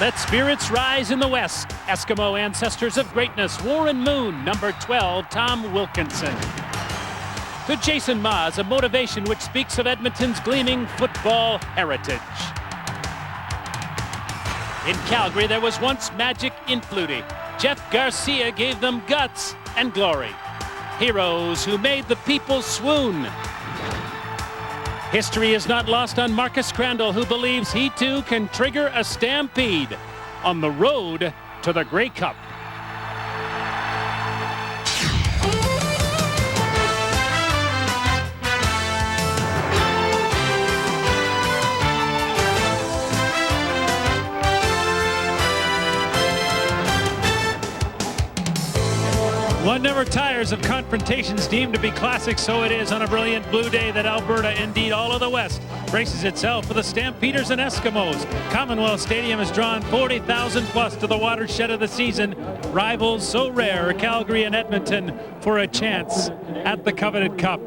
Let spirits rise in the West. Eskimo ancestors of greatness, Warren Moon, number 12, Tom Wilkinson. To Jason Maas, a motivation which speaks of Edmonton's gleaming football heritage. In Calgary, there was once magic in Flutie. Jeff Garcia gave them guts and glory. Heroes who made the people swoon. History is not lost on Marcus Crandall, who believes he too can trigger a stampede on the road to the Grey Cup. One never tires of confrontations deemed to be classic, so it is on a brilliant blue day that Alberta, indeed all of the West, braces itself for the Stampeders and Eskimos. Commonwealth Stadium has drawn 40,000 plus to the watershed of the season. Rivals so rare, Calgary and Edmonton, for a chance at the coveted cup.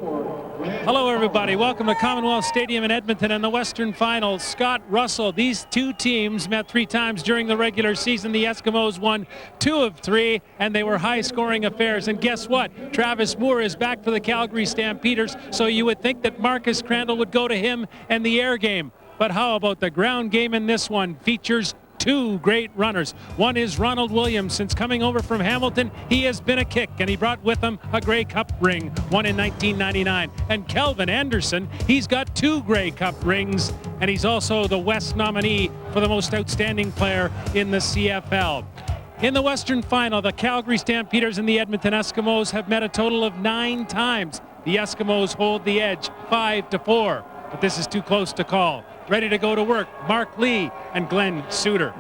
Hello everybody, welcome to Commonwealth Stadium in Edmonton and the Western Finals. Scott Russell, these two teams met 3 times during the regular season. The Eskimos won 2 of 3 and they were high scoring affairs. And guess what? Travis Moore is back for the Calgary Stampeders, so you would think that Marcus Crandall would go to him and the air game. But how about the ground game in this one? Features 2 great runners. One is Ronald Williams. Since coming over from Hamilton, he has been a kick, and he brought with him a Grey Cup ring, one in 1999. And Kelvin Anderson, he's got 2 Grey Cup rings, and he's also the West nominee for the most outstanding player in the CFL. In the Western Final, the Calgary Stampeders and the Edmonton Eskimos have met a total of 9 times. The Eskimos hold the edge 5-4, but this is too close to call. Ready to go to work, Mark Lee and Glenn Suter.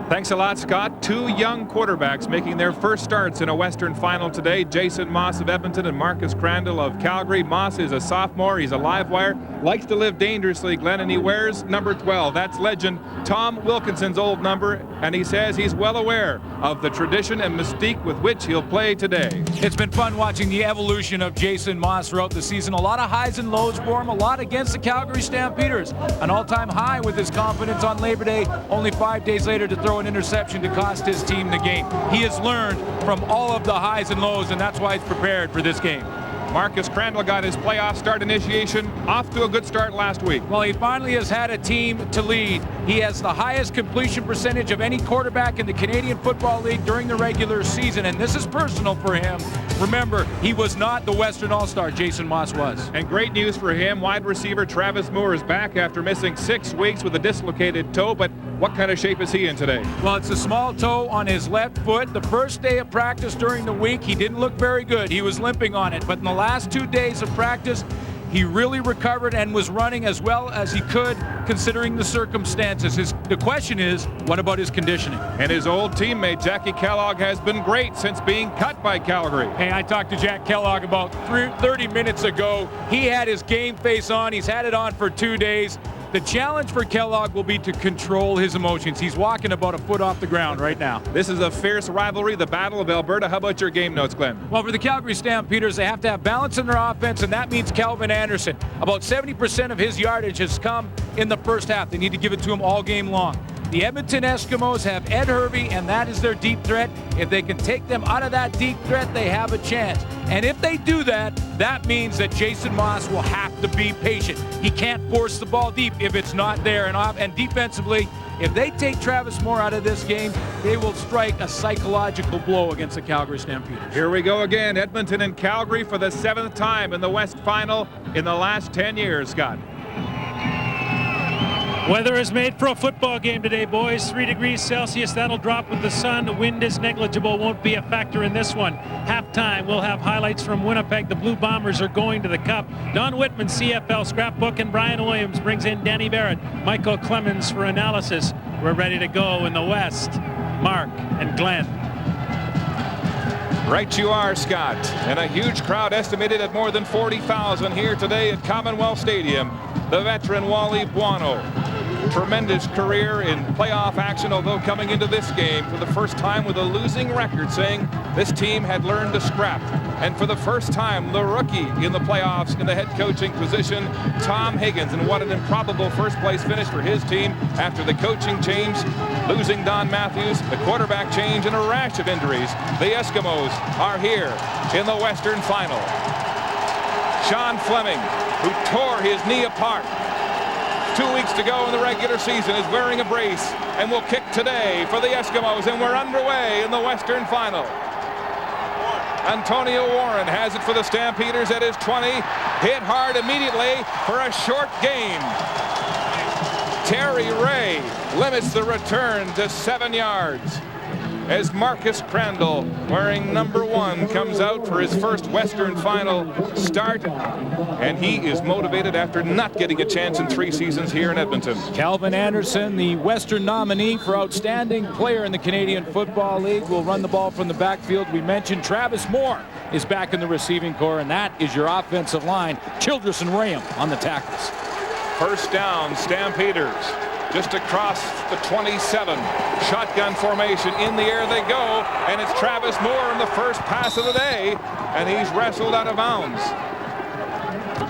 Thanks a lot, Scott. 2 young quarterbacks making their first starts in a Western Final today. Jason Maas of Edmonton and Marcus Crandall of Calgary. Maas is a sophomore. He's a live wire. Likes to live dangerously, Glenn, and he wears number 12. That's legend Tom Wilkinson's old number, and he says he's well aware of the tradition and mystique with which he'll play today. It's been fun watching the evolution of Jason Maas throughout the season. A lot of highs and lows for him, a lot against the Calgary Stampeders. An all-time high with his confidence on Labor Day, only 5 days later to throw an interception to cost his team the game. He has learned from all of the highs and lows, and that's why he's prepared for this game. Marcus Crandall got his playoff start initiation off to a good start last week. Well, he finally has had a team to lead. He has the highest completion percentage of any quarterback in the Canadian Football League during the regular season, and this is personal for him. Remember, he was not the Western All-Star. Jason Maas was. And great news for him. Wide receiver Travis Moore is back after missing 6 weeks with a dislocated toe, but what kind of shape is he in today? Well, it's a small toe on his left foot. The first day of practice during the week, he didn't look very good. He was limping on it, but in the last 2 days of practice, he really recovered and was running as well as he could considering the circumstances. The question is, what about his conditioning? And his old teammate Jackie Kellogg has been great since being cut by Calgary. Hey, I talked to Jack Kellogg about 30 minutes ago. He had his game face on. He's had it on for 2 days. The challenge for Kellogg will be to control his emotions. He's walking about a foot off the ground right now. This is a fierce rivalry, the Battle of Alberta. How about your game notes, Glenn? Well, for the Calgary Stampeders, they have to have balance in their offense, and that means Kelvin Anderson. About 70% of his yardage has come in the first half. They need to give it to him all game long. The Edmonton Eskimos have Ed Hervey, and that is their deep threat. If they can take them out of that deep threat, they have a chance. And if they do that, that means that Jason Maas will have to be patient. He can't force the ball deep if it's not there. And defensively, if they take Travis Moore out of this game, they will strike a psychological blow against the Calgary Stampeders. Here we go again, Edmonton and Calgary for the 7th time in the West Final in the last 10 years, Scott. Weather is made for a football game today, boys. 3 degrees Celsius. That'll drop with the sun. The wind is negligible. Won't be a factor in this one. Halftime, we'll have highlights from Winnipeg. The Blue Bombers are going to the Cup. Don Whitman, CFL scrapbook, and Brian Williams brings in Danny Barrett. Michael Clemens for analysis. We're ready to go in the West. Mark and Glenn. Right you are, Scott. And a huge crowd estimated at more than 40,000 here today at Commonwealth Stadium. The veteran Wally Buono tremendous career in playoff action, although coming into this game for the first time with a losing record, saying this team had learned to scrap. And for the first time, the rookie in the playoffs in the head coaching position, Tom Higgins. And what an improbable first place finish for his team after the coaching change, losing Don Matthews, the quarterback change, and a rash of injuries. The Eskimos are here in the Western Final. Sean Fleming, who tore his knee apart 2 weeks to go in the regular season, is wearing a brace and will kick today for the Eskimos, and we're underway in the Western Final. Antonio Warren has it for the Stampeders at his 20. Hit hard immediately for a short gain. Terry Ray limits the return to 7 yards as Marcus Crandall, wearing number 1, comes out for his first Western Final start, and he is motivated after not getting a chance in 3 seasons here in Edmonton. Calvin Anderson, the Western nominee for Outstanding Player in the Canadian Football League, will run the ball from the backfield. We mentioned Travis Moore is back in the receiving corps, and that is your offensive line. Childress and Rayam on the tackles. First down, Stampeders. Just across the 27. Shotgun formation. In the air they go. And it's Travis Moore in the first pass of the day. And he's wrestled out of bounds.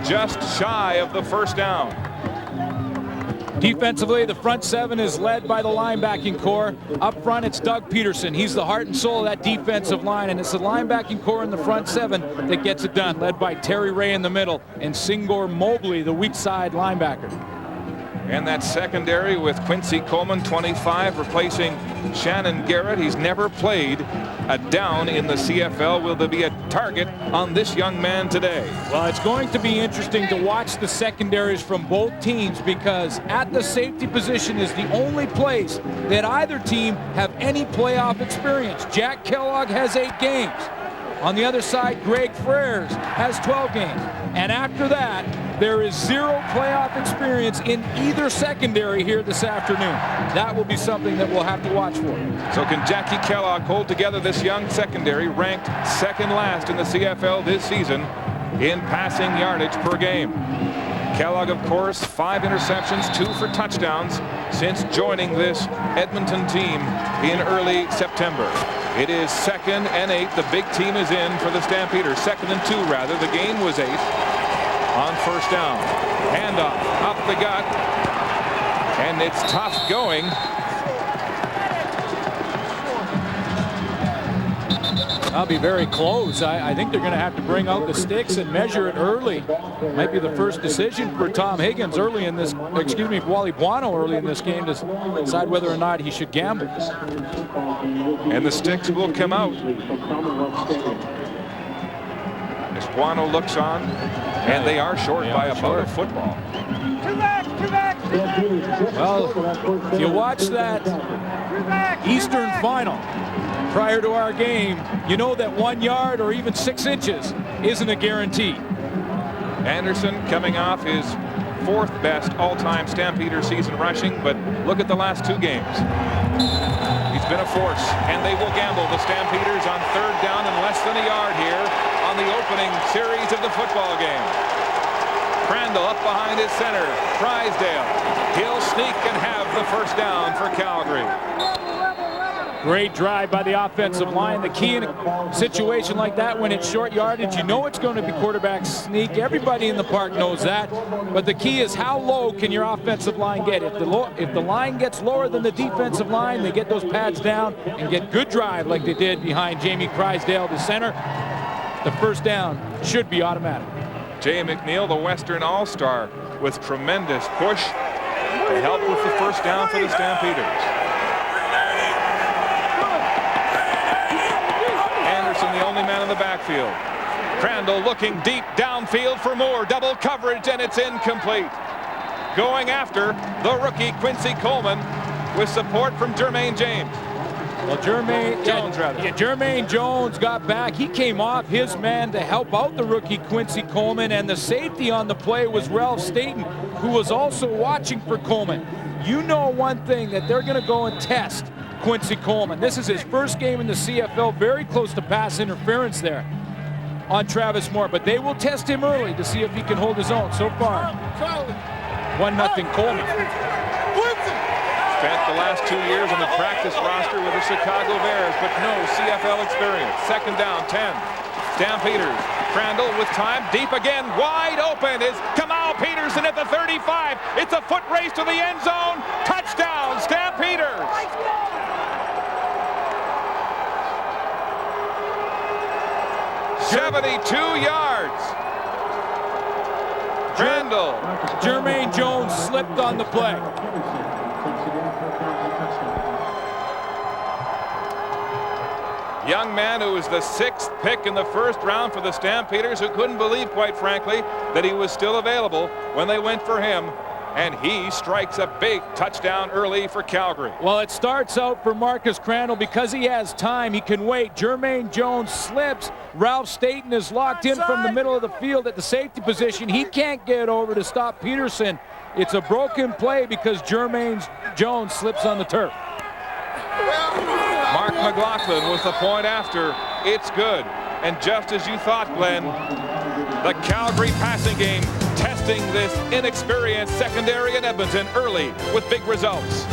Just shy of the first down. Defensively, the front 7 is led by the linebacking core. Up front, it's Doug Peterson. He's the heart and soul of that defensive line, and it's the linebacking core in the front 7 that gets it done, led by Terry Ray in the middle and Singor Mobley, the weak side linebacker. And that secondary with Quincy Coleman, 25, replacing Shannon Garrett. He's never played a down in the CFL. Will there be a target on this young man today? Well, it's going to be interesting to watch the secondaries from both teams, because at the safety position is the only place that either team have any playoff experience. Jack Kellogg has 8 games. On the other side, Greg Freres has 12 games. And after that, there is 0 playoff experience in either secondary here this afternoon. That will be something that we'll have to watch for. So can Jackie Kellogg hold together this young secondary, ranked second last in the CFL this season in passing yardage per game? Kellogg, of course, 5 interceptions, 2 for touchdowns since joining this Edmonton team in early September. It is 2nd and 8. The big team is in for the Stampeders. 2nd and 2, rather. The gain was 8 on first down. Handoff up the gut. And it's tough going. I'll be very close. I think they're going to have to bring out the sticks and measure it early. Might be the first decision for Tom Higgins early in this, Wally Buono early in this game to decide whether or not he should gamble. And the sticks will come out. As Buono looks on, and they are short by about a football. Well, if you watch that Eastern Final prior to our game, you know that 1 yard or even 6 inches isn't a guarantee. Anderson coming off his 4th best all-time Stampeder season rushing, but look at the last 2 games. He's been a force, and they will gamble. The Stampeders on 3rd down and less than a yard here on the opening series of the football game. Crandall up behind his center. Drysdale. He'll sneak and have the first down for Calgary. Great drive by the offensive line. The key in a situation like that, when it's short yardage, you know it's going to be quarterback sneak. Everybody in the park knows that. But the key is how low can your offensive line get? If the line gets lower than the defensive line, they get those pads down and get good drive like they did behind Jamie Crysdale, the center. The first down should be automatic. Jay McNeil, the Western All-Star, with tremendous push to help with the first down for the Stampeders. The only man in the backfield. Crandall looking deep downfield for Moore. Double coverage, and it's incomplete. Going after the rookie Quincy Coleman with support from Jermaine James. Well, Jermaine Jones got back. He came off his man to help out the rookie Quincy Coleman, and the safety on the play was Ralph Staten, who was also watching for Coleman. You know one thing, that they're going to go and test Quincy Coleman. This is his first game in the CFL, very close to pass interference there on Travis Moore, but they will test him early to see if he can hold his own. So far, 1-0 Coleman. last 2 years on the practice roster with the Chicago Bears, but no CFL experience. Second down, 10. Stampeders. Crandall with time, deep again, wide open is Kamal Peterson at the 35. It's a foot race to the end zone. Touchdown, Stampeders. "72 yards. Crandall. Jermaine Jones slipped on the play. Young man who was the 6th pick in the first round for the Stampeders, who couldn't believe, quite frankly, that he was still available when they went for him. And he strikes a big touchdown early for Calgary. Well, it starts out for Marcus Crandall because he has time. He can wait. Jermaine Jones slips. Ralph Staten is locked in from the middle of the field at the safety position. He can't get over to stop Peterson. It's a broken play because Jermaine Jones slips on the turf. Mark McLaughlin with the point after. It's good. And just as you thought, Glenn, the Calgary passing game testing this inexperienced secondary in Edmonton early with big results.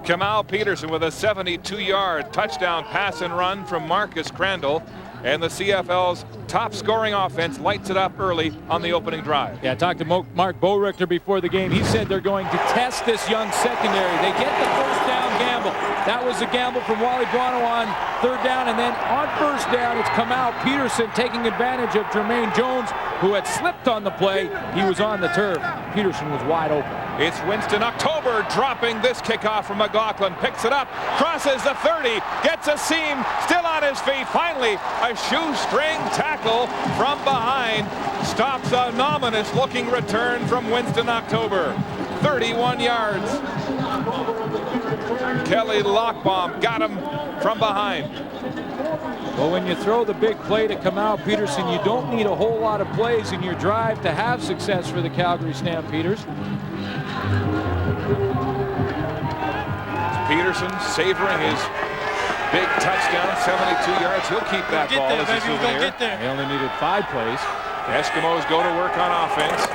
Kamal Peterson with a 72-yard touchdown pass and run from Marcus Crandall. And the CFL's top scoring offense lights it up early on the opening drive. Yeah, I talked to Mark Boerichter before the game. He said they're going to test this young secondary. They get the first down gamble. That was a gamble from Wally Buono on third down, and then on first down, it's Kamal Peterson taking advantage of Jermaine Jones, who had slipped on the play. He was on the turf. Peterson was wide open. It's Winston October dropping this kickoff from McLaughlin. Picks it up, crosses the 30, gets a seam, still on his feet. Finally, a shoestring tackle from behind. Stops an ominous-looking return from Winston October. 31 yards. Kelly Lockbaum got him from behind. Well, when you throw the big play to Kamal Peterson, you don't need a whole lot of plays in your drive to have success for the Calgary Stampeders. Peterson savoring his big touchdown, 72 yards. He'll keep that ball as a souvenir. They only needed 5 plays. Eskimos go to work on offense,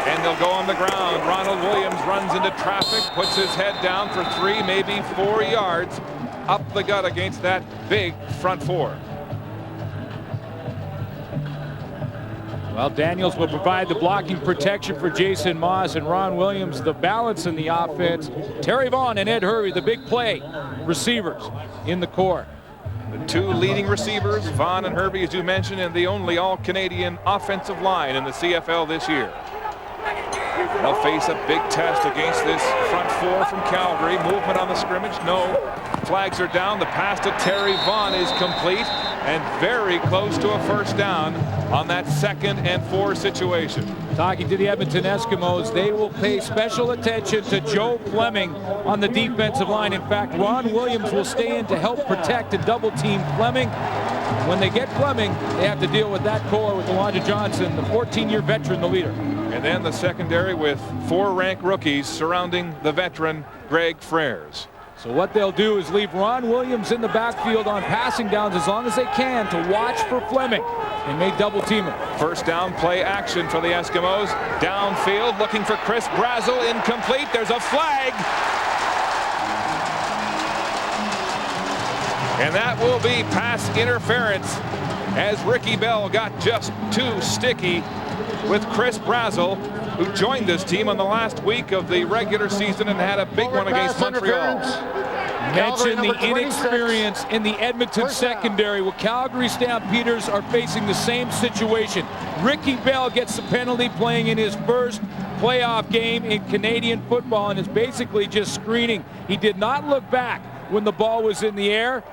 and they'll go on the ground. Ronald Williams runs into traffic, puts his head down for 3, maybe 4 yards up the gut against that big front four. Well, Daniels will provide the blocking protection for Jason Moss, and Ron Williams the balance in the offense. Terry Vaughn and Ed Hervey, the big play receivers in the core. The 2 leading receivers, Vaughn and Hervey, as you mentioned, and the only all-Canadian offensive line in the CFL this year. They'll face a big test against this front four from Calgary. Movement on the scrimmage, no. Flags are down. The pass to Terry Vaughn is complete and very close to a first down on that 2nd and 4 situation. Talking to the Edmonton Eskimos, they will pay special attention to Joe Fleming on the defensive line. In fact, Ron Williams will stay in to help protect and double team Fleming. When they get Fleming, they have to deal with that core with Elijah Johnson, the 14-year veteran, the leader. And then the secondary with 4 ranked rookies surrounding the veteran Greg Frères. So what they'll do is leave Ron Williams in the backfield on passing downs as long as they can to watch for Fleming. They may double team him. First down play action for the Eskimos. Downfield looking for Chris Brazel. Incomplete. There's a flag. And that will be pass interference as Ricky Bell got just too sticky with Chris Brazel, who joined this team on the last week of the regular season and had a big one against Montreal. Mention the inexperience in the Edmonton secondary. Well, Calgary Stampeders are facing the same situation. Ricky Bell gets the penalty playing in his first playoff game in Canadian football and is basically just screening. He did not look back when the ball was in the air,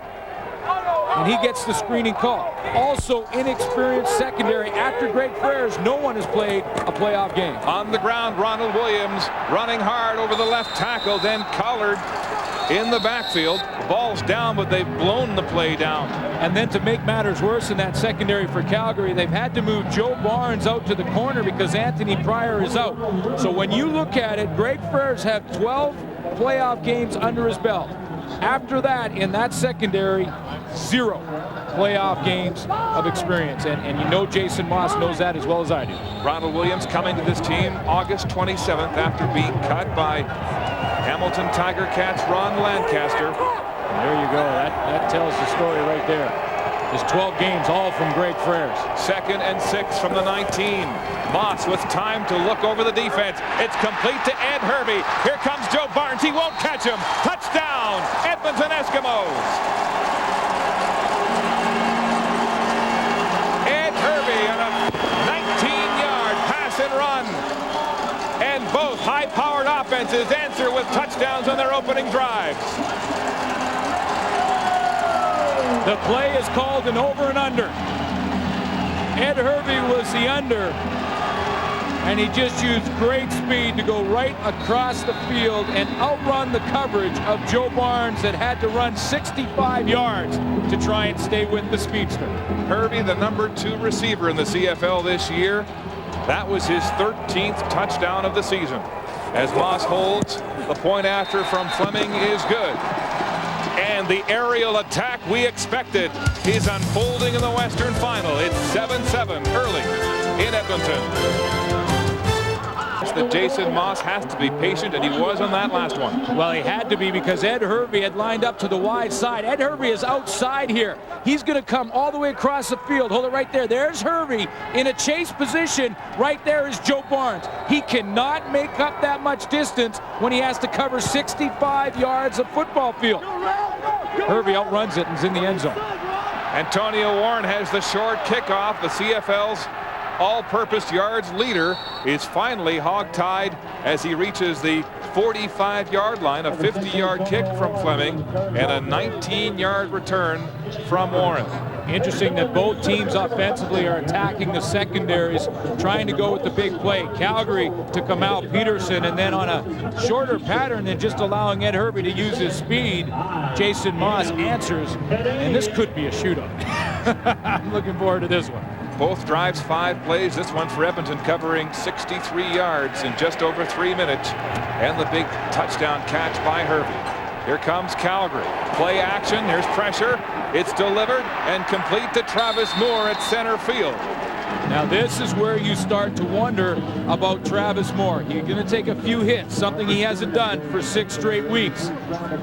and he gets the screening call. Also, inexperienced secondary. After Greg Frères, no one has played a playoff game. On the ground, Ronald Williams running hard over the left tackle, then Collard in the backfield. The ball's down, but they've blown the play down. And then to make matters worse in that secondary for Calgary, they've had to move Joe Barnes out to the corner because Anthony Pryor is out. So when you look at it, Greg Frères had 12 playoff games under his belt. After that, in that secondary, 0. playoff games of experience. And you know Jason Maas knows that as well as I do. Ronald Williams coming to this team August 27th after being cut by Hamilton Tiger Cats Ron Lancaster. There you go. That tells the story right there. His 12 games, all from Greg Frères. 2nd and 6 from the 19. Maas with time to look over the defense. It's complete to Ed Hervey. Here comes Joe Barnes. He won't catch him. Touchdown, Edmonton Eskimos. Ed Hervey on a 19-yard pass and run. And both high-powered offenses answer with touchdowns on their opening drives. The play is called an over and under. Ed Hervey was the under, and he just used great speed to go right across the field and outrun the coverage of Joe Barnes that had to run 65 yards to try and stay with the speedster. Hervey, the #2 receiver in the CFL this year. That was his 13th touchdown of the season. As Maas holds, the point after from Fleming is good. And the aerial attack we expected is unfolding in the Western Final. It's 7-7 early in Edmonton. That Jason Maas has to be patient, and he was on that last one. Well, he had to be because Ed Hervey had lined up to the wide side. Ed Hervey is outside here. He's going to come all the way across the field. Hold it right there. There's Hervey in a chase position. Right there is Joe Barnes. He cannot make up that much distance when he has to cover 65 yards of football field. Hervey outruns it and is in the end zone. Antonio Warren has the short kickoff. The CFL's all-purpose yards leader is finally hog-tied as he reaches the 45-yard line. A 50-yard kick from Fleming and a 19-yard return from Warren. Interesting that both teams offensively are attacking the secondaries, trying to go with the big play. Calgary to Kamal Peterson, and then on a shorter pattern than just allowing Ed Hervey to use his speed, Jason Maas answers, and this could be a shootout. I'm looking forward to this one. Both drives 5 plays. This one for Edmonton covering 63 yards in just over 3 minutes. And the big touchdown catch by Hervey. Here comes Calgary. Play action. Here's pressure. It's delivered and complete to Travis Moore at center field. Now this is where you start to wonder about Travis Moore. He's going to take a few hits, something he hasn't done for 6 straight weeks.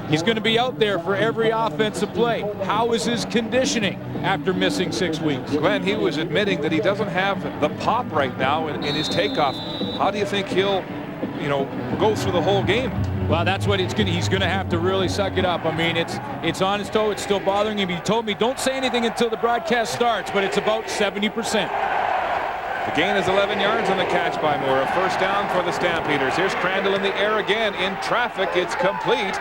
He's going to be out there for every offensive play. How is his conditioning after missing 6 weeks? Glenn, he was admitting that he doesn't have the pop right now in his takeoff. How do you think he'll, go through the whole game? Well, that's what he's going to have to really suck it up. I mean, it's on his toe. It's still bothering him. He told me don't say anything until the broadcast starts, but it's about 70%. The gain is 11 yards on the catch by Moore. A first down for the Stampeders. Here's Crandall in the air again. In traffic, it's complete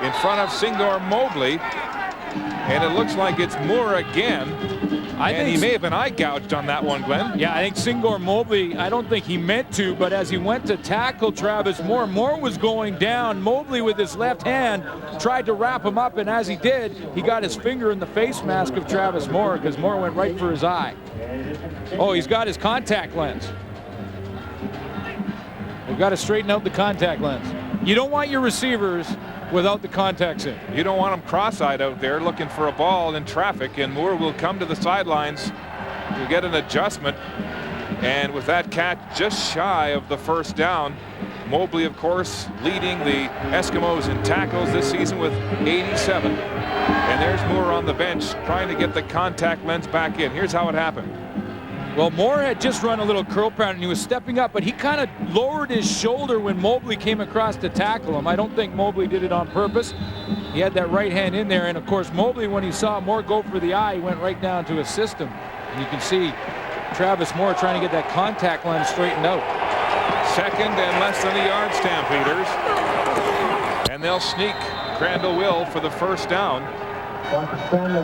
in front of Singor Mobley. And it looks like it's Moore again. And he may have been eye gouged on that one, Glenn. Yeah, I think Singor Mobley, I don't think he meant to, but as he went to tackle Travis Moore, Moore was going down. Mobley with his left hand tried to wrap him up, and as he did, he got his finger in the face mask of Travis Moore because Moore went right for his eye. Oh, he's got his contact lens. We've got to straighten out the contact lens. You don't want your receivers without the contacts in. You don't want them cross-eyed out there looking for a ball in traffic, and Moore will come to the sidelines to get an adjustment. And with that catch just shy of the first down, Mobley, of course, leading the Eskimos in tackles this season with 87. And there's Moore on the bench trying to get the contact lens back in. Here's how it happened. Well, Moore had just run a little curl pattern. He was stepping up, but he kind of lowered his shoulder when Mobley came across to tackle him. I don't think Mobley did it on purpose. He had that right hand in there, and of course, Mobley, when he saw Moore go for the eye, he went right down to assist him. And you can see Travis Moore trying to get that contact lens straightened out. 2nd and less than a yard, Stampeders. And they'll sneak. Crandall will for the first down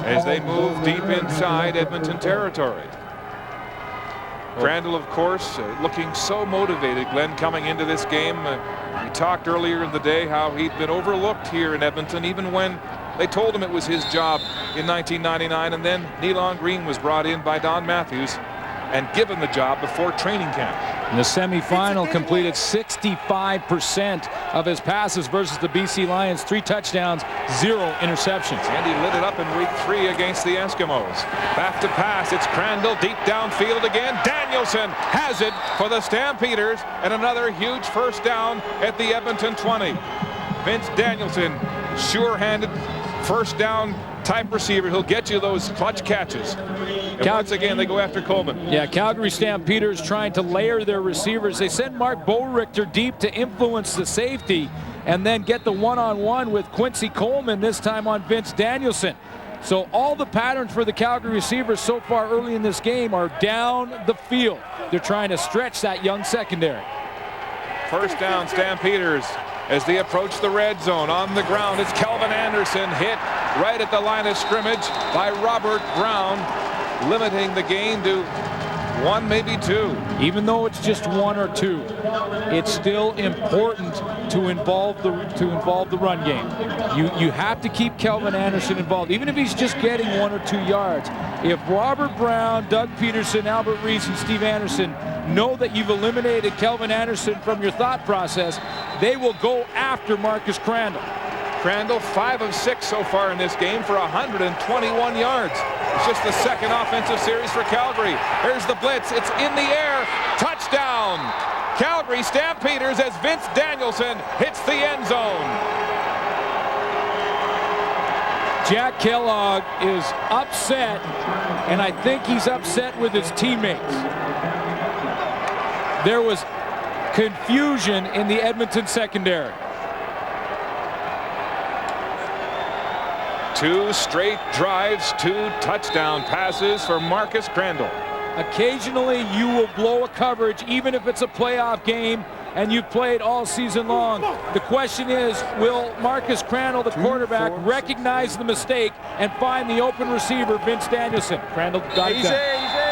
as they move deep inside Edmonton territory. Crandall, of course, looking so motivated, Glenn, coming into this game. We talked earlier in the day how he'd been overlooked here in Edmonton, even when they told him it was his job in 1999. And then Neilon Green was brought in by Don Matthews and given the job before training camp. In the semifinal, completed 65% of his passes versus the BC Lions. 3 touchdowns, 0 interceptions. And he lit it up in week 3 against the Eskimos. Back to pass. It's Crandall deep downfield again. Danielson has it for the Stampeders. And another huge first down at the Edmonton 20. Vince Danielson, sure-handed first down type receiver. He'll get you those clutch catches. And once again, they go after Coleman. Yeah, Calgary Stampeders trying to layer their receivers. They send Mark Boerichter deep to influence the safety and then get the one-on-one with Quincy Coleman, this time on Vince Danielson. So all the patterns for the Calgary receivers so far early in this game are down the field. They're trying to stretch that young secondary. First down, Stampeders. As they approach the red zone, on the ground, it's Kelvin Anderson, hit right at the line of scrimmage by Robert Brown, limiting the gain to 1, maybe 2. Even though it's just 1 or 2, it's still important to involve the run game. You have to keep Kelvin Anderson involved, even if he's just getting 1 or 2 yards. If Robert Brown, Doug Peterson, Albert Reese, and Steve Anderson know that you've eliminated Kelvin Anderson from your thought process, they will go after Marcus Crandall. Crandall 5 of 6 so far in this game for 121 yards. It's just the second offensive series for Calgary. Here's the blitz. It's in the air. Touchdown. Calgary Stampeders as Vince Danielson hits the end zone. Jack Kellogg is upset, and I think he's upset with his teammates. There was confusion in the Edmonton secondary. 2 straight drives, 2 touchdown passes for Marcus Crandall. Occasionally you will blow a coverage, even if it's a playoff game and you've played all season long. The question is, will Marcus Crandall, the quarterback, recognize the mistake and find the open receiver, Vince Danielson? Crandall got it done.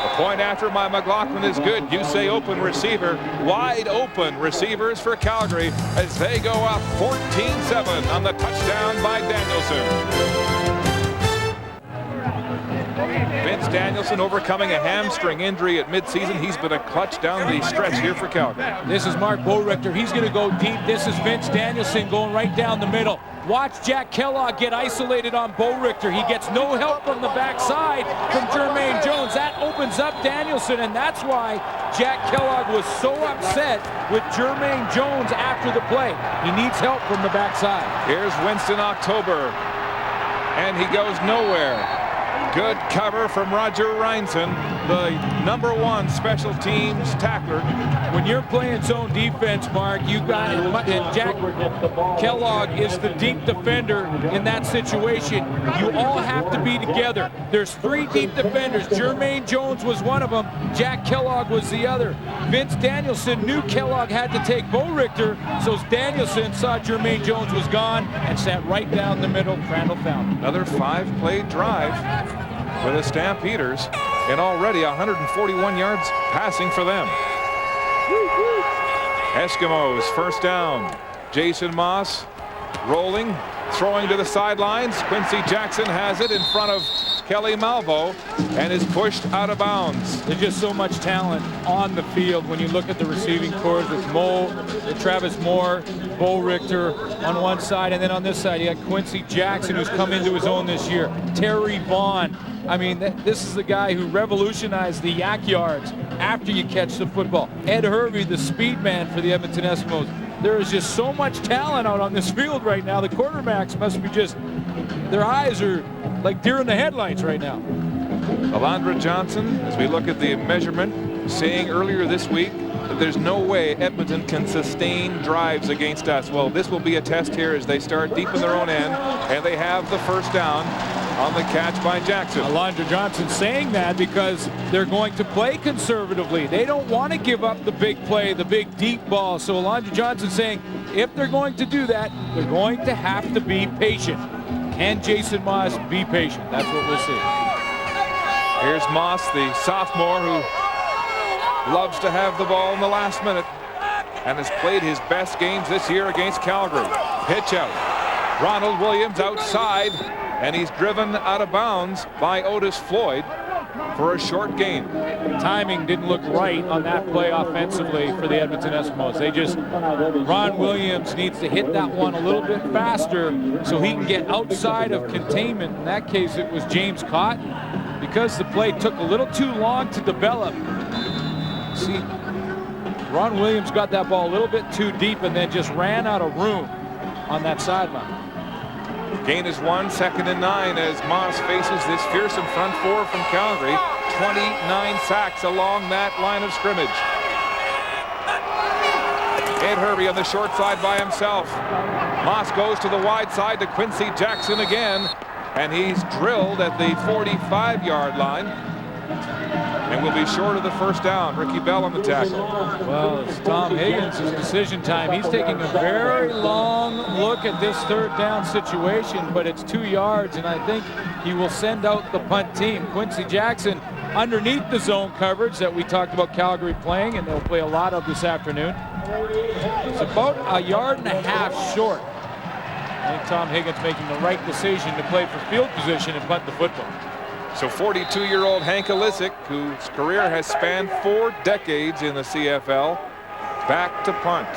The point after my McLaughlin is good. You say open receiver. Wide open receivers for Calgary as they go up 14-7 on the touchdown by Danielson. Vince Danielson overcoming a hamstring injury at midseason. He's been a clutch down the stretch here for Calgary. This is Mark Boerichter. He's going to go deep. This is Vince Danielson going right down the middle. Watch Jack Kellogg get isolated on Boerichter. He gets no help from the backside from Jermaine Jones. That opens up Danielson, and that's why Jack Kellogg was so upset with Jermaine Jones after the play. He needs help from the backside. Here's Winston October, and he goes nowhere. Good cover from Roger Reinson, the #1 special teams tackler. When you're playing zone defense, Mark, you got it. And Jack Kellogg is the deep defender in that situation. You all have to be together. There's 3 deep defenders. Jermaine Jones was one of them. Jack Kellogg was the other. Vince Danielson knew Kellogg had to take Boerichter, so Danielson saw Jermaine Jones was gone and sat right down the middle. Crandall found him. Another 5-play drive for the Stampeders, and already 141 yards passing for them. Eskimos first down. Jason Moss rolling, throwing to the sidelines. Quincy Jackson has it in front of Kelly Malvo and is pushed out of bounds. There's just so much talent on the field when you look at the receiving corps with Travis Moore, Boerichter on one side, and then on this side you got Quincy Jackson, who's come into his own this year. Terry Vaughn. I mean, this is the guy who revolutionized the yak yards after you catch the football. Ed Hervey, the speed man for the Edmonton Eskimos. There is just so much talent out on this field right now. The quarterbacks must be just, their eyes are like deer in the headlights right now. Alondra Johnson, as we look at the measurement, saying earlier this week that there's no way Edmonton can sustain drives against us. Well, this will be a test here as they start deep in their own end, and they have the first down on the catch by Jackson. Alondra Johnson saying that because they're going to play conservatively. They don't want to give up the big play, the big deep ball. So Alondra Johnson saying if they're going to do that, they're going to have to be patient. Can Jason Moss be patient? That's what we'll see. Here's Moss, the sophomore who loves to have the ball in the last minute and has played his best games this year against Calgary. Pitch out. Ronald Williams outside, and he's driven out of bounds by Otis Floyd. for a short gain. Timing didn't look right on that play offensively for the Edmonton Eskimos. Ron Williams needs to hit that one a little bit faster so he can get outside of containment. In that case, it was James Cotton. Because the play took a little too long to develop. See, Ron Williams got that ball a little bit too deep and then just ran out of room on that sideline. Gain is 1, 2nd and 9 as Moss faces this fearsome front four from Calgary. 29 sacks along that line of scrimmage. Ed Hervey on the short side by himself. Moss goes to the wide side to Quincy Jackson again, and he's drilled at the 45-yard line and will be short of the first down. Ricky Bell on the tackle. Well, it's Tom Higgins' decision time. He's taking a very long look at this 3rd down situation, but it's 2 yards, and I think he will send out the punt team. Quincy Jackson underneath the zone coverage that we talked about Calgary playing, and they'll play a lot of this afternoon. It's about 1.5 yards short. I think Tom Higgins making the right decision to play for field position and punt the football. So 42-year-old Hank Alisic, whose career has spanned 4 decades in the CFL, back to punt.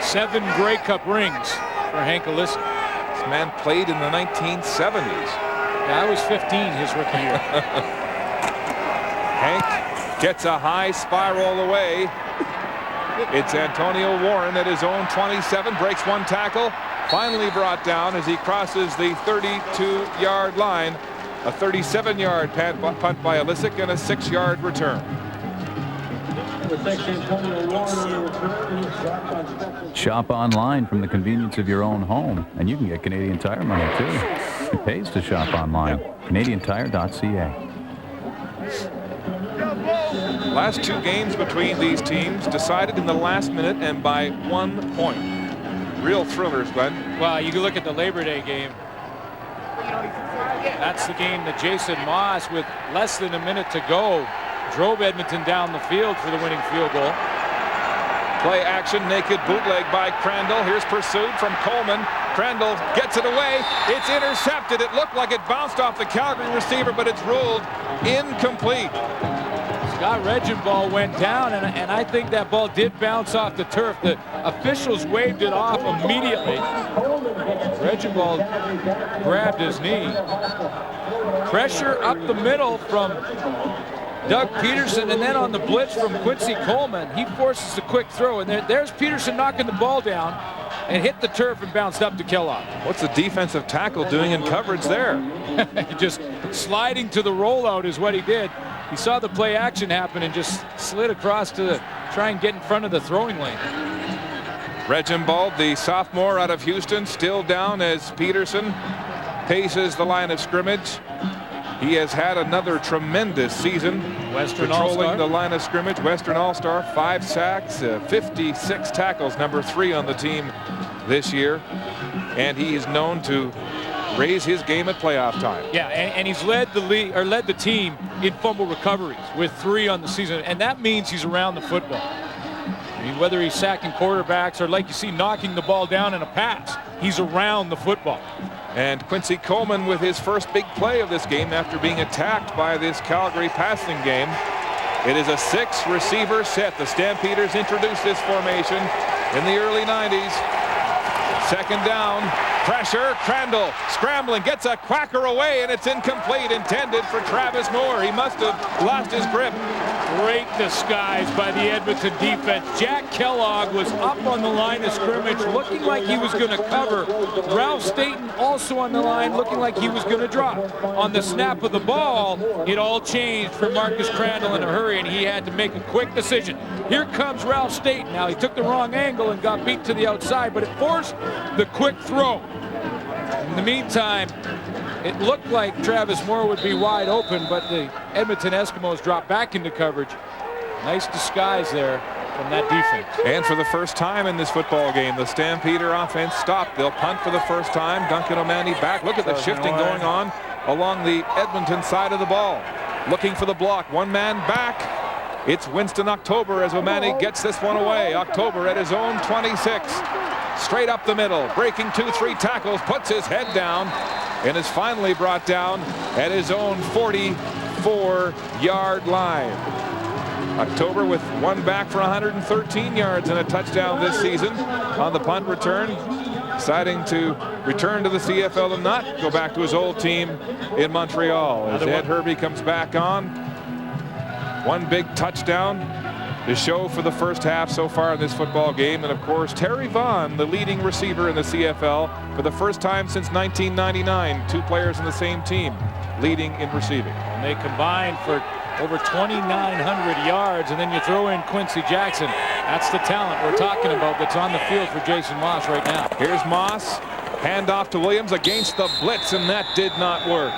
7 Grey Cup rings for Hank Alisic. This man played in the 1970s. Yeah, I was 15 his rookie year. Hank gets a high spiral away. It's Antonio Warren at his own 27, breaks 1 tackle, finally brought down as he crosses the 32-yard line. A 37-yard punt by Alisic and a 6-yard return. Shop online from the convenience of your own home, and you can get Canadian Tire money too. It pays to shop online. Yep. CanadianTire.ca. Last 2 games between these teams decided in the last minute and by 1 point. Real thrillers, Glenn. Well, you can look at the Labor Day game. That's the game that Jason Moss, with less than a minute to go, drove Edmonton down the field for the winning field goal. Play action, naked bootleg by Crandall. Here's pursued from Coleman. Crandall gets it away. It's intercepted. It looked like it bounced off the Calgary receiver, but it's ruled incomplete. Scott Regenball went down, and I think that ball did bounce off the turf. The officials waved it off immediately. Regenball grabbed his knee. Pressure up the middle from Doug Peterson, and then on the blitz from Quincy Coleman. He forces a quick throw, and there's Peterson knocking the ball down and hit the turf and bounced up to Kellogg. What's the defensive tackle doing in coverage there? Just sliding to the rollout is what he did. He saw the play action happen and just slid across to try and get in front of the throwing lane. Regenbald, the sophomore out of Houston, still down as Peterson paces the line of scrimmage. He has had another tremendous season. Western patrolling All-Star. the line of scrimmage. Western All-Star, 5 sacks, 56 tackles, number 3 on the team this year. And he is known to raise his game at playoff time. Yeah, and he's led the team in fumble recoveries with 3 on the season, and that means he's around the football. I mean, whether he's sacking quarterbacks or, like you see, knocking the ball down in a pass, he's around the football. And Quincy Coleman with his first big play of this game after being attacked by this Calgary passing game. It is a 6-receiver set. The Stampeders introduced this formation in the early 90s. 2nd down, pressure, Crandall scrambling, gets a quacker away, and it's incomplete, intended for Travis Moore. He must have lost his grip. Great disguise by the Edmonton defense. Jack Kellogg was up on the line of scrimmage looking like he was going to cover. Ralph Staten also on the line looking like he was going to drop. On the snap of the ball, it all changed for Marcus Crandall in a hurry, and he had to make a quick decision. Here comes Ralph Staten. Now, he took the wrong angle and got beat to the outside, but it forced the quick throw. In the meantime, it looked like Travis Moore would be wide open, but the Edmonton Eskimos dropped back into coverage. Nice disguise there from that defense. And for the first time in this football game, the Stampeder offense stopped. They'll punt for the first time. Duncan O'Mahony back. Look at the shifting going on along the Edmonton side of the ball. Looking for the block. One man back. It's Winston October as O'Mahony gets this one away. October at his own 26. Straight up the middle, breaking 2-3 tackles, puts his head down, and is finally brought down at his own 45. 84-yard line. October with one back for 113 yards and a touchdown this season on the punt return. Deciding to return to the CFL and not go back to his old team in Montreal. As Ed Hervey comes back on. One big touchdown to show for the first half so far in this football game. And of course, Terry Vaughn, the leading receiver in the CFL for the first time since 1999. Two players in the same team leading in receiving. And they combined for over 2,900 yards, and then you throw in Quincy Jackson. That's the talent we're talking about that's on the field for Jason Maas right now. Here's Maas. Hand off to Williams against the blitz, and that did not work.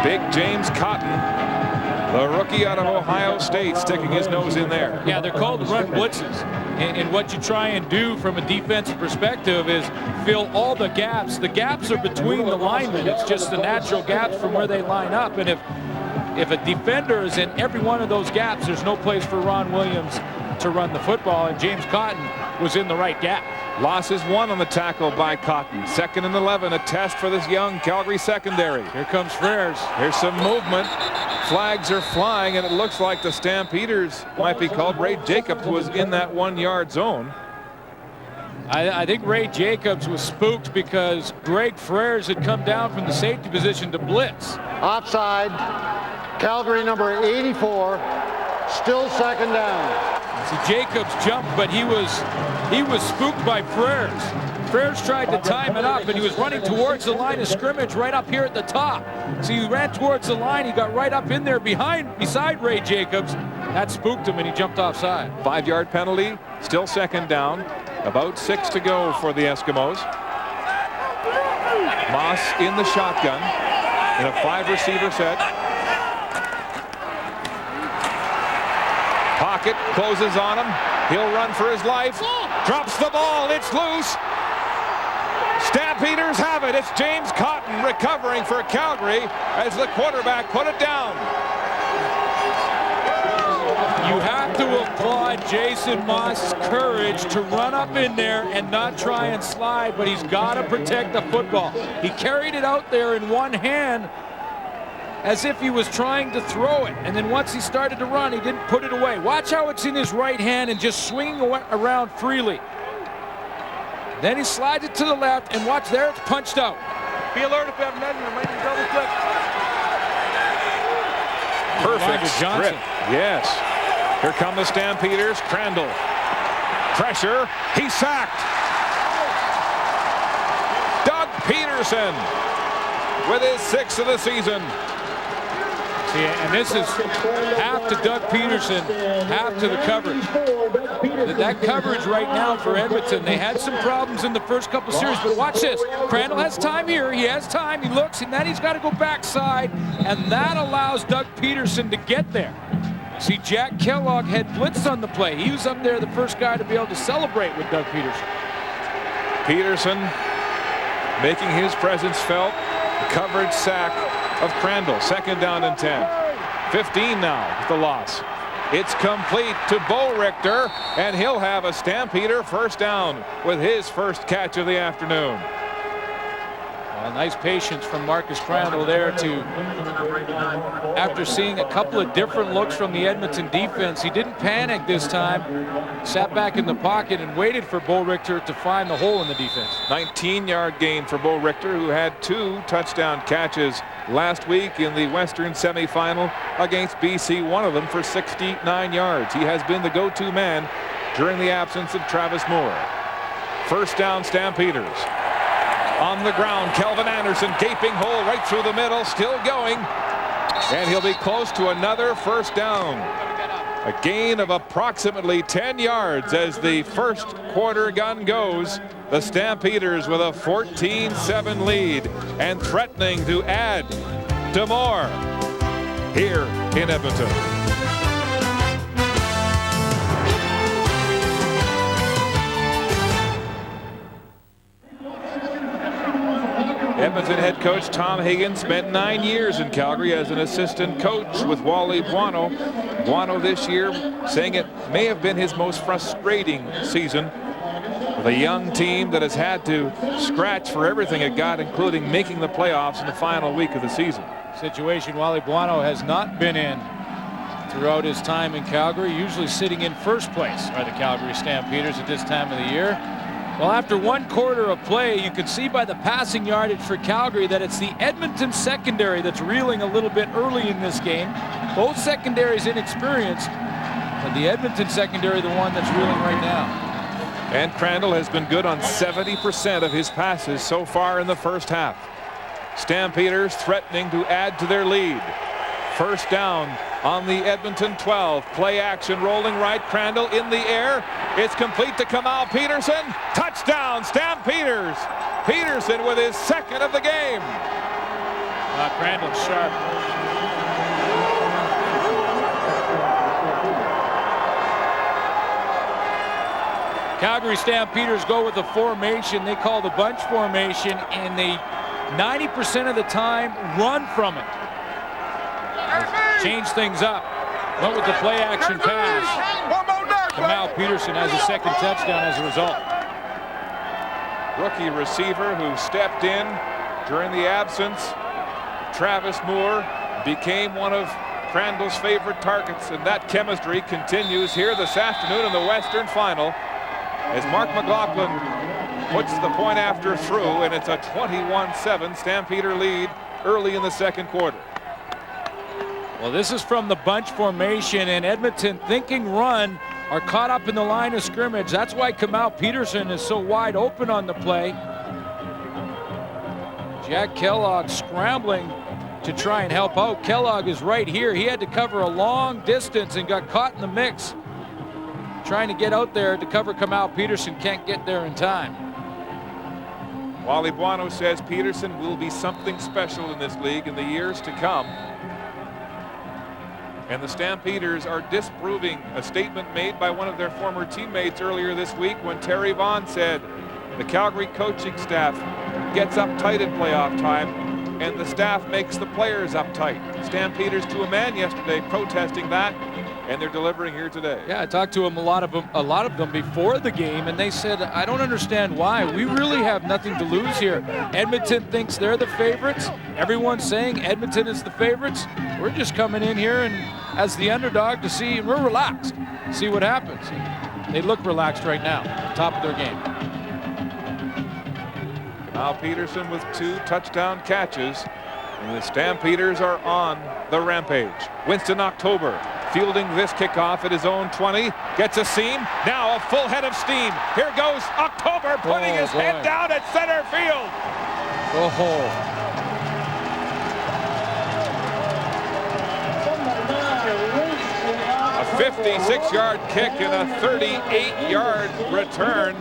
Big James Cotton, the rookie out of Ohio State, sticking his nose in there. Yeah, they're called run blitzes. And what you try and do from a defensive perspective is fill all the gaps. The gaps are between the linemen. It's just the natural gaps from where they line up. And if a defender is in every one of those gaps, there's no place for Ron Williams to run the football. And James Cotton was in the right gap. Loss is 1 on the tackle by Cotton. 2nd and 11, a test for this young Calgary secondary. Here comes Frères. Here's some movement. Flags are flying, and it looks like the Stampeders might be called. Ray Jacobs was in that 1-yard zone. I think Ray Jacobs was spooked because Greg Frères had come down from the safety position to blitz. Offside. Calgary number 84. Still 2nd down. See, Jacobs jumped, but he was spooked by Frères. Frères tried to time it up, and he was running towards the line of scrimmage right up here at the top. So he ran towards the line. He got right up in there beside Ray Jacobs. That spooked him, and he jumped offside. 5-yard penalty. Still 2nd down. About 6 to go for the Eskimos. Maas in the shotgun in a 5-receiver set. Pocket closes on him. He'll run for his life. Drops the ball. It's loose. Stampeders have it. It's James Cotton recovering for Calgary as the quarterback put it down. You have to applaud Jason Maas' courage to run up in there and not try and slide, but he's got to protect the football. He carried it out there in one hand as if he was trying to throw it, and then once he started to run, he didn't put it away. Watch how it's in his right hand and just swinging around freely. Then he slides it to the left, and watch there, it's punched out. Be alert if you have nothing, you might be double click. Perfect strip. Yes. Here come the Stampeders. Crandall. Pressure. He's sacked. Doug Peterson with his 6th of the season. Yeah, and this is half to Doug Peterson, half to the coverage. That coverage right now for Edmonton, they had some problems in the first couple series, but watch this. Crandall has time here. He has time. He looks, and then he's got to go backside, and that allows Doug Peterson to get there. See, Jack Kellogg had blitzed on the play. He was up there, the first guy to be able to celebrate with Doug Peterson. Peterson making his presence felt. Coverage sack of Crandall. 2nd down and 10. 15 now with the loss. It's complete to Bo Richter, and he'll have a Stampeder first down with his first catch of the afternoon. Well, nice patience from Marcus Crandall there after seeing a couple of different looks from the Edmonton defense. He didn't panic this time. Sat back in the pocket and waited for Bo Richter to find the hole in the defense. 19-yard gain for Bo Richter, who had 2 touchdown catches last week in the Western semifinal against BC, one of them for 69 yards. He has been the go-to man during the absence of Travis Moore. First down, Stampeders. On the ground, Kelvin Anderson, gaping hole right through the middle, still going. And he'll be close to another first down. A gain of approximately 10 yards as the first quarter gun goes. The Stampeders with a 14-7 lead and threatening to add to more here in Edmonton. Edmonton head coach Tom Higgins spent 9 years in Calgary as an assistant coach with Wally Buono. Buono this year saying it may have been his most frustrating season. The young team that has had to scratch for everything it got, including making the playoffs in the final week of the season. Situation Wally Buono has not been in throughout his time in Calgary, usually sitting in first place are the Calgary Stampeders at this time of the year. Well, after one quarter of play, you can see by the passing yardage for Calgary that it's the Edmonton secondary that's reeling a little bit early in this game. Both secondaries inexperienced, but the Edmonton secondary the one that's reeling right now. And Crandall has been good on 70% of his passes so far in the first half. Stampeders threatening to add to their lead. First down on the Edmonton 12. Play action rolling right. Crandall in the air. It's complete to Kamal Peterson. Touchdown Stampeders. Peterson with his second of the game. Crandall sharp. Calgary Stampeders go with the formation they call the bunch formation, and they 90% of the time run from it. Change things up. Went with the play action pass. Kamal Peterson has a second touchdown as a result. Rookie receiver who stepped in during the absence. Travis Moore became one of Crandall's favorite targets, and that chemistry continues here this afternoon in the Western Final as Mark McLaughlin puts the point after through, and it's a 21-7 Stampeder lead early in the second quarter. Well, this is from the bunch formation, and Edmonton, thinking run, are caught up in the line of scrimmage. That's why Kamal Peterson is so wide open on the play. Jack Kellogg scrambling to try and help out. Kellogg is right here. He had to cover a long distance and got caught in the mix. Trying to get out there to cover Kamal Peterson, can't get there in time. Wally Buono says Peterson will be something special in this league in the years to come. And the Stampeders are disproving a statement made by one of their former teammates earlier this week when Terry Vaughn said the Calgary coaching staff gets uptight at playoff time and the staff makes the players uptight. Stampeders to a man yesterday protesting that, and they're delivering here today. Yeah, I talked to them, a lot of them before the game, and they said, I don't understand why. We really have nothing to lose here. Edmonton thinks they're the favorites. Everyone's saying Edmonton is the favorites. We're just coming in here and as the underdog to see, we're relaxed, see what happens. They look relaxed right now, top of their game. Kamal Peterson with 2 touchdown catches, and the Stampeders are on the rampage. Winston October fielding this kickoff at his own 20, gets a seam, now a full head of steam. Here goes October putting his head down at center field. A 56-yard kick and a 38-yard return.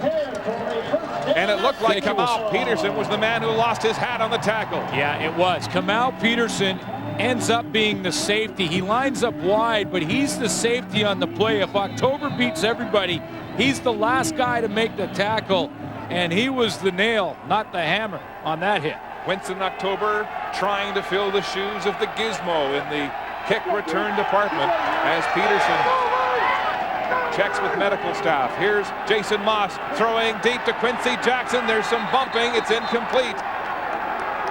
And it looked like Kamal Peterson was the man who lost his hat on the tackle. Yeah, it was. Kamal Peterson ends up being the safety. He lines up wide, but he's the safety on the play. If October beats everybody, he's the last guy to make the tackle, and he was the nail, not the hammer, on that hit. Winston October trying to fill the shoes of the gizmo in the kick return department as Peterson checks with medical staff. Here's Jason Moss throwing deep to Quincy Jackson. There's some bumping. It's incomplete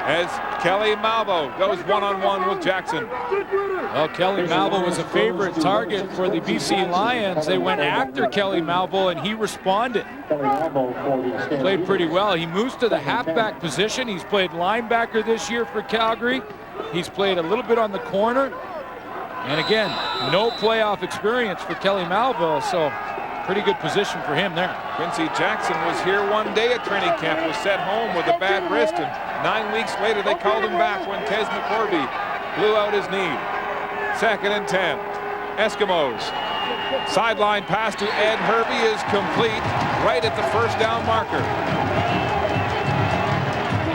as Kelly Malvo goes one-on-one with Jackson. Well, Kelly Malvo was a favorite target for the BC Lions. They went after Kelly Malvo, and he responded. Played pretty well. He moves to the halfback position. He's played linebacker this year for Calgary. He's played a little bit on the corner. And again, no playoff experience for Kelly Malvo, so pretty good position for him there. Quincy Jackson was here one day at training camp, was sent home with a bad wrist, and 9 weeks later they called him back when Tez McCorvey blew out his knee. 2nd and 10. Eskimos. Sideline pass to Ed Hervey is complete right at the first down marker.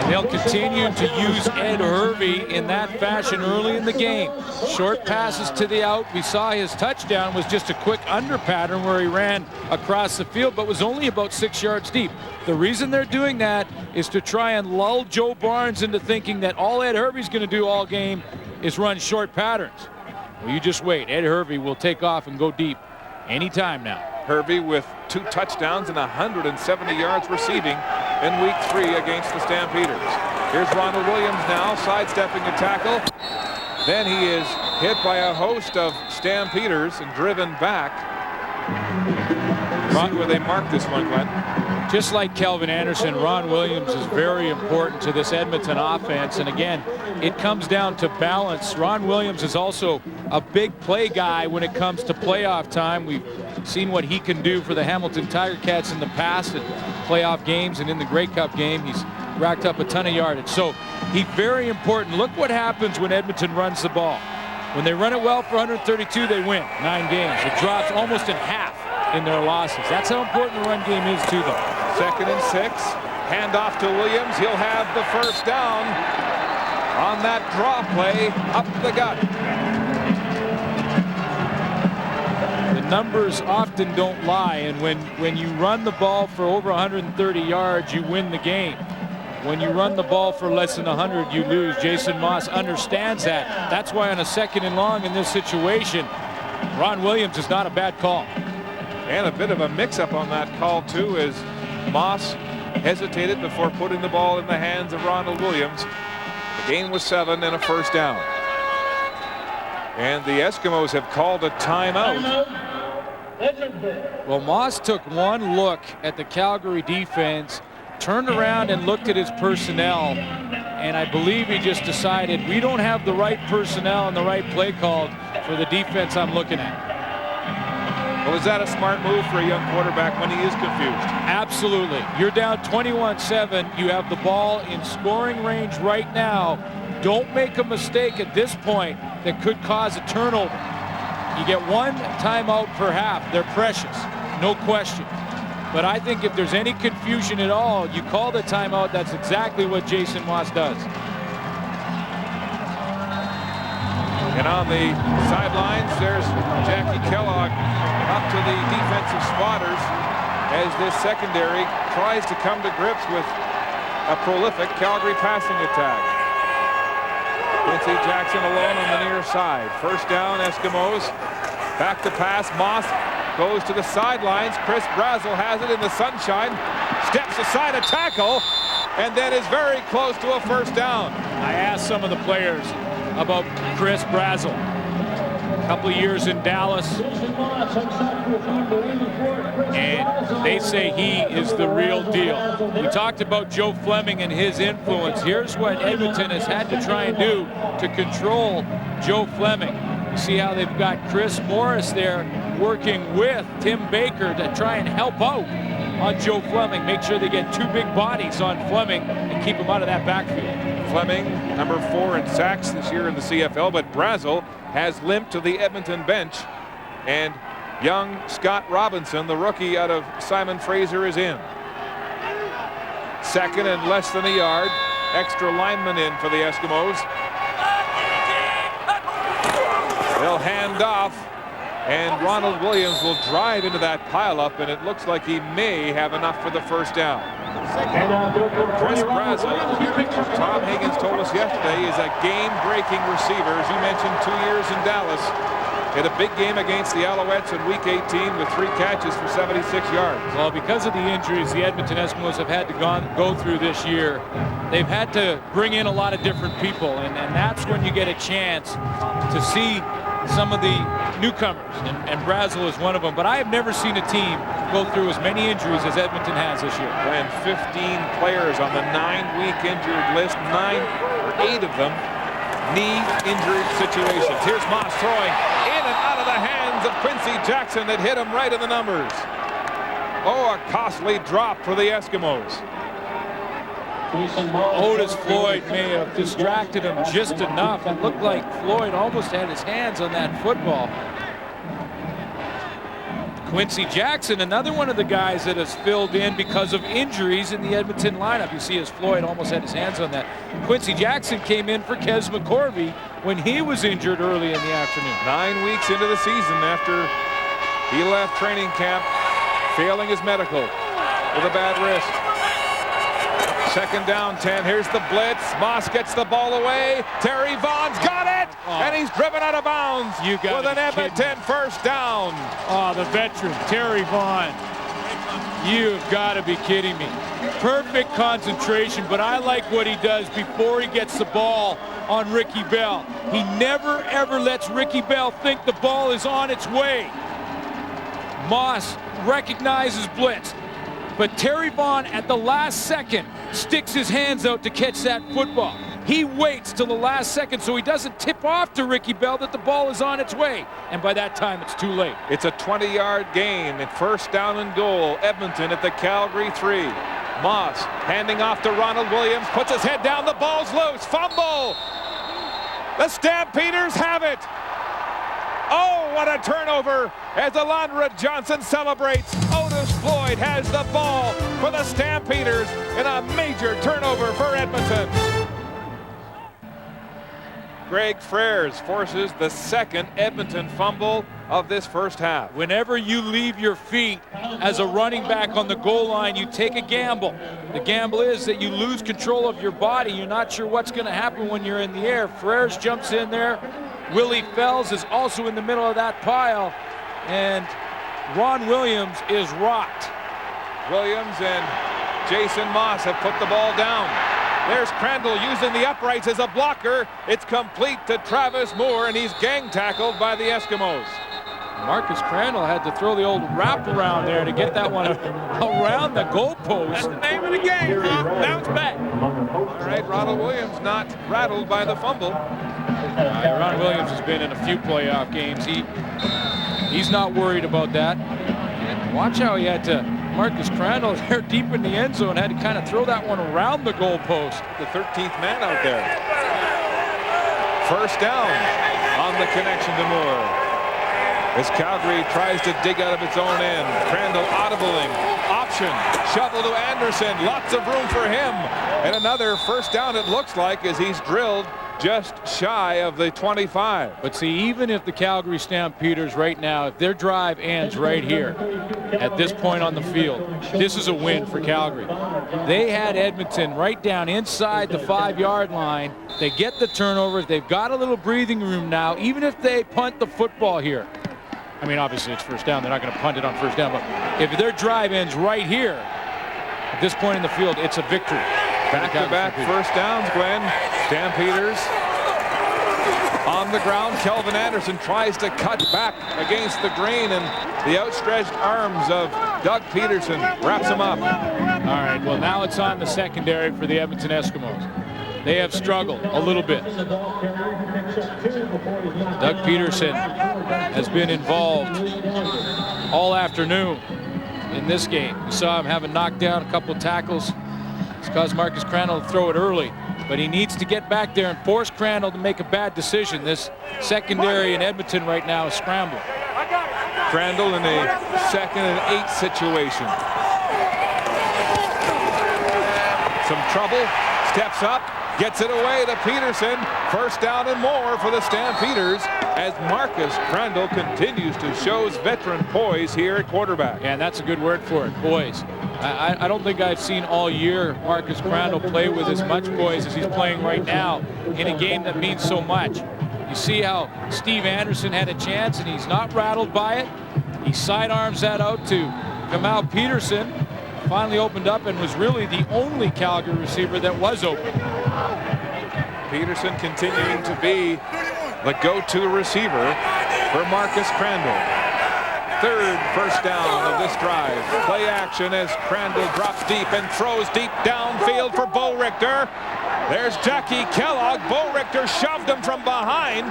They'll continue to use Ed Hervey in that fashion early in the game. Short passes to the out. We saw his touchdown was just a quick under pattern where he ran across the field, but was only about 6 yards deep. The reason they're doing that is to try and lull Joe Barnes into thinking that all Ed Hervey's going to do all game is run short patterns. Well, you just wait. Ed Hervey will take off and go deep anytime now. Hervey with 2 touchdowns and 170 yards receiving in week 3 against the Stampeders. Here's Ronald Williams now sidestepping a tackle. Then he is hit by a host of Stampeders and driven back. See where they marked this one, Glenn. Just like Calvin Anderson, Ron Williams is very important to this Edmonton offense. And again, it comes down to balance. Ron Williams is also a big play guy when it comes to playoff time. We've seen what he can do for the Hamilton Tiger Cats in the past at playoff games, and in the Grey Cup game, he's racked up a ton of yardage. So he's very important. Look what happens when Edmonton runs the ball. When they run it well for 132, they win 9 games. It drops almost in half in their losses. That's how important the run game is to them. 2nd and 6. Hand off to Williams. He'll have the first down on that draw play up the gut. The numbers often don't lie, and when you run the ball for over 130 yards, you win the game. When you run the ball for less than 100, you lose. Jason Maas understands that. That's why on a 2nd and long in this situation, Ron Williams is not a bad call. And a bit of a mix-up on that call, too, as Maas hesitated before putting the ball in the hands of Ronald Williams. The gain was 7 and a first down. And the Eskimos have called a timeout. Well, Maas took one look at the Calgary defense, turned around and looked at his personnel, and I believe he just decided we don't have the right personnel and the right play called for the defense I'm looking at. Well, is that a smart move for a young quarterback when he is confused? Absolutely. You're down 21-7. You have the ball in scoring range right now. Don't make a mistake at this point that could cause a turnover. You get 1 timeout per half. They're precious, no question. But I think if there's any confusion at all, you call the timeout. That's exactly what Jason Maas does. And on the sidelines, there's Jackie Kellogg up to the defensive spotters as this secondary tries to come to grips with a prolific Calgary passing attack. Quincy Jackson alone on the near side. First down, Eskimos. Back to pass. Maas goes to the sidelines. Chris Brazel has it in the sunshine. Steps aside a tackle and then is very close to a first down. I asked some of the players about Chris Brazel. A couple of years in Dallas, and they say he is the real deal. We talked about Joe Fleming and his influence. Here's what Edmonton has had to try and do to control Joe Fleming. You see how they've got Chris Morris there working with Tim Baker to try and help out on Joe Fleming. Make sure they get 2 big bodies on Fleming and keep him out of that backfield. Fleming, number 4 in sacks this year in the CFL, but Brazel has limped to the Edmonton bench, and young Scott Robinson, the rookie out of Simon Fraser, is in. 2nd and less than a yard. Extra lineman in for the Eskimos. They'll hand off, and Ronald Williams will drive into that pileup, and it looks like he may have enough for the first down. Chris Brazel, Tom Higgins told us yesterday, is a game-breaking receiver. As you mentioned, 2 years in Dallas. Had a big game against the Alouettes in Week 18 with 3 catches for 76 yards. Well, because of the injuries the Edmonton Eskimos have had to go through this year, they've had to bring in a lot of different people, and that's when you get a chance to see some of the newcomers, and Brazel is one of them. But I have never seen a team go through as many injuries as Edmonton has this year. And 15 players on the 9-week injured list, 8 of them knee-injured situations. Here's Maas throwing in and out of the hands of Quincy Jackson that hit him right in the numbers. Oh, a costly drop for the Eskimos. Otis Floyd may have distracted him just enough. It looked like Floyd almost had his hands on that football. Quincy Jackson, another one of the guys that has filled in because of injuries in the Edmonton lineup. You see as Floyd almost had his hands on that. Quincy Jackson came in for Kes McCorvey when he was injured early in the afternoon. 9 weeks into the season after he left training camp, failing his medical with a bad wrist. Second down, 10. Here's the blitz. Moss gets the ball away. Terry Vaughn's got it, and he's driven out of bounds with an Edmonton first down. Oh, the veteran, Terry Vaughn. You've got to be kidding me. Perfect concentration, but I like what he does before he gets the ball on Ricky Bell. He never, ever lets Ricky Bell think the ball is on its way. Moss recognizes blitz, but Terry Vaughn at the last second sticks his hands out to catch that football. He waits till the last second so he doesn't tip off to Ricky Bell that the ball is on its way. And by that time, it's too late. It's a 20-yard gain at first down and goal. Edmonton at the Calgary 3. Moss handing off to Ronald Williams, puts his head down, the ball's loose, fumble! The Stampeders have it! Oh, what a turnover as Alondra Johnson celebrates. Otis Floyd has the ball for the Stampeders in a major turnover for Edmonton. Greg Frères forces the second Edmonton fumble of this first half. Whenever you leave your feet as a running back on the goal line, you take a gamble. The gamble is that you lose control of your body. You're not sure what's going to happen when you're in the air. Frères jumps in there. Willie Fells is also in the middle of that pile. And Ron Williams is rocked. Williams and Jason Moss have put the ball down. There's Crandall using the uprights as a blocker. It's complete to Travis Moore, and he's gang tackled by the Eskimos. Marcus Crandall had to throw the old wraparound there to get that one around the goalpost. That's the name of the game, huh? Bounce back. All right, Ronald Williams not rattled by the fumble. Ron Williams has been in a few playoff games. He's not worried about that. And watch how he had to, Marcus Crandall there deep in the end zone, had to kind of throw that one around the goalpost. The 13th man out there. First down on the connection to Moore. As Calgary tries to dig out of its own end. Crandall audibling. Option. Shovel to Anderson. Lots of room for him. And another first down, it looks like, as he's drilled just shy of the 25. But see, even if the Calgary Stampeders right now, if their drive ends right here at this point on the field, this is a win for Calgary. They had Edmonton right down inside the 5-yard line. They get the turnovers. They've got a little breathing room now, even if they punt the football here. I mean, obviously it's first down. They're not going to punt it on first down. But if their drive ends right here, at this point in the field, it's a victory. Back-to-back first downs, Glenn. Stampeders on the ground. Kelvin Anderson tries to cut back against the grain, and the outstretched arms of Doug Peterson wraps him up. All right, well, now it's on the secondary for the Edmonton Eskimos. They have struggled a little bit. Doug Peterson has been involved all afternoon in this game. We saw him having knocked down a couple of tackles. It's caused Marcus Crandall to throw it early, but he needs to get back there and force Crandall to make a bad decision. This secondary in Edmonton right now is scrambling. Crandall in a 2nd and 8 situation. Some trouble, steps up, gets it away to Peterson. First down and more for the Stampeders as Marcus Crandall continues to show his veteran poise here at quarterback. Yeah, and that's a good word for it, poise. I don't think I've seen all year Marcus Crandall play with as much poise as he's playing right now in a game that means so much. You see how Steve Anderson had a chance and he's not rattled by it. He sidearms that out to Kamal Peterson. Finally opened up and was really the only Calgary receiver that was open. Peterson continuing to be the go-to receiver for Marcus Crandall. Third first down of this drive. Play action as Crandall drops deep and throws deep downfield for Bo Richter. There's Jackie Kellogg. Bo Richter shoved him from behind.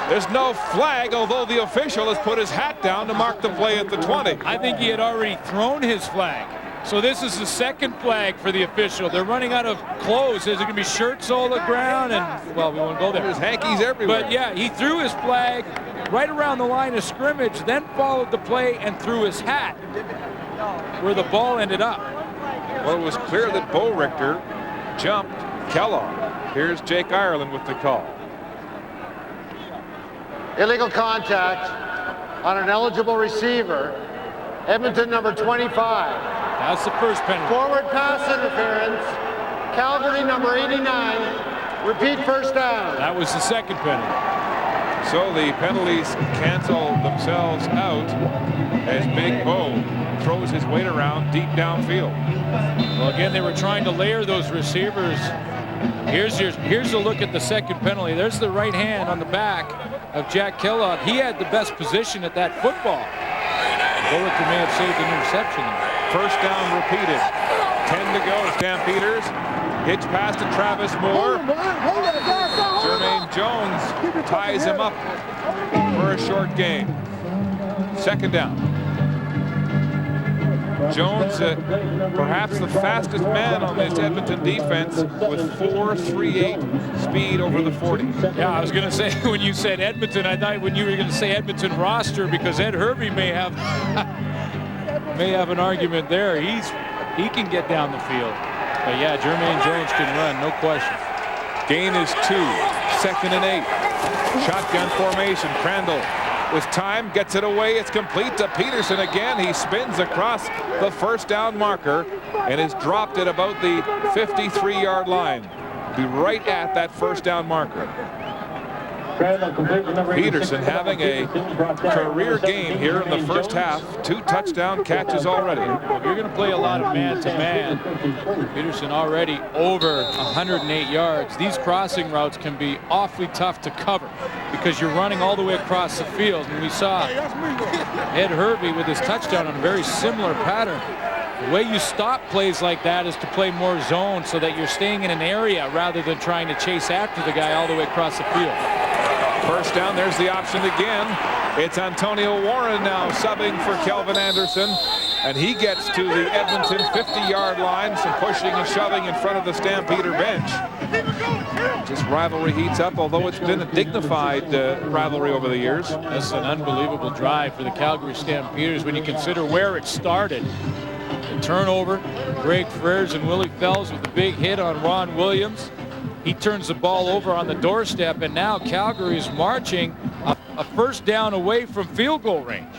There's no flag, although the official has put his hat down to mark the play at the 20. I think he had already thrown his flag. So this is the second flag for the official. They're running out of clothes. There's going to be shirts all the ground, and, well, we won't go there. There's hankies everywhere. But, yeah, he threw his flag right around the line of scrimmage, then followed the play and threw his hat where the ball ended up. Well, it was clear that Bo Richter jumped Kellogg. Here's Jake Ireland with the call. Illegal contact on an eligible receiver. Edmonton number 25. That's the first penalty. Forward pass interference. Calgary number 89. Repeat first down. That was the second penalty. So the penalties cancel themselves out as Big Bo throws his weight around deep downfield. Well, again, they were trying to layer those receivers. Here's a look at the second penalty. There's the right hand on the back of Jack Kellogg. He had the best position at that football. Bulletin may have saved an interception there. First down repeated. 10 to go. Stampeders. Hitch pass to Travis Moore. Jermaine Jones ties him up for a short gain. Second down. Jones, perhaps the fastest man on this Edmonton defense with 4.38 speed over the 40. Yeah, I was going to say, when you said Edmonton, I thought when you were going to say Edmonton roster, because Ed Hervey may have an argument there. He can get down the field. But yeah, Jermaine Jones can run, no question. Gain is 2. 2nd and 8. Shotgun formation. Crandall with time gets it away. It's complete to Peterson again. He spins across the first down marker and is dropped at about the 53-yard line. Be right at that first down marker. Peterson having a career game here in the first half. 2 touchdown catches already. Well, you're going to play a lot of man-to-man. Peterson already over 108 yards. These crossing routes can be awfully tough to cover because you're running all the way across the field. And we saw Ed Hervey with his touchdown on a very similar pattern. The way you stop plays like that is to play more zone so that you're staying in an area rather than trying to chase after the guy all the way across the field. First down, there's the option again. It's Antonio Warren now subbing for Kelvin Anderson, and he gets to the Edmonton 50-yard line. Some pushing and shoving in front of the Stampeder bench. This rivalry heats up, although it's been a dignified rivalry over the years. That's an unbelievable drive for the Calgary Stampeders when you consider where it started. The turnover, Greg Frers and Willie Fells with a big hit on Ron Williams. He turns the ball over on the doorstep, and now Calgary is marching a first down away from field goal range.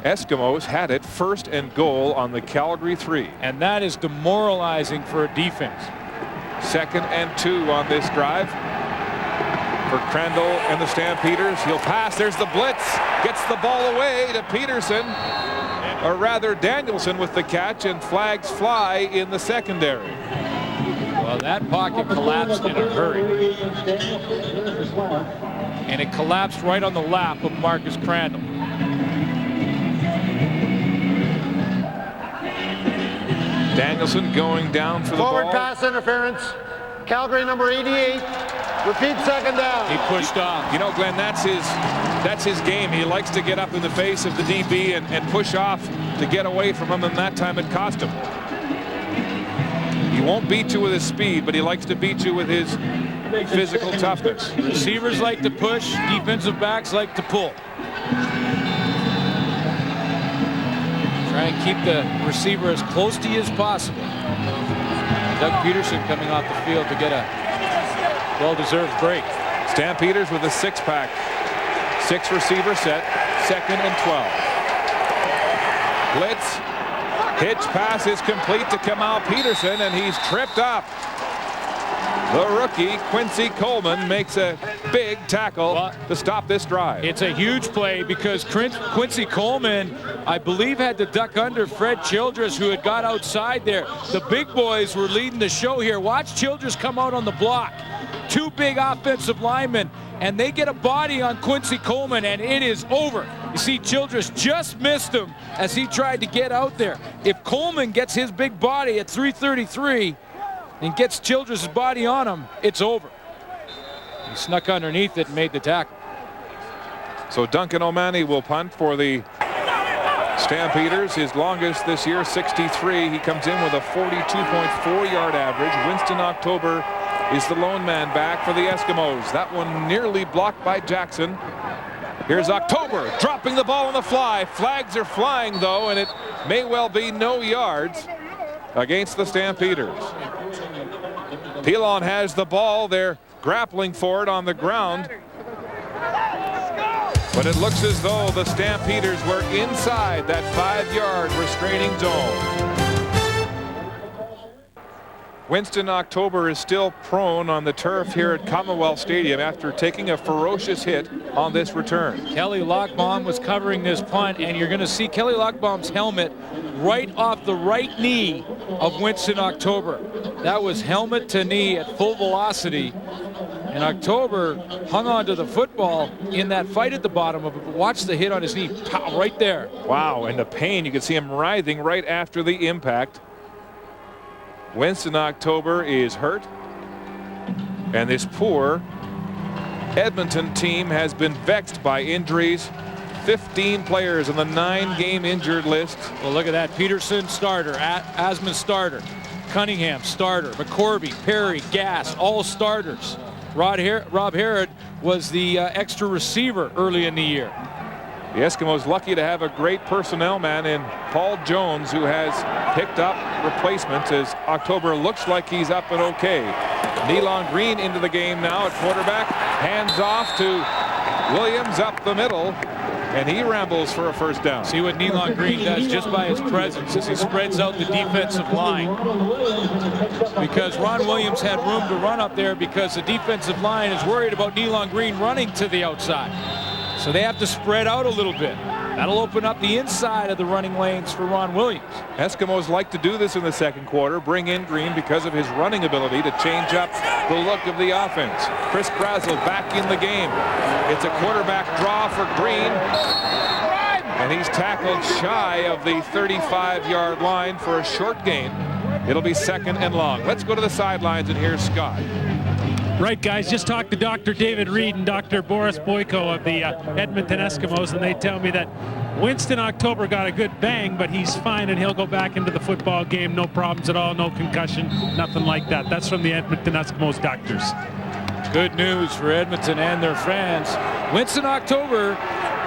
Eskimos had it 1st and goal on the Calgary 3. And that is demoralizing for a defense. 2nd and 2 on this drive for Crandall and the Stampeders. He'll pass. There's the blitz. Gets the ball away to Peterson. Or rather, Danielson with the catch, and flags fly in the secondary. Well, that pocket collapsed in a hurry. And it collapsed right on the lap of Marcus Crandall. Danielson going down for the Forward ball. pass interference. Calgary number 88. Repeat second down. He pushed off. You know, Glenn, that's his game. He likes to get up in the face of the DB and push off to get away from him, and that time it cost him. He won't beat you with his speed, but he likes to beat you with his physical toughness. Receivers like to push, defensive backs like to pull. Try and keep the receiver as close to you as possible. Doug Peterson coming off the field to get a well-deserved break. Stampeders with a 6-pack. 6 receiver set. 2nd and 12. Blitz. Hitch pass is complete to Kamal Peterson, and he's tripped up. The rookie, Quincy Coleman, makes a big tackle to stop this drive. It's a huge play because Quincy Coleman, I believe, had to duck under Fred Childress, who had got outside there. The big boys were leading the show here. Watch Childress come out on the block. 2 big offensive linemen, and they get a body on Quincy Coleman, and it is over. You see, Childress just missed him as he tried to get out there. If Coleman gets his big body at 333 and gets Childress' body on him, it's over. He snuck underneath it and made the tackle. So Duncan O'Mahony will punt for the Stampeders. His longest this year, 63. He comes in with a 42.4-yard average. Winston October is the lone man back for the Eskimos. That one nearly blocked by Jackson. Here's October dropping the ball on the fly. Flags are flying, though, and it may well be no yards against the Stampeders. Pilon has the ball. They're grappling for it on the ground. But it looks as though the Stampeders were inside that 5-yard restraining zone. Winston October is still prone on the turf here at Commonwealth Stadium after taking a ferocious hit on this return. Kelly Lockbaum was covering this punt, and you're going to see Kelly Lockbaum's helmet right off the right knee of Winston October. That was helmet to knee at full velocity. And October hung on to the football in that fight at the bottom of it. But watch the hit on his knee. Pow, right there. Wow, and the pain, you can see him writhing right after the impact. Winston October is hurt. And this poor Edmonton team has been vexed by injuries. 15 players on the 9-game injured list. Well, look at that. Peterson, starter. Asman, starter. Cunningham, starter. McCorby, Perry, Gass, all starters. Rob Herod was the extra receiver early in the year. The Eskimos lucky to have a great personnel man in Paul Jones, who has picked up replacements as October looks like he's up and okay. Nealon Green into the game now at quarterback. Hands off to Williams up the middle, and he rambles for a first down. See what Nealon Green does just by his presence as he spreads out the defensive line. Because Ron Williams had room to run up there because the defensive line is worried about Nealon Green running to the outside. So they have to spread out a little bit. That'll open up the inside of the running lanes for Ron Williams. Eskimos like to do this in the second quarter, bring in Green because of his running ability to change up the look of the offense. Chris Krasel back in the game. It's a quarterback draw for Green. And he's tackled shy of the 35-yard line for a short gain. It'll be second and long. Let's go to the sidelines, and here's Scott. Right, guys, just talked to Dr. David Reed and Dr. Boris Boyko of the Edmonton Eskimos, and they tell me that Winston October got a good bang, but he's fine and he'll go back into the football game. No problems at all, no concussion, nothing like that. That's from the Edmonton Eskimos doctors. Good news for Edmonton and their fans. Winston October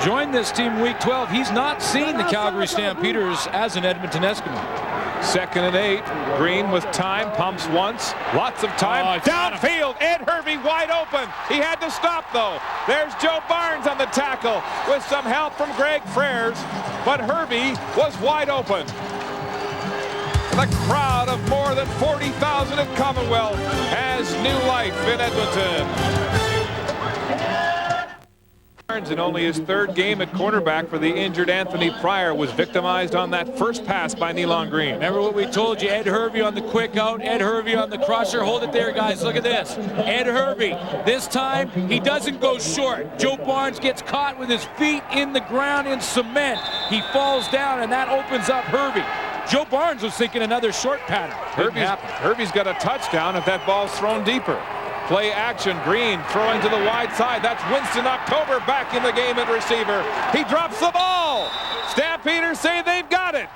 joined this team week 12. He's not seen the Calgary Stampeders as an Edmonton Eskimo. Second and 8. Green with time, pumps once, lots of time. Downfield, Ed Hervey wide open. He had to stop though. There's Joe Barnes on the tackle with some help from Greg Frères, but Hervey was wide open. The crowd of more than 40,000 at Commonwealth has new life in Edmonton. In only his third game at cornerback for the injured Anthony Pryor was victimized on that first pass by Nealon Green. Remember what we told you, Ed Hervey on the quick out, Ed Hervey on the crusher. Hold it there, guys. Look at this. Ed Hervey, this time he doesn't go short. Joe Barnes gets caught with his feet in the ground in cement. He falls down, and that opens up Hervey. Joe Barnes was thinking another short pattern. Hervey's got a touchdown if that ball's thrown deeper. Play action, Green throwing to the wide side. That's Winston October back in the game at receiver. He drops the ball. Stampeders say they've got it.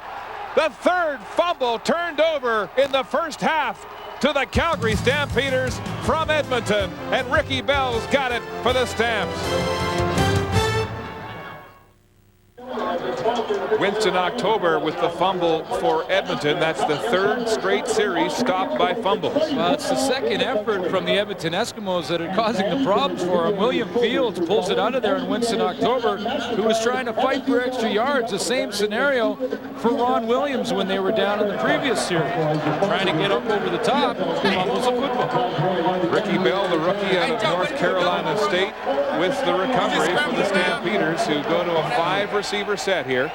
The third fumble turned over in the first half to the Calgary Stampeders from Edmonton. And Ricky Bell's got it for the Stamps. Winston October with the fumble for Edmonton. That's the third straight series stopped by fumbles. Well, it's the second effort from the Edmonton Eskimos that are causing the problems for him. William Fields pulls it out of there, and Winston October, who was trying to fight for extra yards, the same scenario for Ron Williams when they were down in the previous series. Trying to get up over the top, fumbles a football. Ricky Bell, the rookie out of North Carolina State, with the recovery from the Stampeders, who go to a 5-receiver set here.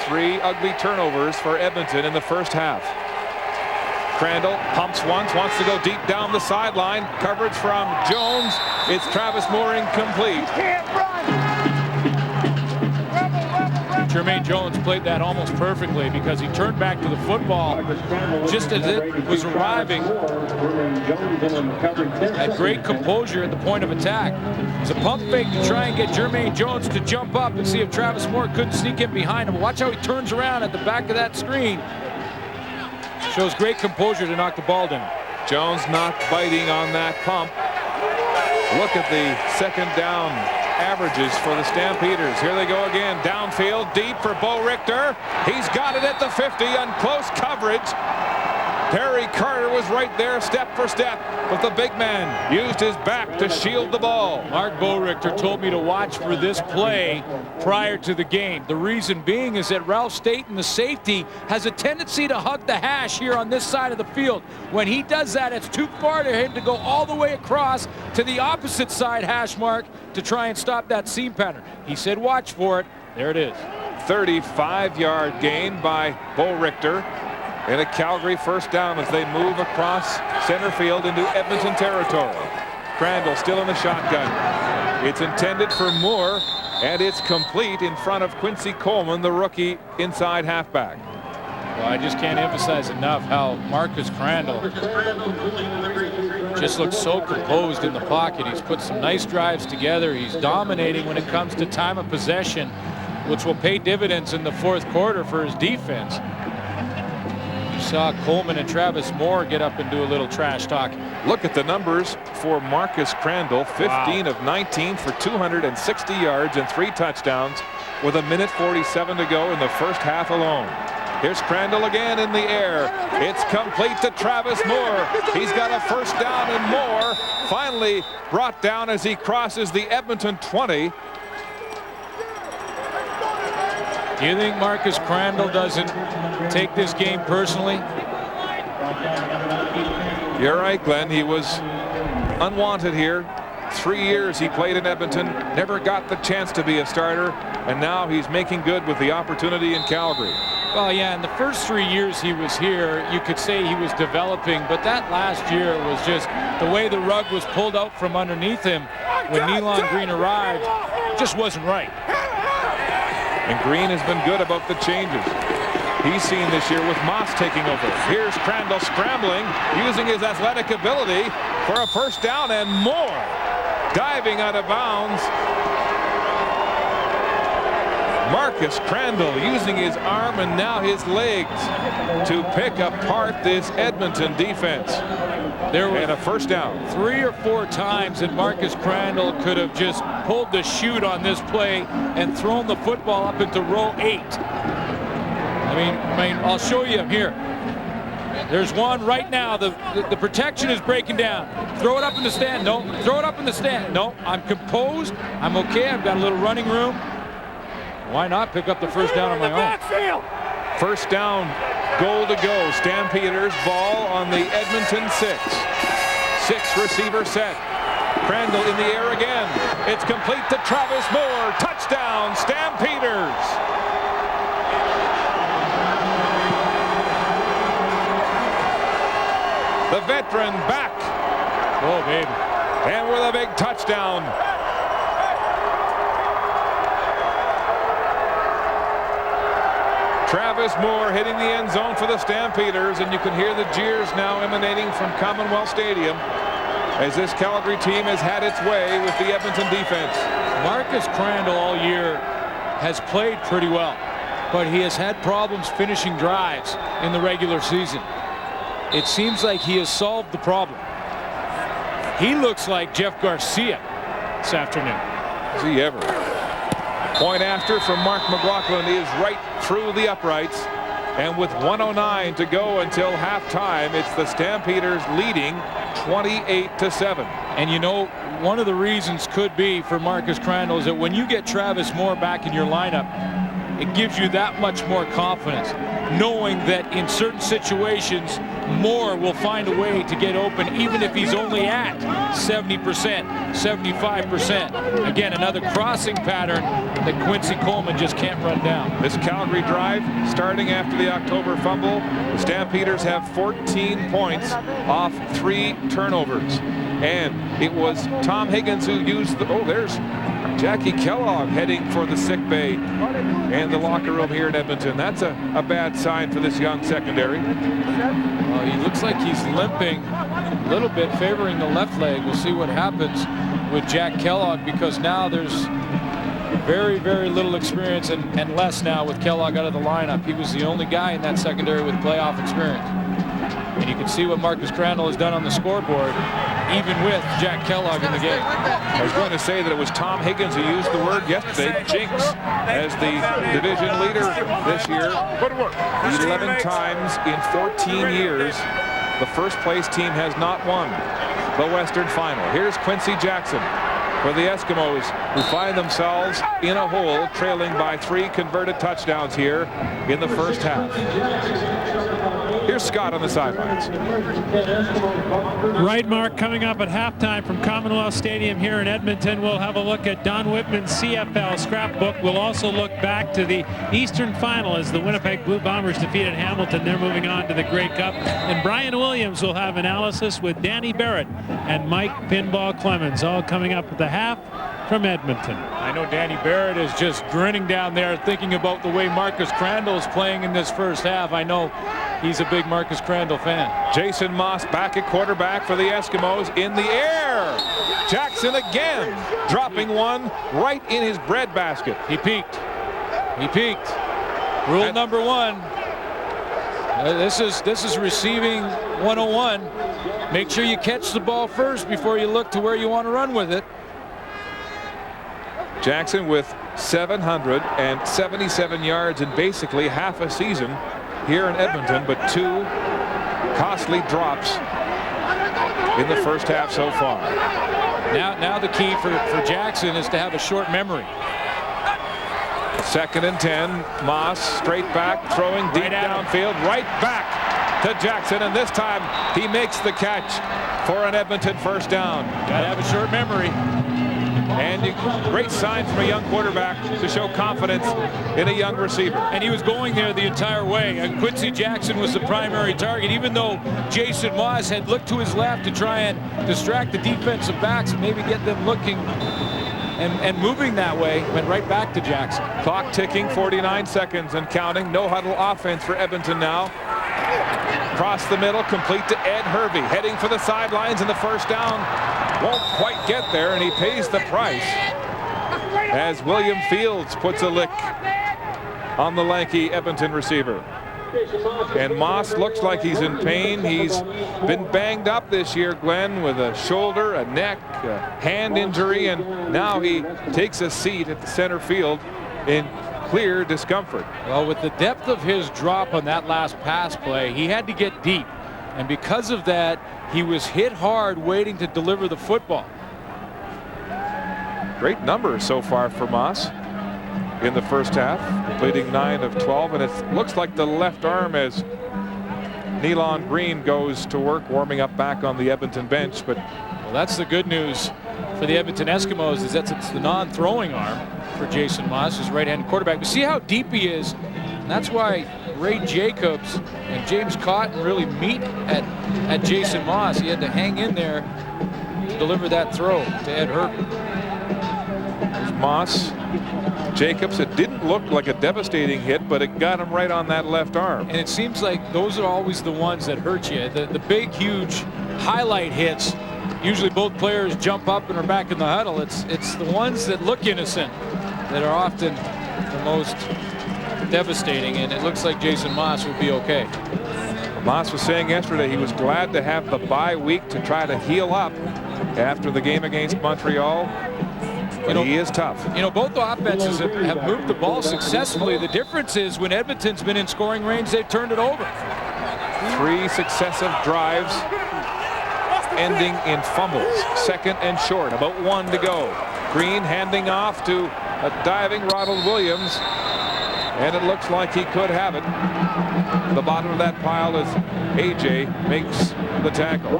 3 ugly turnovers for Edmonton in the first half. Crandall pumps once, wants to go deep down the sideline. Coverage from Jones. It's Travis Moore incomplete. Jermaine Jones played that almost perfectly because he turned back to the football just as it was arriving. Had great composure at the point of attack. It's a pump fake to try and get Jermaine Jones to jump up and see if Travis Moore couldn't sneak in behind him. Watch how he turns around at the back of that screen. Shows great composure to knock the ball down. Jones not biting on that pump. Look at the second down averages for the Stampeders. Here they go again. Downfield. field, deep for Bo Richter. He's got it at the 50 on close coverage. Perry Carter was right there, step for step, but the big man used his back to shield the ball. Mark Bo Richter told me to watch for this play prior to the game. The reason being is that Ralph Staten, the safety, has a tendency to hug the hash here on this side of the field. When he does that, it's too far to him to go all the way across to the opposite side hash mark to try and stop that seam pattern. He said watch for it. There it is. 35-yard gain by Bo Richter. And a Calgary first down as they move across center field into Edmonton territory. Crandall still in the shotgun. It's intended for Moore, and it's complete in front of Quincy Coleman, the rookie inside halfback. Well, I just can't emphasize enough how Marcus Crandall just looks so composed in the pocket. He's put some nice drives together. He's dominating when it comes to time of possession, which will pay dividends in the fourth quarter for his defense. Saw Coleman and Travis Moore get up and do a little trash talk. Look at the numbers for Marcus Crandall. 15 of 19 for 260 yards and 3 touchdowns with 1:47 to go in the first half alone. Here's Crandall again in the air. It's complete to Travis Moore. He's got a first down, and Moore finally brought down as he crosses the Edmonton 20. Do you think Marcus Crandall doesn't take this game personally? You're right, Glenn. He was unwanted here. 3 years he played in Edmonton, never got the chance to be a starter, and now he's making good with the opportunity in Calgary. Well, yeah, in the first 3 years he was here, you could say he was developing, but that last year was just the way the rug was pulled out from underneath him when Nealon Green arrived. Just wasn't right. And Green has been good about the changes he's seen this year with Moss taking over. Here's Crandall scrambling, using his athletic ability for a first down, and more diving out of bounds. Marcus Crandall using his arm and now his legs to pick apart this Edmonton defense. There were and a first down. 3 or 4 times that Marcus Crandall could have just pulled the chute on this play and thrown the football up into row 8. I mean, I'll show you here. There's one right now. The protection is breaking down. Throw it up in the stand. No. Throw it up in the stand. No. I'm composed. I'm okay. I've got a little running room. Why not pick up the first down on my own? First down, goal to go. Stampeders ball on the Edmonton 6. 6 receiver set. Crandall in the air again. It's complete to Travis Moore. Touchdown, Stampeders. The veteran back. Oh, baby. And with a big touchdown. Travis Moore hitting the end zone for the Stampeders, and you can hear the jeers now emanating from Commonwealth Stadium as this Calgary team has had its way with the Edmonton defense. Marcus Crandall all year has played pretty well, but he has had problems finishing drives in the regular season. It seems like he has solved the problem. He looks like Jeff Garcia this afternoon. Is he ever? Point after from Mark McLaughlin is right through the uprights, and with 1:09 to go until halftime, it's the Stampeders leading 28-7. And you know, one of the reasons could be for Marcus Crandall is that when you get Travis Moore back in your lineup, it gives you that much more confidence, knowing that in certain situations Moore will find a way to get open, even if he's only at 70%, 75%. Again, another crossing pattern that Quincy Coleman just can't run down. This Calgary drive starting after the October fumble. The Stampeders have 14 points off 3 turnovers. And it was Tom Higgins who used the, there's Jackie Kellogg heading for the sick bay and the locker room here in Edmonton. That's a bad sign for this young secondary. He looks like he's limping a little bit, favoring the left leg. We'll see what happens with Jack Kellogg, because now there's very, very little experience and less now with Kellogg out of the lineup. He was the only guy in that secondary with playoff experience. And you can see what Marcus Crandall has done on the scoreboard. even with Jack Kellogg in the game. I was going to say that it was Tom Higgins who used the word yesterday, jinx, as the division leader this year. 11 times in 14 years, the first place team has not won the Western Final. Here's Quincy Jackson for the Eskimos, who find themselves in a hole, trailing by 3 converted touchdowns here in the first half. Here's Scott on the sidelines. Right mark coming up at halftime from Commonwealth Stadium here in Edmonton. We'll have a look at Don Whitman's CFL scrapbook. We'll also look back to the Eastern Final as the Winnipeg Blue Bombers defeated Hamilton. They're moving on to the Grey Cup. And Brian Williams will have analysis with Danny Barrett and Mike Pinball Clemens, all coming up at the half from Edmonton. I know Danny Barrett is just grinning down there thinking about the way Marcus Crandall is playing in this first half. I know he's a big Marcus Crandall fan. Jason Moss back at quarterback for the Eskimos, in the air. Jackson again, dropping one right in his breadbasket. He peaked. He peaked. Rule number 1. This is receiving 101. Make sure you catch the ball first before you look to where you want to run with it. Jackson with 777 yards in basically half a season here in Edmonton, but 2 costly drops in the first half so far. Now the key for Jackson is to have a short memory. 2nd and 10. Moss straight back, throwing deep downfield, right back to Jackson, and this time he makes the catch for an Edmonton first down. Got to have a short memory. And great sign from a young quarterback to show confidence in a young receiver. And he was going there the entire way. Quincy Jackson was the primary target, even though Jason Moss had looked to his left to try and distract the defensive backs and maybe get them looking and moving that way. Went right back to Jackson. Clock ticking, 49 seconds and counting. No huddle offense for Edmonton now. Across the middle, complete to Ed Hervey, heading for the sidelines, and the first down won't quite get there, and he pays the price as William Fields puts a lick on the lanky Edmonton receiver. And Moss looks like he's in pain. He's been banged up this year, Glenn, with a shoulder, a neck, a hand injury, and now he takes a seat at the center field in clear discomfort. Well, with the depth of his drop on that last pass play, he had to get deep, and because of that, he was hit hard waiting to deliver the football. Great numbers so far for Moss in the first half, completing 9 of 12, and it looks like the left arm as Nealon Green goes to work, warming up back on the Edmonton bench. But well, that's the good news for the Edmonton Eskimos, is that it's the non-throwing arm for Jason Moss, his right-hand quarterback. But see how deep he is, and that's why Ray Jacobs and James Cotton really meet at Jason Moss. He had to hang in there to deliver that throw to Ed Hervey. Moss, Jacobs, it didn't look like a devastating hit, but it got him right on that left arm. And it seems like those are always the ones that hurt you. The big, huge highlight hits, usually both players jump up and are back in the huddle. It's the ones that look innocent that are often the most devastating, and it looks like Jason Moss will be okay. Moss was saying yesterday he was glad to have the bye week to try to heal up after the game against Montreal. But he is tough. You know, both offenses have moved the ball successfully. The difference is when Edmonton's been in scoring range, they've turned it over. 3 successive drives ending in fumbles. 2nd and short, about 1 to go. Green handing off to a diving Ronald Williams, and it looks like he could have it. The bottom of that pile as AJ makes the tackle.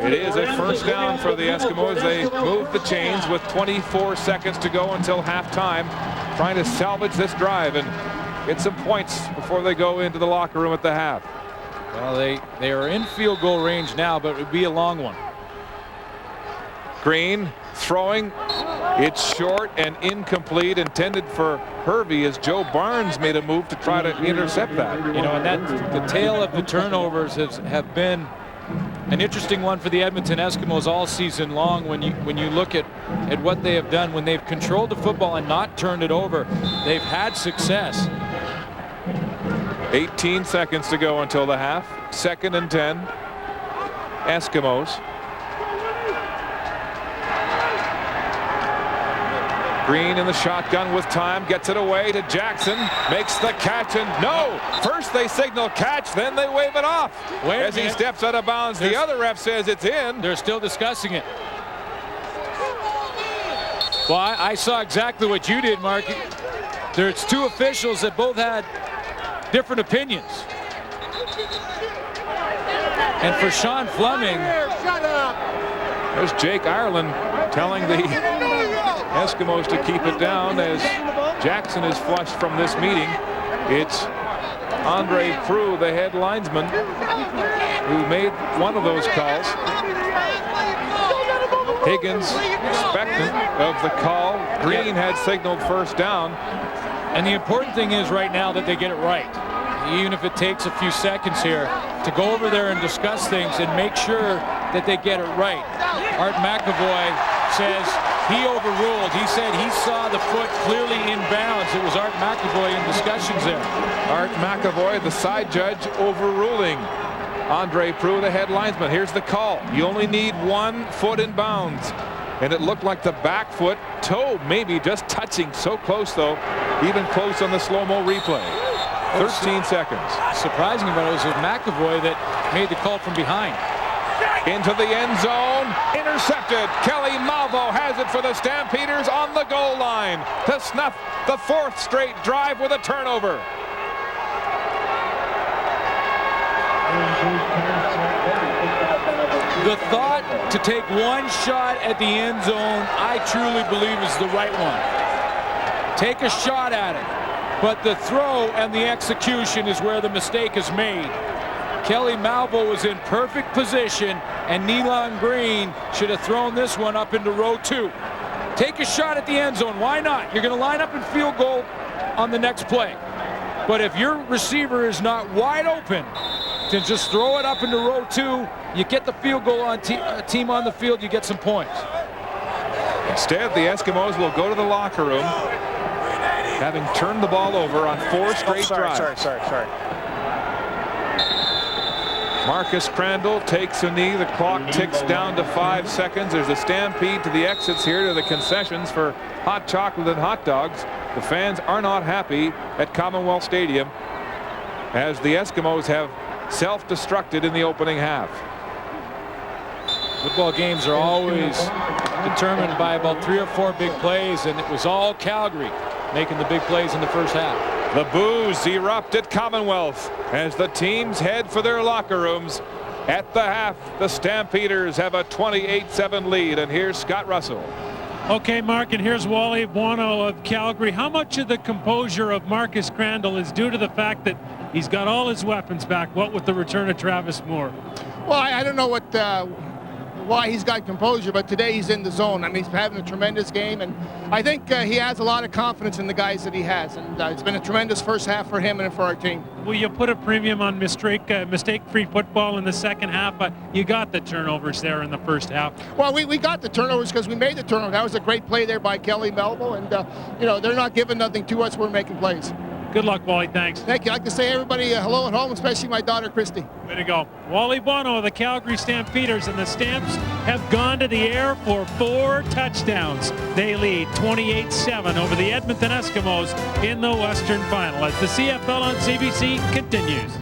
It is a first down for the Eskimos. They move the chains with 24 seconds to go until halftime, trying to salvage this drive and get some points before they go into the locker room at the half. Well, they are in field goal range now, but it would be a long one. Green throwing. It's short and incomplete, intended for Hervey, as Joe Barnes made a move to try to intercept that. You know, and the tail of the turnovers have been an interesting one for the Edmonton Eskimos all season long. When you look at what they have done when they've controlled the football and not turned it over, they've had success. 18 seconds to go until the half. 2nd and 10. Eskimos. Green in the shotgun with time, gets it away to Jackson, makes the catch, and no! First they signal catch, then they wave it off. As he steps out of bounds, the other ref says it's in. They're still discussing it. Well, I saw exactly what you did, Mark. There's two officials that both had different opinions. And for Sean Fleming, there's Jake Ireland telling the Eskimos to keep it down as Jackson is flushed from this meeting. It's Andre Prue, the head linesman, who made one of those calls. Higgins expectant of the call. Green had signaled first down. And the important thing is right now that they get it right. Even if it takes a few seconds here to go over there and discuss things and make sure that they get it right. Art McAvoy says he overruled. He said he saw the foot clearly in bounds. It was Art McAvoy in discussions there. Art McAvoy, the side judge, overruling Andre Prue, the head linesman. Here's the call. You only need 1 foot in bounds. And it looked like the back foot, toe maybe just touching. So close, though. Even close on the slow-mo replay. 13 seconds. Surprising about it was McAvoy that made the call from behind. Into the end zone. Intercepted. Kelly Malvo has it for the Stampeders on the goal line to snuff the 4th straight drive with a turnover. The thought to take one shot at the end zone, I truly believe is the right one. Take a shot at it. But the throw and the execution is where the mistake is made. Kelly Malvo was in perfect position, and Nealon Green should have thrown this one up into row 2. Take a shot at the end zone. Why not? You're going to line up in field goal on the next play. But if your receiver is not wide open, to just throw it up into row 2, you get the field goal on team on the field, you get some points. Instead, the Eskimos will go to the locker room, having turned the ball over on 4 straight drives. Sorry. Marcus Crandall takes a knee. The clock ticks down to 5 seconds. There's a stampede to the exits here to the concessions for hot chocolate and hot dogs. The fans are not happy at Commonwealth Stadium as the Eskimos have self-destructed in the opening half. Football games are always determined by about 3 or 4 big plays, and it was all Calgary making the big plays in the first half. The boos erupt at Commonwealth as the teams head for their locker rooms. At the half, the Stampeders have a 28-7 lead, and here's Scott Russell. Okay, Mark, and here's Wally Buono of Calgary. How much of the composure of Marcus Crandall is due to the fact that he's got all his weapons back, what with the return of Travis Moore? Well, I don't know why he's got composure, but today he's in the zone. I mean, he's having a tremendous game, and I think he has a lot of confidence in the guys that he has, and it's been a tremendous first half for him and for our team. Will you put a premium on mistake-free football in the second half? But you got the turnovers there in the first half. Well, we got the turnovers because we made the turnover. That was a great play there by Kelly Melville, and you know, they're not giving nothing to us. We're making plays. Good luck, Wally. Thanks. Thank you. I'd like to say everybody hello at home, especially my daughter, Christy. Way to go. Wally Buono of the Calgary Stampeders, and the Stamps have gone to the air for 4 touchdowns. They lead 28-7 over the Edmonton Eskimos in the Western Final as the CFL on CBC continues.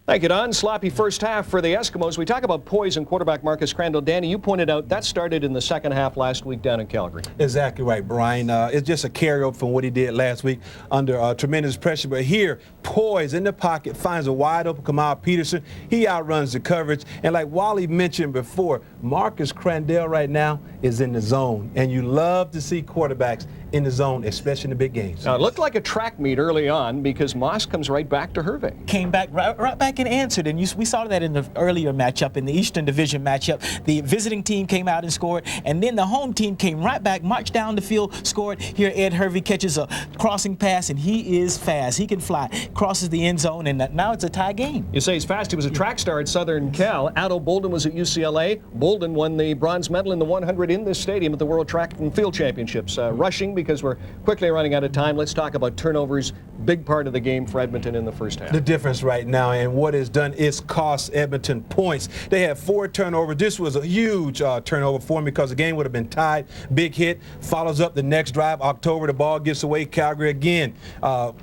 Thank you, Don. Sloppy first half for the Eskimos. We talk about poise and quarterback Marcus Crandall. Danny, you pointed out that started in the second half last week down in Calgary. Exactly right, Brian. It's just a carryover from what he did last week under tremendous pressure. But here, poise in the pocket, finds a wide open Kamal Peterson. He outruns the coverage. And like Wally mentioned before, Marcus Crandall right now is in the zone. And you love to see quarterbacks in the zone, especially in the big games. Now, it looked like a track meet early on because Moss comes right back to Hervey. Came back right back and answered, and we saw that in the earlier matchup, in the Eastern Division matchup. The visiting team came out and scored, and then the home team came right back, marched down the field, scored. Here Ed Hervey catches a crossing pass, and he is fast. He can fly. crosses the end zone, and now it's a tie game. You say he's fast. He was a track star at Southern Cal. Addo Bolden was at UCLA. Bolden won the bronze medal in the 100 in this stadium at the World Track and Field Championships. Rushing, because we're quickly running out of time, let's talk about turnovers. Big part of the game for Edmonton in the first half. The difference right now, and what it's done is cost Edmonton points. They had 4 turnovers. This was a huge turnover for them because the game would have been tied. Big hit, follows up the next drive. October, the ball gets away. Calgary again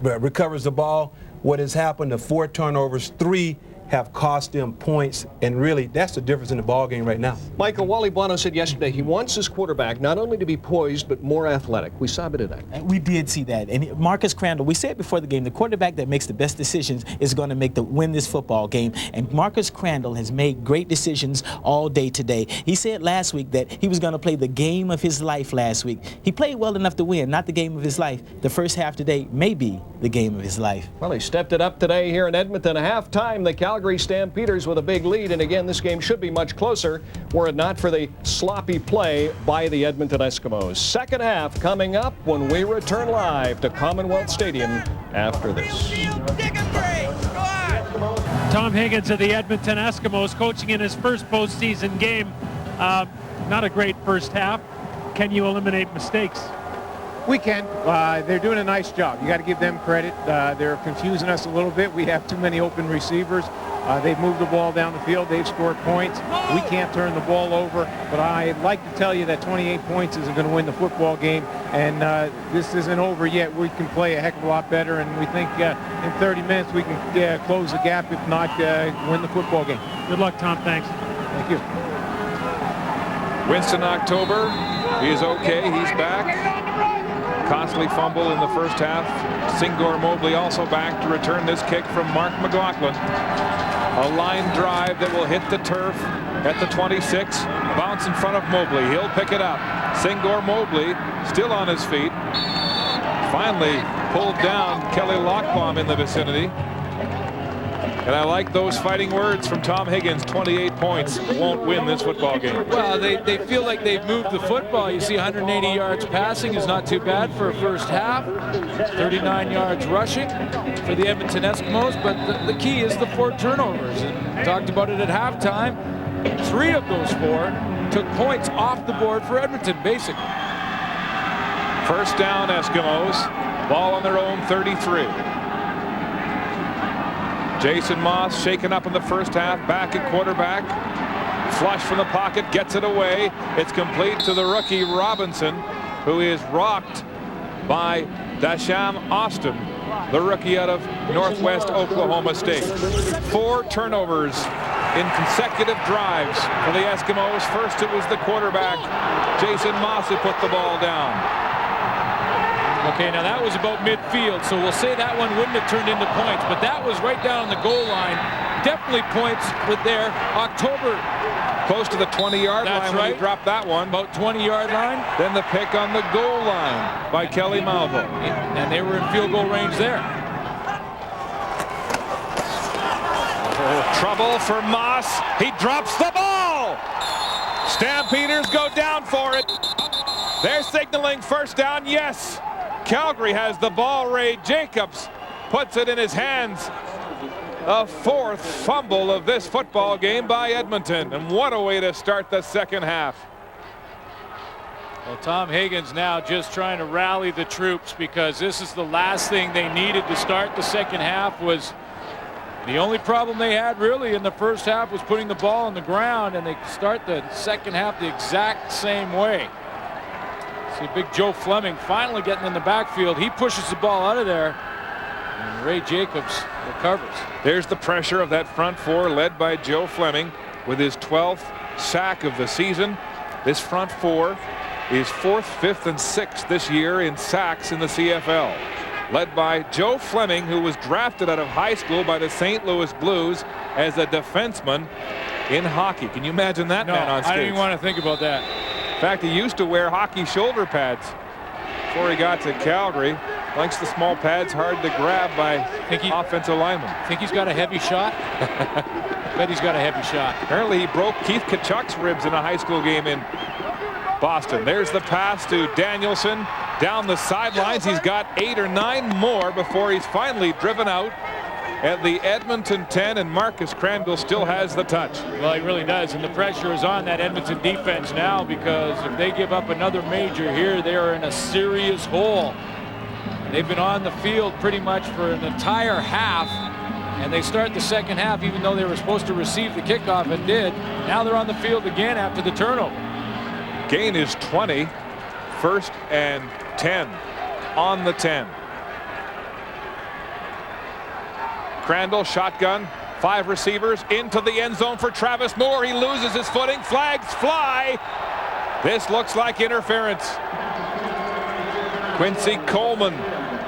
recovers the ball. What has happened, the 4 turnovers, 3 have cost them points, and really that's the difference in the ball game right now. Michael, Wally Buono said yesterday he wants his quarterback not only to be poised but more athletic. We saw a bit of that. And we did see that. And Marcus Crandall, we said before the game, the quarterback that makes the best decisions is going to win this football game. And Marcus Crandall has made great decisions all day today. He said last week that he was going to play the game of his life last week. He played well enough to win, not the game of his life. The first half today may be the game of his life. Well, he stepped it up today here in Edmonton. A halftime, the Calgary Stampeders with a big lead, and again, this game should be much closer were it not for the sloppy play by the Edmonton Eskimos. Second half coming up when we return live to Commonwealth Stadium after this. Tom Higgins of the Edmonton Eskimos coaching in his first postseason game. Not a great first half. Can you eliminate mistakes? We can. They're doing a nice job. You got to give them credit. They're confusing us a little bit. We have too many open receivers. They've moved the ball down the field. They've scored points. We can't turn the ball over. But I'd like to tell you that 28 points isn't going to win the football game. And this isn't over yet. We can play a heck of a lot better. And we think in 30 minutes we can close the gap. If not, win the football game. Good luck, Tom. Thanks. Thank you. Winston October, he's okay. He's back. Costly fumble in the first half. Singor Mobley also back to return this kick from Mark McLaughlin. A line drive that will hit the turf at the 26. Bounce in front of Mobley. He'll pick it up. Singor Mobley still on his feet. Finally pulled down Kelly Lockbaum in the vicinity. And I like those fighting words from Tom Higgins. 28 points won't win this football game. Well, they feel like they've moved the football. You see 180 yards passing is not too bad for a first half. 39 yards rushing for the Edmonton Eskimos. But the key is the 4 turnovers. And talked about it at halftime. 3 of those 4 took points off the board for Edmonton, basically. First down, Eskimos. Ball on their own 33. Jason Moss shaken up in the first half, back at quarterback. Flush from the pocket, gets it away. It's complete to the rookie Robinson, who is rocked by Dasham Austin, the rookie out of Northwest Oklahoma State. 4 turnovers in consecutive drives for the Eskimos. First it was the quarterback, Jason Moss, who put the ball down. Okay, now that was about midfield, so we'll say that one wouldn't have turned into points, but that was right down on the goal line. Definitely points with their October. Close to the 20-yard line when right. he dropped that one. About 20-yard line. Then the pick on the goal line by Kelly Malvo. And they were in field goal range there. Oh, trouble for Moss. He drops the ball. Stampeders go down for it. They're signaling first down. Yes. Calgary has the ball. Ray Jacobs puts it in his hands. A 4th fumble of this football game by Edmonton. And what a way to start the second half. Well, Tom Higgins now just trying to rally the troops, because this is the last thing they needed to start the second half. Was the only problem they had really in the first half was putting the ball on the ground, and they start the second half the exact same way. See big Joe Fleming finally getting in the backfield. He pushes the ball out of there, and Ray Jacobs recovers. There's the pressure of that front 4 led by Joe Fleming with his 12th sack of the season. This front 4 is 4th, 5th, and 6th this year in sacks in the CFL. Led by Joe Fleming, who was drafted out of high school by the St. Louis Blues as a defenseman in hockey. Can you imagine that man on skates? I didn't even want to think about that. In fact, he used to wear hockey shoulder pads before he got to Calgary. Likes the small pads, hard to grab by offensive linemen. Think he's got a heavy shot? Bet he's got a heavy shot. Apparently he broke Keith Kachuk's ribs in a high school game in Boston. There's the pass to Danielson. down the sidelines. He's got 8 or 9 more before he's finally driven out at the Edmonton 10, and Marcus Crandall still has the touch. Well, he really does, and the pressure is on that Edmonton defense now, because if they give up another major here, they are in a serious hole. They've been on the field pretty much for an entire half, and they start the second half even though they were supposed to receive the kickoff and did. Now they're on the field again after the turnover. Gain is 20. 1st and 10 on the 10. Crandall shotgun, 5 receivers into the end zone for Travis Moore. He loses his footing. Flags fly. This looks like interference. Quincy Coleman,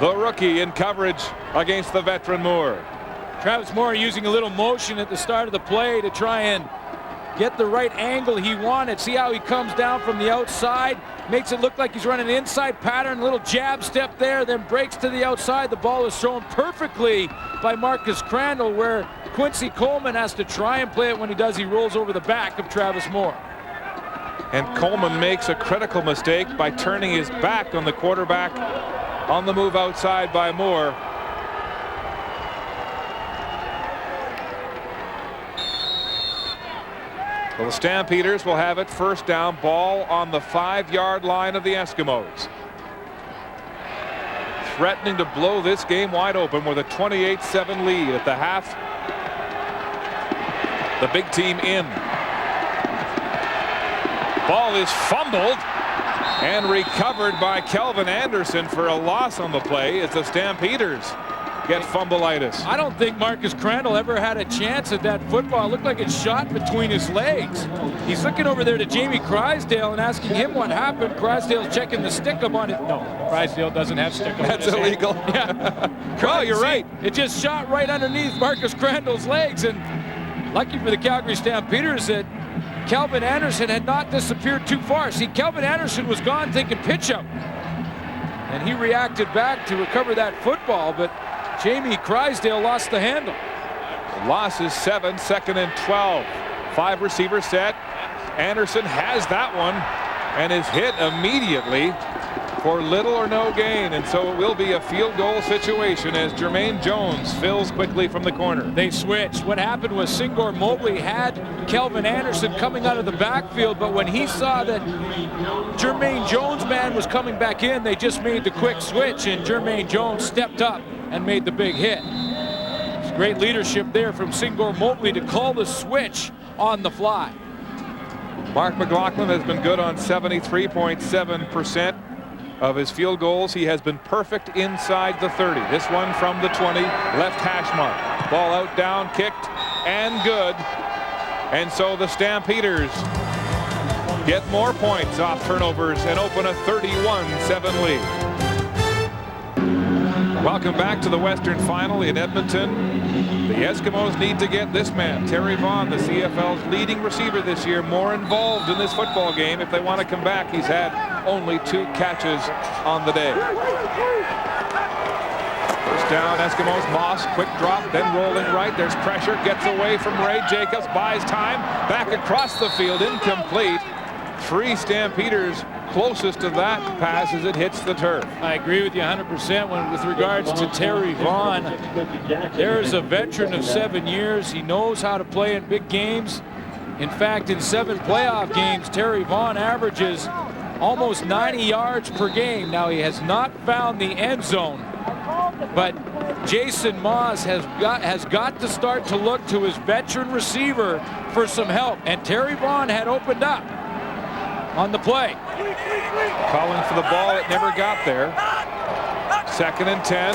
the rookie, in coverage against the veteran Moore. Travis Moore using a little motion at the start of the play to try and get the right angle he wanted. See how he comes down from the outside, makes it look like he's running an inside pattern, a little jab step there, then breaks to the outside. The ball is thrown perfectly by Marcus Crandall, where Quincy Coleman has to try and play it. When he does, he rolls over the back of Travis Moore. And Coleman makes a critical mistake by turning his back on the quarterback on the move outside by Moore. Well, the Stampeders will have it, 1st down, ball on the 5-yard line of the Eskimos. Threatening to blow this game wide open with a 28-7 lead at the half. The big team in. Ball is fumbled and recovered by Kelvin Anderson for a loss on the play as the Stampeders get fumbleitis. I don't think Marcus Crandall ever had a chance at that football. It looked like it shot between his legs. He's looking over there to Jamie Crysdale and asking him what happened. Crysdale's checking the stick-up on it. No, Crysdale doesn't have stick-up. That's illegal. Yeah. Well, you're right. It just shot right underneath Marcus Crandall's legs, and lucky for the Calgary Stampeders that Kelvin Anderson had not disappeared too far. See, Kelvin Anderson was gone thinking pitch out, and he reacted back to recover that football, but Jamie Crysdale lost the handle. Loss is 7, 2nd and 12. 5 receivers set. Anderson has that one and is hit immediately for little or no gain, and so it will be a field goal situation as Jermaine Jones fills quickly from the corner. They switched. What happened was Singor Mobley had Kelvin Anderson coming out of the backfield, but when he saw that Jermaine Jones' man was coming back in, they just made the quick switch, and Jermaine Jones stepped up and made the big hit. It's great leadership there from Singor Mobley to call the switch on the fly. Mark McLaughlin has been good on 73.7% of his field goals. He has been perfect inside the 30. This one from the 20, left hash mark. Ball out, down, kicked, and good. And so the Stampeders get more points off turnovers and open a 31-7 lead. Welcome back to the Western Final in Edmonton. The Eskimos need to get this man, Terry Vaughn, the CFL's leading receiver this year, more involved in this football game if they want to come back. He's had only 2 catches on the day. 1st down, Eskimos. Moss, quick drop, then rolling right. There's pressure, gets away from Ray Jacobs, buys time, back across the field, incomplete. 3 Stampeders closest to that pass as it hits the turf. I agree with you 100% with regards to Terry Vaughn. There's a veteran of 7 years. He knows how to play in big games. In fact, in 7 playoff games, Terry Vaughn averages almost 90 yards per game. Now, he has not found the end zone, but Jason Moss has got to start to look to his veteran receiver for some help, and Terry Vaughn had opened up on the play. Calling for the ball, it never got there. 2nd and 10.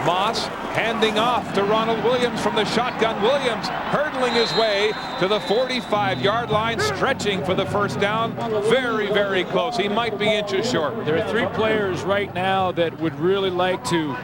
Moss handing off to Ronald Williams from the shotgun. Williams hurdling his way to the 45-yard line, stretching for the 1st down. Very, very close. He might be inches short. There are 3 players right now that would really like to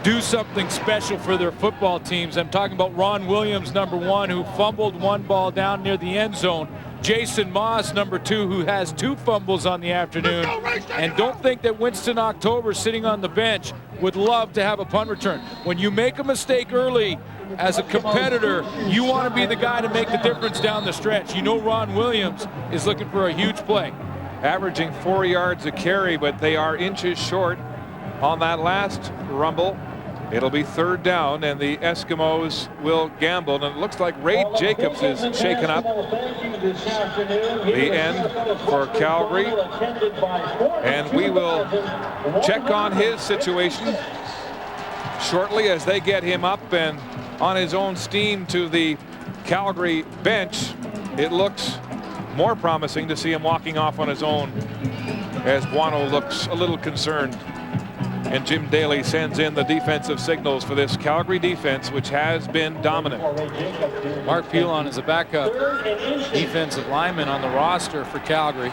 do something special for their football teams. I'm talking about Ron Williams, number 1, who fumbled 1 ball down near the end zone. Jason Moss, number 2, who has 2 fumbles on the afternoon. And don't think that Winston October, sitting on the bench, would love to have a punt return. When you make a mistake early as a competitor, you want to be the guy to make the difference down the stretch. You know Ron Williams is looking for a huge play. averaging 4 yards a carry, but they are inches short on that last rumble. It'll be 3rd down, and the Eskimos will gamble. And it looks like Ray Jacobs is shaken up. The end for Calgary. And we will check on his situation shortly as they get him up and on his own steam to the Calgary bench. It looks more promising to see him walking off on his own as Buono looks a little concerned. And Jim Daly sends in the defensive signals for this Calgary defense, which has been dominant. Mark Pilon is a backup defensive lineman on the roster for Calgary.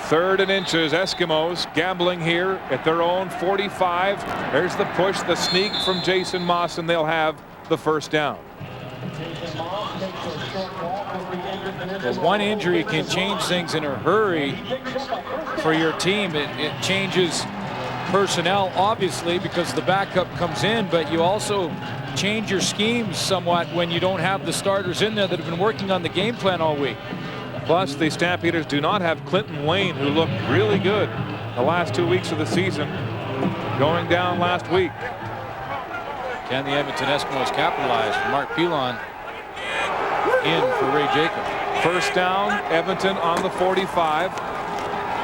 3rd and inches. Eskimos gambling here at their own 45. There's the push, the sneak from Jason Moss, and they'll have the 1st down. Well, one injury can change things in a hurry for your team. It changes personnel, obviously, because the backup comes in, but you also change your schemes somewhat when you don't have the starters in there that have been working on the game plan all week. Plus, the Stampeders do not have Clinton Wayne, who looked really good the last 2 weeks of the season, going down last week. Can the Edmonton Eskimos capitalize? Mark Pilon in for Ray Jacobs. 1st down, Edmonton on the 45.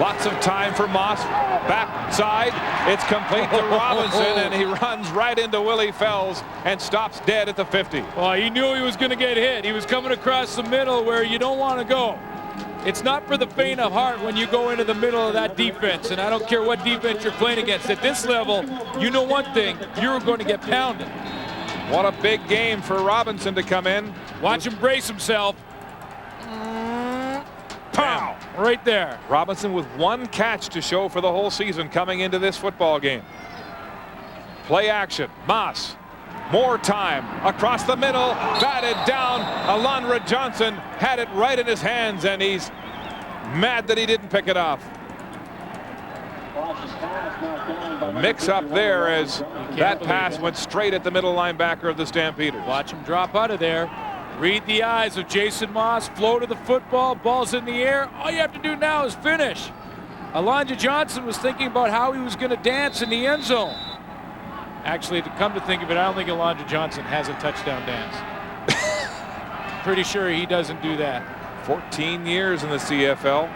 Lots of time for Moss. Backside, it's complete to Robinson, and he runs right into Willie Fells and stops dead at the 50. Well, he knew he was going to get hit. He was coming across the middle where you don't want to go. It's not for the faint of heart when you go into the middle of that defense, and I don't care what defense you're playing against. At this level, you know one thing, you're going to get pounded. What a big game for Robinson to come in. Watch him brace himself. Pow! Right there. Robinson with 1 catch to show for the whole season coming into this football game. Play action. Moss. More time across the middle. Batted down. Alondra Johnson had it right in his hands, and he's mad that he didn't pick it off. Mix up there as that pass went straight at the middle linebacker of the Stampeders. Watch him drop out of there. Read the eyes of Jason Moss. Flow to the football. Ball's in the air. All you have to do now is finish. Alondra Johnson was thinking about how he was going to dance in the end zone. Actually, to come to think of it, I don't think Alondra Johnson has a touchdown dance. Pretty sure he doesn't do that. 14 years in the CFL.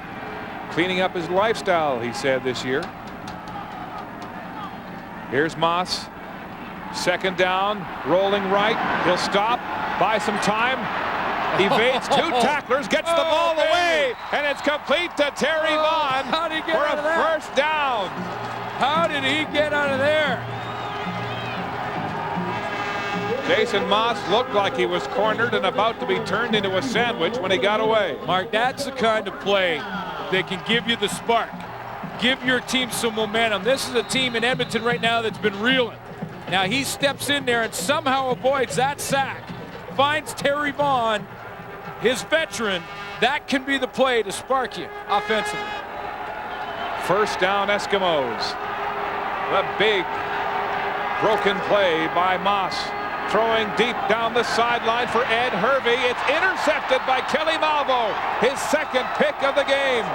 Cleaning up his lifestyle, he said this year. Here's Moss. 2nd down. Rolling right. He'll stop. Buy some time. Evades 2 tacklers. Gets the ball away. And it's complete to Terry Vaughn for a 1st down. How did he get out of there? Jason Moss looked like he was cornered and about to be turned into a sandwich when he got away. Mark, that's the kind of play that can give you the spark. Give your team some momentum. This is a team in Edmonton right now that's been reeling. Now he steps in there and somehow avoids that sack. Finds Terry Vaughn, his veteran. That can be the play to spark you offensively. 1st down, Eskimos. The big broken play by Moss. Throwing deep down the sideline for Ed Hervey. It's intercepted by Kelly Malvo, his 2nd pick of the game.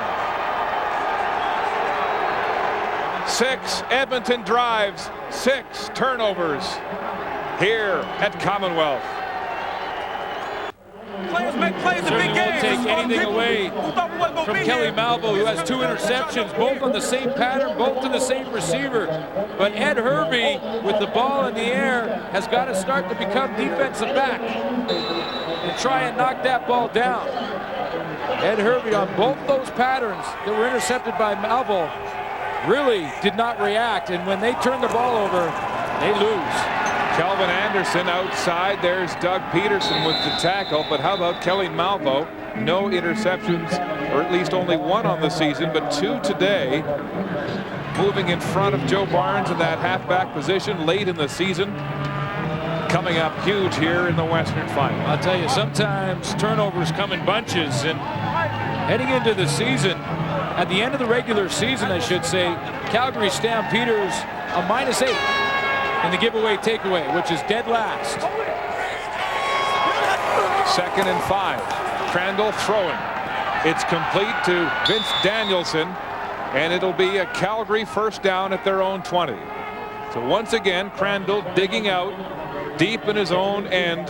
6 Edmonton drives, 6 turnovers here at Commonwealth. Players make plays in big games. Take anything away from Kelly Malvo, who has 2 interceptions, both on the same pattern, both to the same receiver. But Ed Hervey, with the ball in the air, has got to start to become defensive back and try and knock that ball down. Ed Hervey on both those patterns that were intercepted by Malvo really did not react, and when they turn the ball over, they lose. Kelvin Anderson outside. There's Doug Peterson with the tackle. But how about Kelly Malvo? No interceptions, or at least only 1 on the season, but 2 today. Moving in front of Joe Barnes in that halfback position late in the season. Coming up huge here in the Western Final. I'll tell you, sometimes turnovers come in bunches, and heading into the season, at the end of the regular season, I should say, Calgary Stampeders a -8. In the giveaway takeaway, which is dead last. 2nd and 5. Crandall throwing. It's complete to Vince Danielson, and it'll be a Calgary first down at their own 20. So once again, Crandall digging out deep in his own end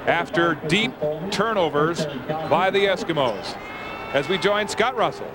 after deep turnovers by the Eskimos. As we join Scott Russell.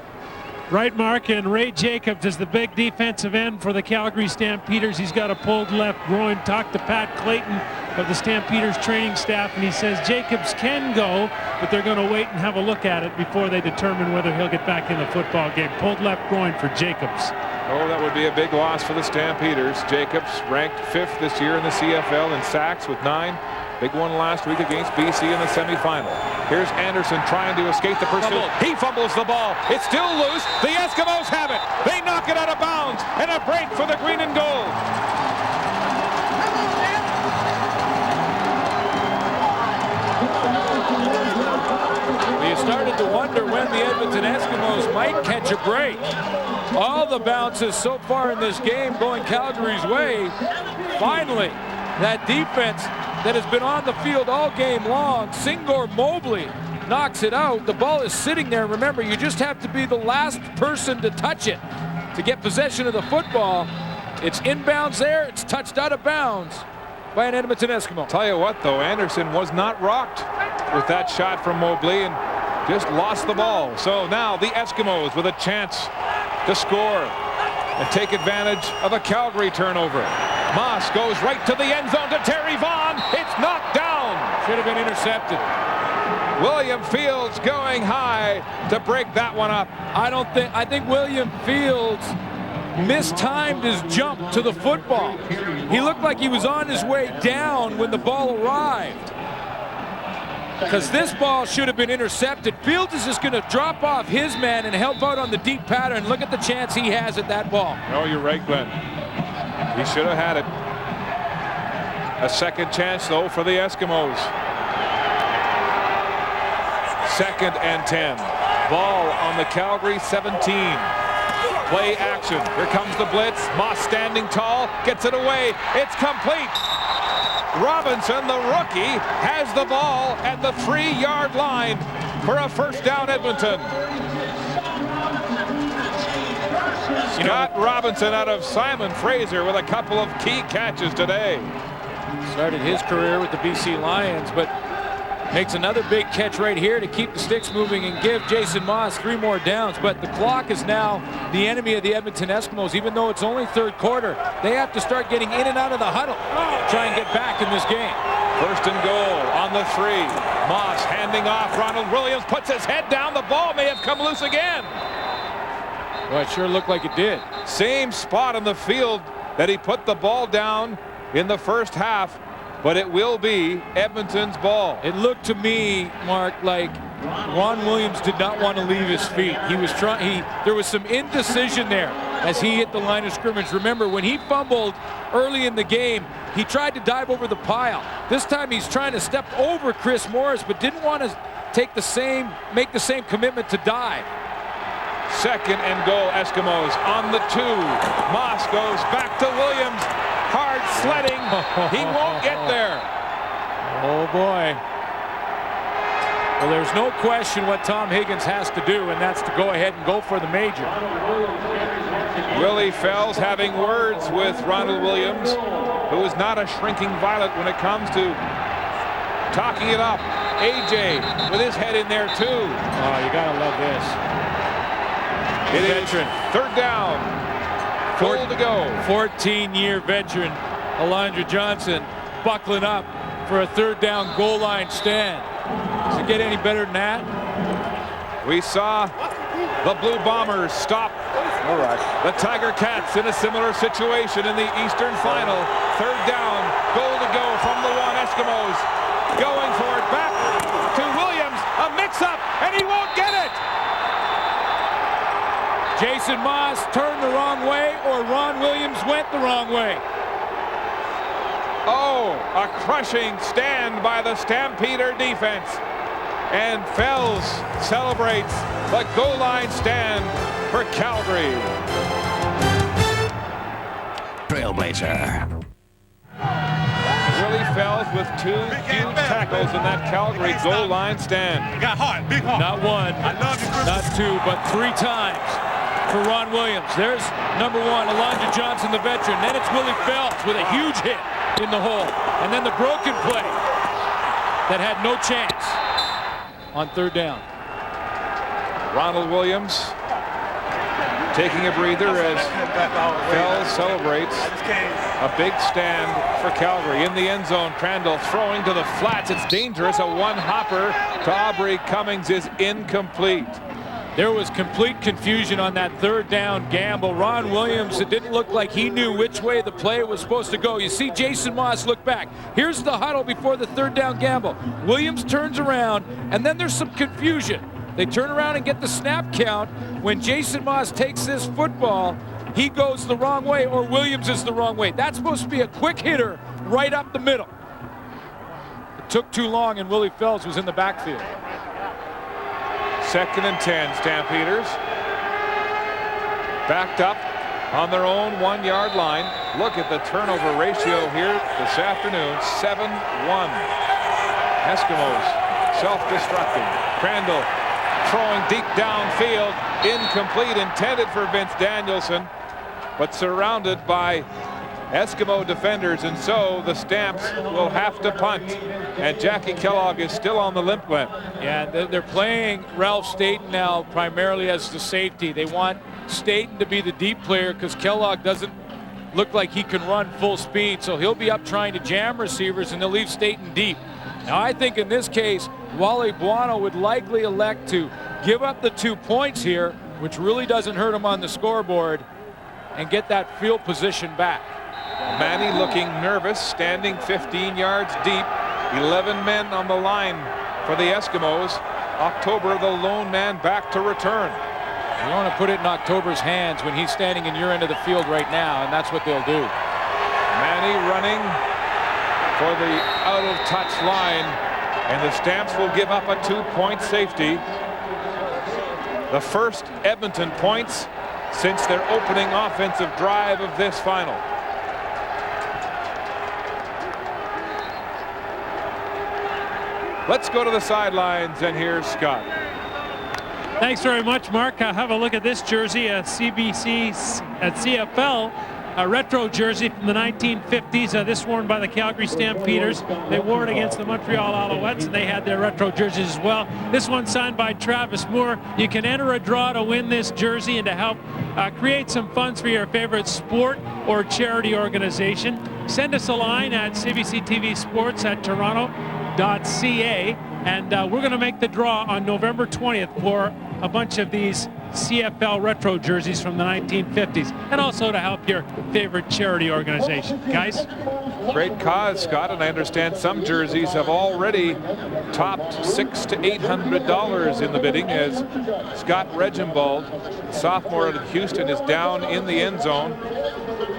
Right, Mark, and Ray Jacobs is the big defensive end for the Calgary Stampeders. He's got a pulled left groin. Talked to Pat Clayton of the Stampeders training staff, and he says Jacobs can go, but they're going to wait and have a look at it before they determine whether he'll get back in the football game. Pulled left groin for Jacobs. Oh, that would be a big loss for the Stampeders. Jacobs ranked 5th this year in the CFL in sacks with 9. Big one last week against BC in the semifinal. Here's Anderson trying to escape the pursuit. He fumbles the ball. It's still loose. The Eskimos have it. They knock it out of bounds. And a break for the green and gold. You started to wonder when the Edmonton Eskimos might catch a break. All the bounces so far in this game going Calgary's way. Finally, that defense that has been on the field all game long, Singor Mobley knocks it out. The ball is sitting there. Remember, you just have to be the last person to touch it to get possession of the football. It's inbounds there. It's touched out of bounds by an Edmonton Eskimo. Tell you what, though, Anderson was not rocked with that shot from Mobley and just lost the ball. So now the Eskimos with a chance to score and take advantage of a Calgary turnover. Moss goes right to the end zone to Terry Vaughn. It's knocked down. Should have been intercepted. William Fields going high to break that one up. I think William Fields mistimed his jump to the football. He looked like he was on his way down when the ball arrived. Because this ball should have been intercepted. Fields is just going to drop off his man and help out on the deep pattern. Look at the chance he has at that ball. Oh, you're right, Glenn. He should have had it. A second chance, though, for the Eskimos. 2nd and 10. Ball on the Calgary 17. Play action. Here comes the blitz. Moss standing tall. Gets it away. It's complete. Robinson, the rookie, has the ball at the 3-yard line for a first down, Edmonton. Scott Robinson out of Simon Fraser with a couple of key catches today. Started his career with the BC Lions, but makes another big catch right here to keep the sticks moving and give Jason Moss 3 more downs. But the clock is now the enemy of the Edmonton Eskimos. Even though it's only 3rd quarter, they have to start getting in and out of the huddle, try and get back in this game. 1st and goal on the 3. Moss handing off. Ronald Williams puts his head down. The ball may have come loose again. Well, it sure looked like it did. Same spot on the field that he put the ball down in the first half, but it will be Edmonton's ball. It looked to me, Mark, like Ron Williams did not want to leave his feet. He was trying. There was some indecision there as he hit the line of scrimmage. Remember, when he fumbled early in the game, he tried to dive over the pile. This time he's trying to step over Chris Morris, but didn't want to make the same commitment to dive. 2nd and goal, Eskimos on the 2. Moss goes back to Williams. Hard sledding. He won't get there. Oh, boy. Well, there's no question what Tom Higgins has to do, and that's to go ahead and go for the major. Willie Fells having words with Ronald Williams, who is not a shrinking violet when it comes to talking it up. AJ with his head in there, too. Oh, you got to love this. It is 3rd down. 4 to go. 14-year veteran Alondra Johnson buckling up for a 3rd down goal line stand. Does it get any better than that? We saw the Blue Bombers stop the Tiger Cats in a similar situation in the Eastern Final. 3rd down, goal to go from the 1. Eskimos going for it, back to Williams, a mix-up, and he won't get it. Jason Moss turned the wrong way, or Ron Williams went the wrong way. Oh, a crushing stand by the Stampeder defense. And Fells celebrates the goal line stand for Calgary. Trailblazer. Willie Fells with 2 huge tackles in that Calgary goal line stand. Got hard, big heart. Not one, not 2, but 3 times for Ron Williams. There's number 1, Elijah Johnson, the veteran. Then it's Willie Fells with a huge hit in the hole. And then the broken play that had no chance on 3rd down. Ronald Williams taking a breather as Fells celebrates a big stand for Calgary. In the end zone, Crandall throwing to the flats. It's dangerous. A one-hopper to Aubrey Cummings is incomplete. There was complete confusion on that 3rd down gamble. Ron Williams, it didn't look like he knew which way the play was supposed to go. You see Jason Moss look back. Here's the huddle before the 3rd down gamble. Williams turns around, and then there's some confusion. They turn around and get the snap count. When Jason Moss takes this football, he goes the wrong way, or Williams is the wrong way. That's supposed to be a quick hitter right up the middle. It took too long, and Willie Fells was in the backfield. 2nd and 10, Stampeders. Backed up on their own 1-yard line. Look at the turnover ratio here this afternoon, 7-1. Eskimos self-destructing. Crandall throwing deep downfield, incomplete, intended for Vince Danielson, but surrounded by Eskimo defenders, and so the Stamps will have to punt, and Jackie Kellogg is still on the limp limp. Yeah, they're playing Ralph Staten now primarily as the safety. They want Staten to be the deep player because Kellogg doesn't look like he can run full speed, so he'll be up trying to jam receivers, and they'll leave Staten deep. Now, I think in this case, Wally Buono would likely elect to give up the 2 points here, which really doesn't hurt him on the scoreboard, and get that field position back. Manny looking nervous, standing 15 yards deep. 11 men on the line for the Eskimos. October, the lone man back to return. You want to put it in October's hands when he's standing in your end of the field right now, and that's what they'll do. Manny running for the out-of-touch line, and the Stamps will give up a 2-point safety. The first Edmonton points since their opening offensive drive of this final. Let's go to the sidelines, and here's Scott. Thanks very much, Mark. Have a look at this jersey, a CFL, a retro jersey from the 1950s. This worn by the Calgary Stampeders. They wore it against the Montreal Alouettes, and they had their retro jerseys as well. This one signed by Travis Moore. You can enter a draw to win this jersey and to help create some funds for your favorite sport or charity organization. Send us a line at cbctvsports@toronto.ca, and we're going to make the draw on November 20th for a bunch of these CFL retro jerseys from the 1950s, and also to help your favorite charity organization. Guys? Great cause, Scott, and I understand some jerseys have already topped $600 to $800 in the bidding, as Scott Reginbald, sophomore out of Houston, is down in the end zone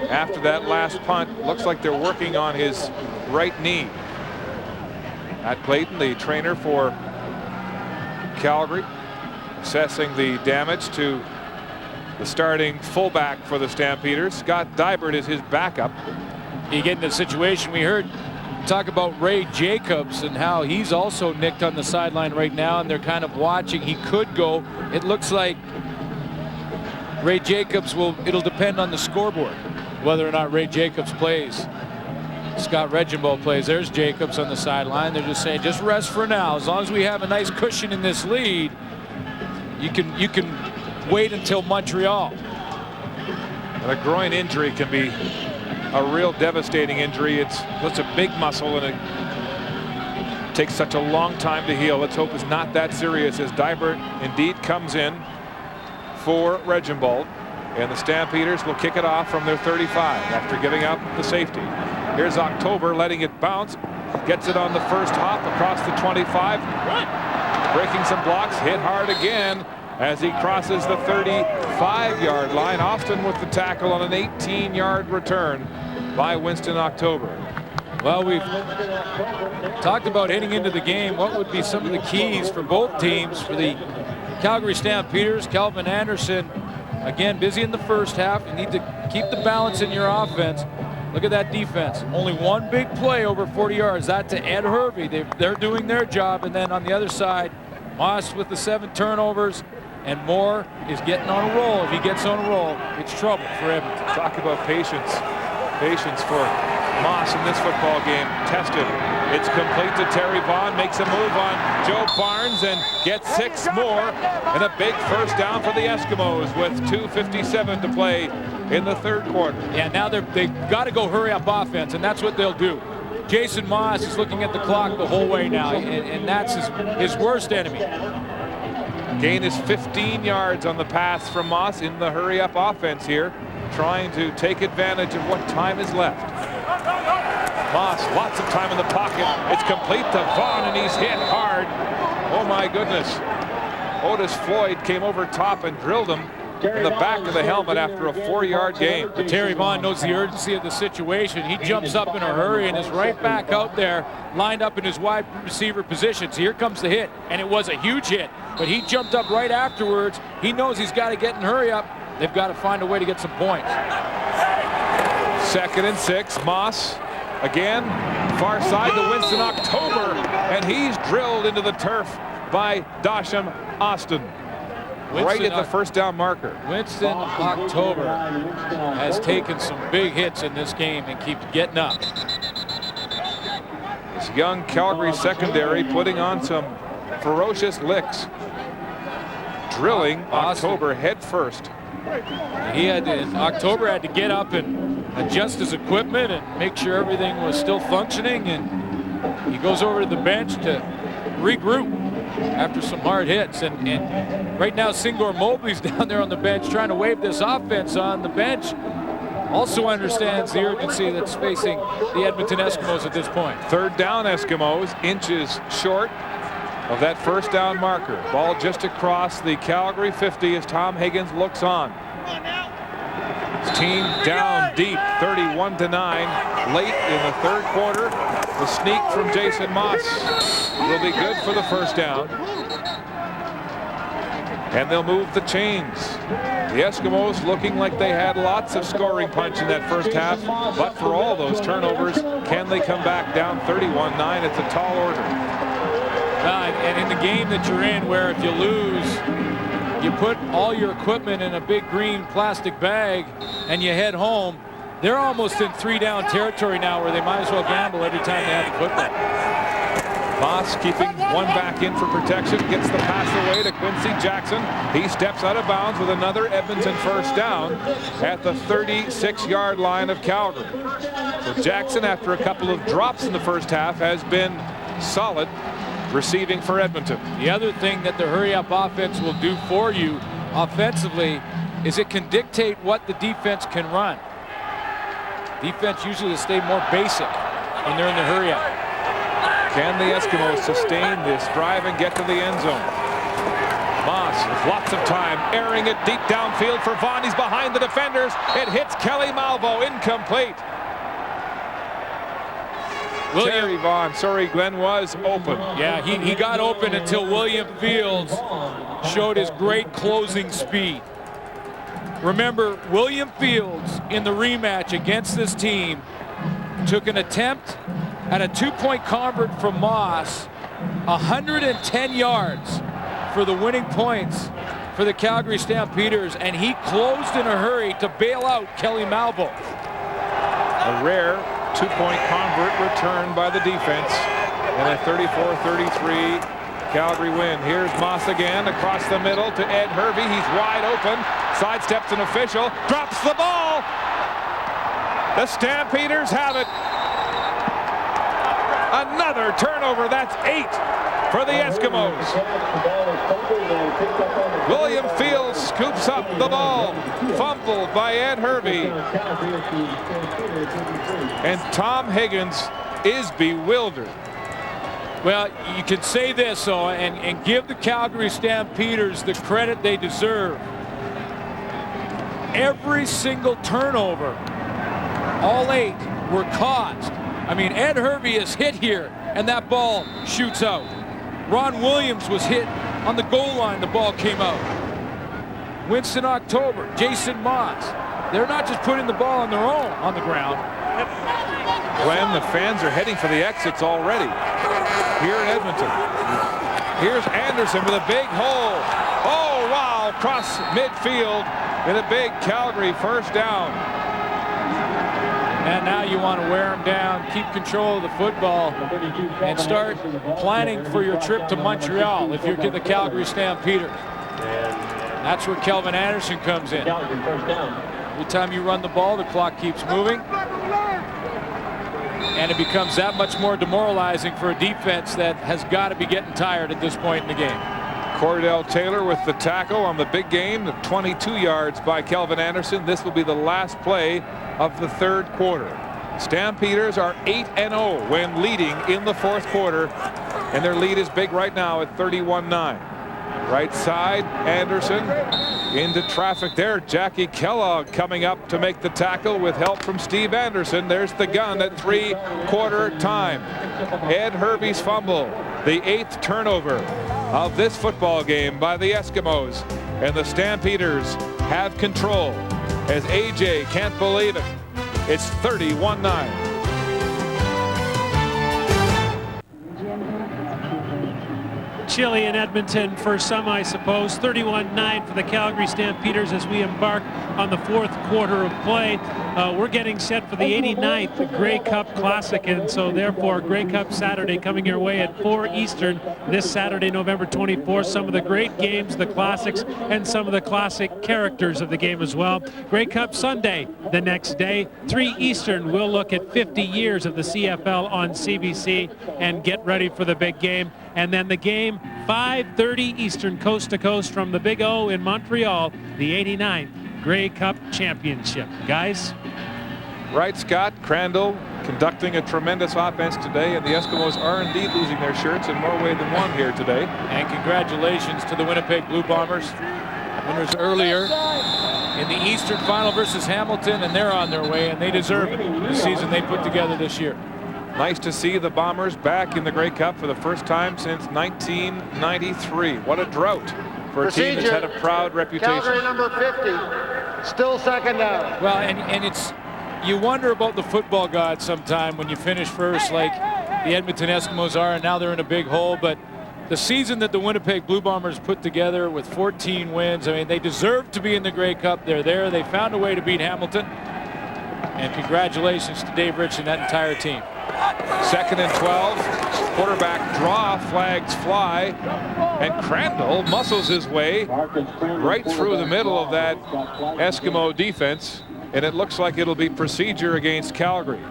after that last punt. Looks like they're working on his right knee. Matt Clayton, the trainer for Calgary, assessing the damage to the starting fullback for the Stampeders. Scott Dybert is his backup. You get in a situation, we heard talk about Ray Jacobs and how he's also nicked on the sideline right now, and they're kind of watching. He could go. It looks like Ray Jacobs it'll depend on the scoreboard whether or not Ray Jacobs plays. Scott Reginbald plays. There's Jacobs on the sideline. They're just saying, just rest for now. As long as we have a nice cushion in this lead, you can wait until Montreal. And a groin injury can be a real devastating injury. It's a big muscle, and it takes such a long time to heal. Let's hope it's not that serious, as Dybert indeed comes in for Reginbald, and the Stampeders will kick it off from their 35 after giving up the safety. Here's October letting it bounce, gets it on the first hop across the 25, breaking some blocks, hit hard again as he crosses the 35-yard line. Austin with the tackle on an 18-yard return by Winston October. Well, we've talked about heading into the game. What would be some of the keys for both teams? For the Calgary Stampeders, Calvin Anderson, again, busy in the first half. You need to keep the balance in your offense. Look at that defense. Only one big play over 40 yards. That to Ed Hervey. They're doing their job. And then on the other side, Moss with the 7 turnovers. And Moore is getting on a roll. If he gets on a roll, it's trouble for Edmonton. Talk about patience. Patience for Moss in this football game. Tested. It's complete to Terry Vaughn. Makes a move on Joe Barnes and gets 6 more. And a big first down for the Eskimos with 2:57 to play in the third quarter. Yeah, now they've got to go hurry up offense, and that's what they'll do. Jason Moss is looking at the clock the whole way now, and that's his worst enemy. Gain is 15 yards on the pass from Moss in the hurry-up offense here, trying to take advantage of what time is left. Moss, lots of time in the pocket. It's complete to Vaughn, and he's hit hard. Oh, my goodness. Otis Floyd came over top and drilled him in the back of the helmet after a 4-yard gain. But Terry Vaughn knows the urgency of the situation. He jumps up in a hurry and is right back out there, lined up in his wide receiver position. So here comes the hit, and it was a huge hit. But he jumped up right afterwards. He knows he's got to get in hurry up. They've got to find a way to get some points. 2nd and 6. Moss again, far side to Winston October, and he's drilled into the turf by Dasham Austin. Right at the first down marker. Winston October has taken some big hits in this game and keeps getting up. This young Calgary secondary putting on some ferocious licks. Drilling October head first. October had to get up and adjust his equipment and make sure everything was still functioning, and he goes over to the bench to regroup after some hard hits. And right now Singor Mobley's down there on the bench trying to wave this offense on the bench. Also understands the urgency that's facing the Edmonton Eskimos at this point. 3rd down Eskimos, inches short of that first down marker. Ball just across the Calgary 50 as Tom Higgins looks on. His team down deep, 31-9, late in the third quarter. The sneak from Jason Moss will be good for the first down. And they'll move the chains. The Eskimos looking like they had lots of scoring punch in that first half, but for all those turnovers, can they come back down 31-9? It's a tall order. And in the game that you're in, where if you lose, you put all your equipment in a big green plastic bag and you head home, they're almost in 3-down territory now where they might as well gamble every time they have the football. Moss keeping one back in for protection, gets the pass away to Quincy Jackson. He steps out of bounds with another Edmonton first down at the 36-yard line of Calgary. So Jackson, after a couple of drops in the first half, has been solid receiving for Edmonton. The other thing that the hurry-up offense will do for you offensively is it can dictate what the defense can run. Defense usually will stay more basic when they're in the hurry-up. Can the Eskimos sustain this drive and get to the end zone? Moss with lots of time, airing it deep downfield for Vaughn. He's behind the defenders. It hits Kelly Malvo, incomplete. Terry Vaughn, sorry, Glenn, was open. Yeah, he got open until William Fields showed his great closing speed. Remember, William Fields in the rematch against this team took an attempt at a 2-point convert from Moss, 110 yards for the winning points for the Calgary Stampeders, and he closed in a hurry to bail out Kelly Malvo. A rare 2-point convert return by the defense, and a 34-33 Calgary win. Here's Moss again across the middle to Ed Hervey. He's wide open, sidesteps an official, drops the ball. The Stampeders have it. Another turnover. That's 8 for the Eskimos. William Fields scoops up the ball, fumbled by Ed Hervey. And Tom Higgins is bewildered. Well, you can say this, though, and give the Calgary Stampeders the credit they deserve. Every single turnover, all 8, were caused. I mean, Ed Hervey is hit here, and that ball shoots out. Ron Williams was hit on the goal line. The ball came out. Winston October, Jason Moss. They're not just putting the ball on their own on the ground. When the fans are heading for the exits already here in Edmonton. Here's Anderson with a big hole. Oh, wow, across midfield in a big Calgary first down. And now you want to wear them down, keep control of the football, and start planning for your trip to Montreal if you're the Calgary Stampeders. That's where Kelvin Anderson comes in. Every time you run the ball, the clock keeps moving. And it becomes that much more demoralizing for a defense that has got to be getting tired at this point in the game. Cordell Taylor with the tackle on the big game, 22 yards by Kelvin Anderson. This will be the last play of the third quarter. Stampeders are 8-0 when leading in the fourth quarter, and their lead is big right now at 31-9. Right side, Anderson into traffic there. Jackie Kellogg coming up to make the tackle with help from Steve Anderson. There's the gun at three-quarter time. Ed Hervey's fumble, the 8th turnover of this football game by the Eskimos, and the Stampeders have control as AJ can't believe it. It's 31-9. Chilly in Edmonton for some, I suppose. 31-9 for the Calgary Stampeders as we embark on the fourth quarter of play. We're getting set for the 89th Grey Cup Classic, and so therefore Grey Cup Saturday coming your way at 4 Eastern this Saturday, November 24th. Some of the great games, the classics, and some of the classic characters of the game as well. Grey Cup Sunday the next day, 3 Eastern. We'll look at 50 years of the CFL on CBC and get ready for the big game. And then the game, 5:30 Eastern, coast to coast from the Big O in Montreal, the 89th Grey Cup Championship. Guys? Right, Scott. Crandall conducting a tremendous offense today, and the Eskimos are indeed losing their shirts in more ways than one here today. And congratulations to the Winnipeg Blue Bombers. Winners earlier in the Eastern Final versus Hamilton, and they're on their way, and they deserve it. The season they put together this year. Nice to see the Bombers back in the Grey Cup for the first time since 1993. What a drought for a team that's had a proud reputation. Calgary number 50, still second down. Well, and it's, you wonder about the football gods sometime when you finish first like the Edmonton Eskimos are, and now they're in a big hole. But the season that the Winnipeg Blue Bombers put together with 14 wins, I mean, they deserve to be in the Grey Cup. They're there. They found a way to beat Hamilton. And congratulations to Dave Rich and that entire team. 2nd and 12. Quarterback draw, flags fly, and Crandall muscles his way right through the middle of that Eskimo defense, and it looks like it'll be procedure against Calgary.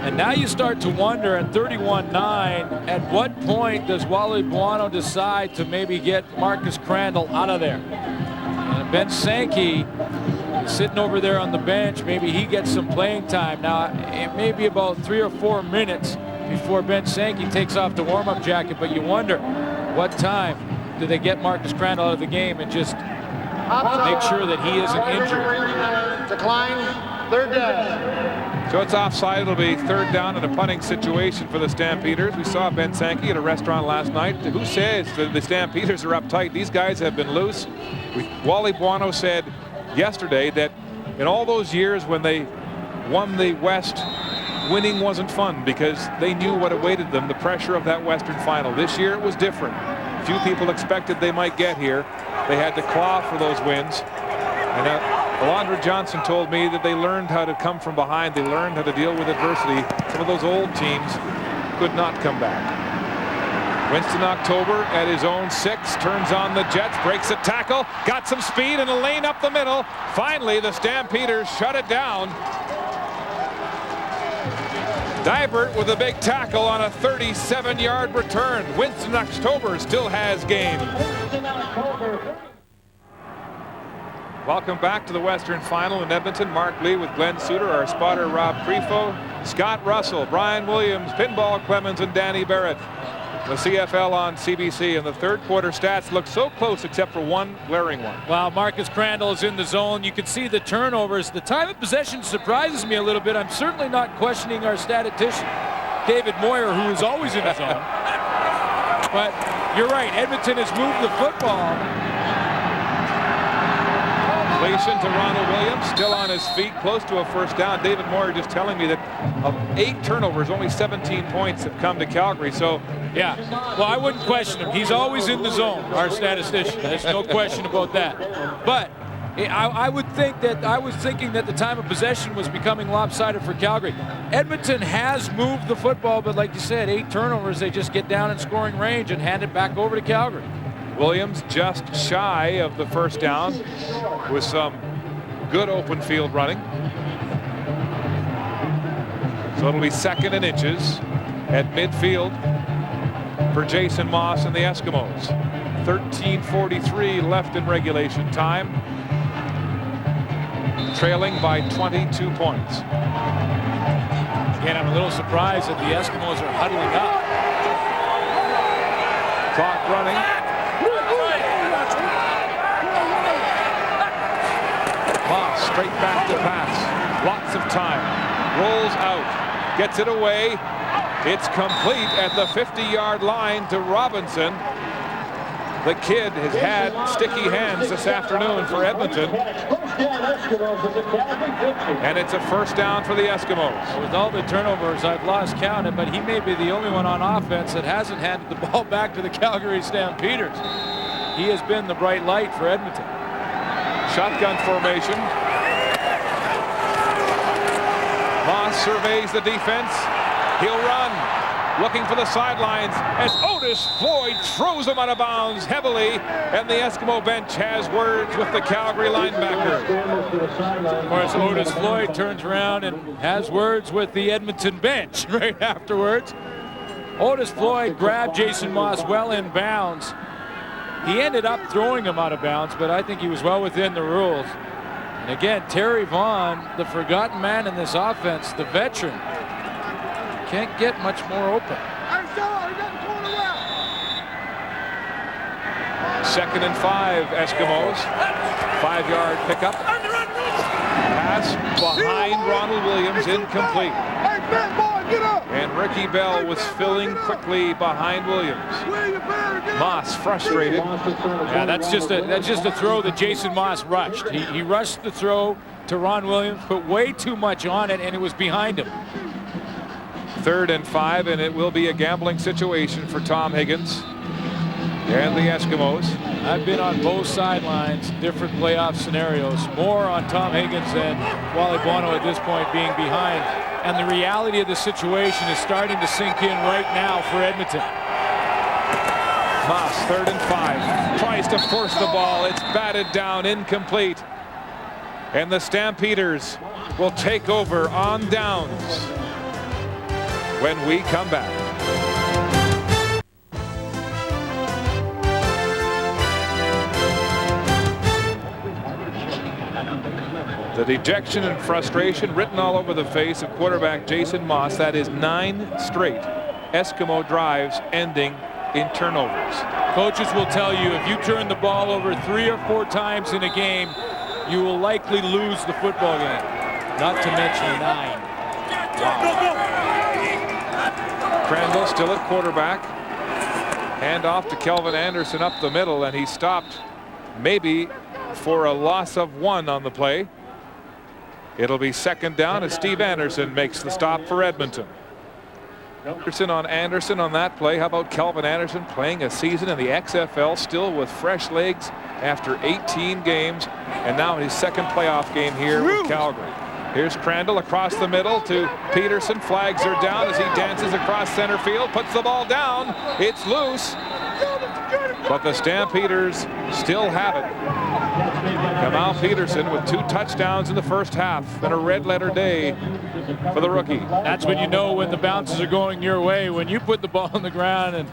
And now you start to wonder at 31-9, at what point does Wally Buono decide to maybe get Marcus Crandall out of there? And Ben Sankey is sitting over there on the bench. Maybe he gets some playing time. Now, it may be about 3 or 4 minutes before Ben Sankey takes off the warm-up jacket, but you wonder what time do they get Marcus Crandall out of the game and just make sure that he isn't injured. Decline, 3rd down. So it's offside. It'll be 3rd down in a punting situation for the Stampeders. We saw Ben Sankey at a restaurant last night. Who says that the Stampeders are uptight? These guys have been loose. Wally Buono said yesterday that in all those years when they won the West, winning wasn't fun because they knew what awaited them, the pressure of that Western final. This year it was different. Few people expected they might get here. They had to claw for those wins. And Alondra Johnson told me that they learned how to come from behind. They learned how to deal with adversity. Some of those old teams could not come back. Winston October at his own 6, turns on the Jets, breaks a tackle, got some speed and a lane up the middle. Finally, the Stampeders shut it down. Dybert with a big tackle on a 37-yard return. Winston October still has game. Welcome back to the Western Final in Edmonton. Mark Lee with Glenn Suter, our spotter Rob Crefo, Scott Russell, Brian Williams, Pinball Clemens, and Danny Barrett. The CFL on CBC, and the third quarter stats look so close except for one glaring one. Wow, Marcus Crandall is in the zone. You can see the turnovers. The time of possession surprises me a little bit. I'm certainly not questioning our statistician, David Moyer, who is always in the zone. But you're right, Edmonton has moved the football. Completion to Ronald Williams, still on his feet, close to a first down. David Moore just telling me that of 8 turnovers, only 17 points have come to Calgary. So, yeah, well, I wouldn't question him. He's always in the zone, our statistician. There's no question about that. But I was thinking that the time of possession was becoming lopsided for Calgary. Edmonton has moved the football, but like you said, 8 turnovers. They just get down in scoring range and hand it back over to Calgary. Williams just shy of the first down with some good open field running. So it'll be 2nd and inches at midfield for Jason Moss and the Eskimos. 13:43 left in regulation time. Trailing by 22 points. Again, I'm a little surprised that the Eskimos are huddling up. Clock running. Moss straight back to pass. Lots of time. Rolls out. Gets it away. It's complete at the 50-yard line to Robinson. The kid has had sticky hands this afternoon for Edmonton. And it's a first down for the Eskimos. With all the turnovers, I've lost count, but he may be the only one on offense that hasn't handed the ball back to the Calgary Stampeders. He has been the bright light for Edmonton. Shotgun formation. Moss surveys the defense. He'll run. Looking for the sidelines as Otis Floyd throws him out of bounds heavily, and the Eskimo bench has words with the Calgary linebacker. Of course, Otis Floyd turns around and has words with the Edmonton bench right afterwards. Otis Floyd grabbed Jason Moss well in bounds. He ended up throwing him out of bounds, but I think he was well within the rules. And again, Terry Vaughn, the forgotten man in this offense, the veteran, can't get much more open. 2nd and 5, Eskimos. 5-yard pickup. Pass behind Ronald Williams, incomplete. And Ricky Bell was filling quickly behind Williams. Moss frustrated. Yeah, that's just a throw that Jason Moss rushed. He rushed the throw to Ron Williams, put way too much on it, and it was behind him. 3rd and 5, and it will be a gambling situation for Tom Higgins and the Eskimos. I've been on both sidelines, different playoff scenarios. More on Tom Higgins than Wally Bono at this point being behind. And the reality of the situation is starting to sink in right now for Edmonton. Moss, 3rd and 5, tries to force the ball. It's batted down, incomplete. And the Stampeders will take over on downs when we come back. The dejection and frustration written all over the face of quarterback Jason Moss. That is 9 straight Eskimo drives ending in turnovers. Coaches will tell you if you turn the ball over 3 or 4 times in a game, you will likely lose the football game. Not to mention 9. Wow. Crandall still at quarterback. Hand off to Kelvin Anderson up the middle, and he stopped maybe for a loss of 1 on the play. It'll be 2nd down as Steve Anderson makes the stop for Edmonton. Anderson on that play. How about Kelvin Anderson playing a season in the XFL, still with fresh legs after 18 games, and now his 2nd playoff game here with Calgary. Here's Crandall across the middle to Peterson. Flags are down as he dances across center field, puts the ball down. It's loose, but the Stampeders still have it. Kamal Peterson with 2 touchdowns in the first half, and a red-letter day for the rookie. That's when you know when the bounces are going your way. When you put the ball on the ground and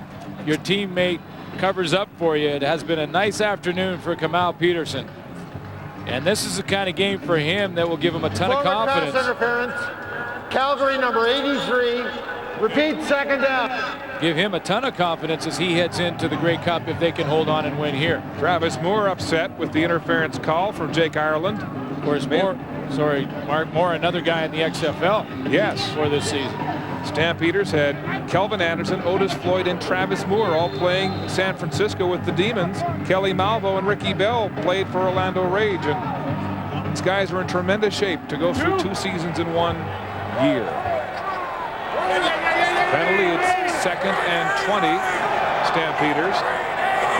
your teammate covers up for you. It has been a nice afternoon for Kamal Peterson. And this is the kind of game for him that will give him a ton of confidence. Pass interference. Calgary number 83. Repeat, 2nd down. Give him a ton of confidence as he heads into the Grey Cup if they can hold on and win here. Travis Moore upset with the interference call from Jake Ireland. Of course, Mark Moore, another guy in the XFL. Yes. For this season. Stampeders had Kelvin Anderson, Otis Floyd, and Travis Moore all playing San Francisco with the Demons. Kelly Malvo and Ricky Bell played for Orlando Rage. And These guys are in tremendous shape to go through 2 seasons in 1 year. Penalty, it's 2nd and 20. Stampeders.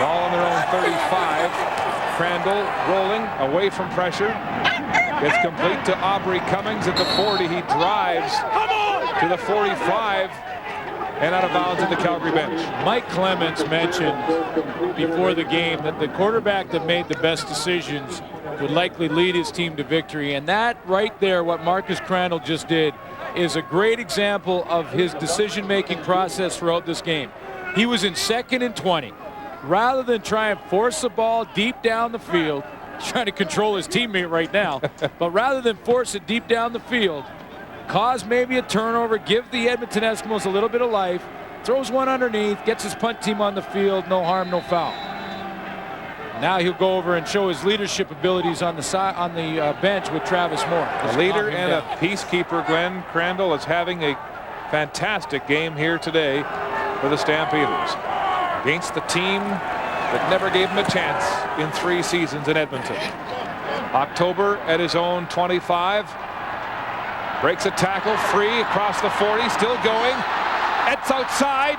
Ball on their own 35. Crandall rolling away from pressure. It's complete to Aubrey Cummings at the 40. He drives to the 45 and out of bounds at the Calgary bench. Mike Clements mentioned before the game that the quarterback that made the best decisions would likely lead his team to victory. And that right there, what Marcus Crandall just did, is a great example of his decision-making process throughout this game. He was in 2nd and 20. Rather than try and force the ball deep down the field, he's trying to control his teammate right now, but rather than force it deep down the field, cause maybe a turnover, give the Edmonton Eskimos a little bit of life, throws one underneath, gets his punt team on the field, no harm, no foul. Now he'll go over and show his leadership abilities on the bench with Travis Moore. A leader and a peacekeeper. Glenn Crandall is having a fantastic game here today for the Stampeders against the team that never gave him a chance in 3 seasons in Edmonton. October at his own 25. Breaks a tackle free across the 40, still going. It's outside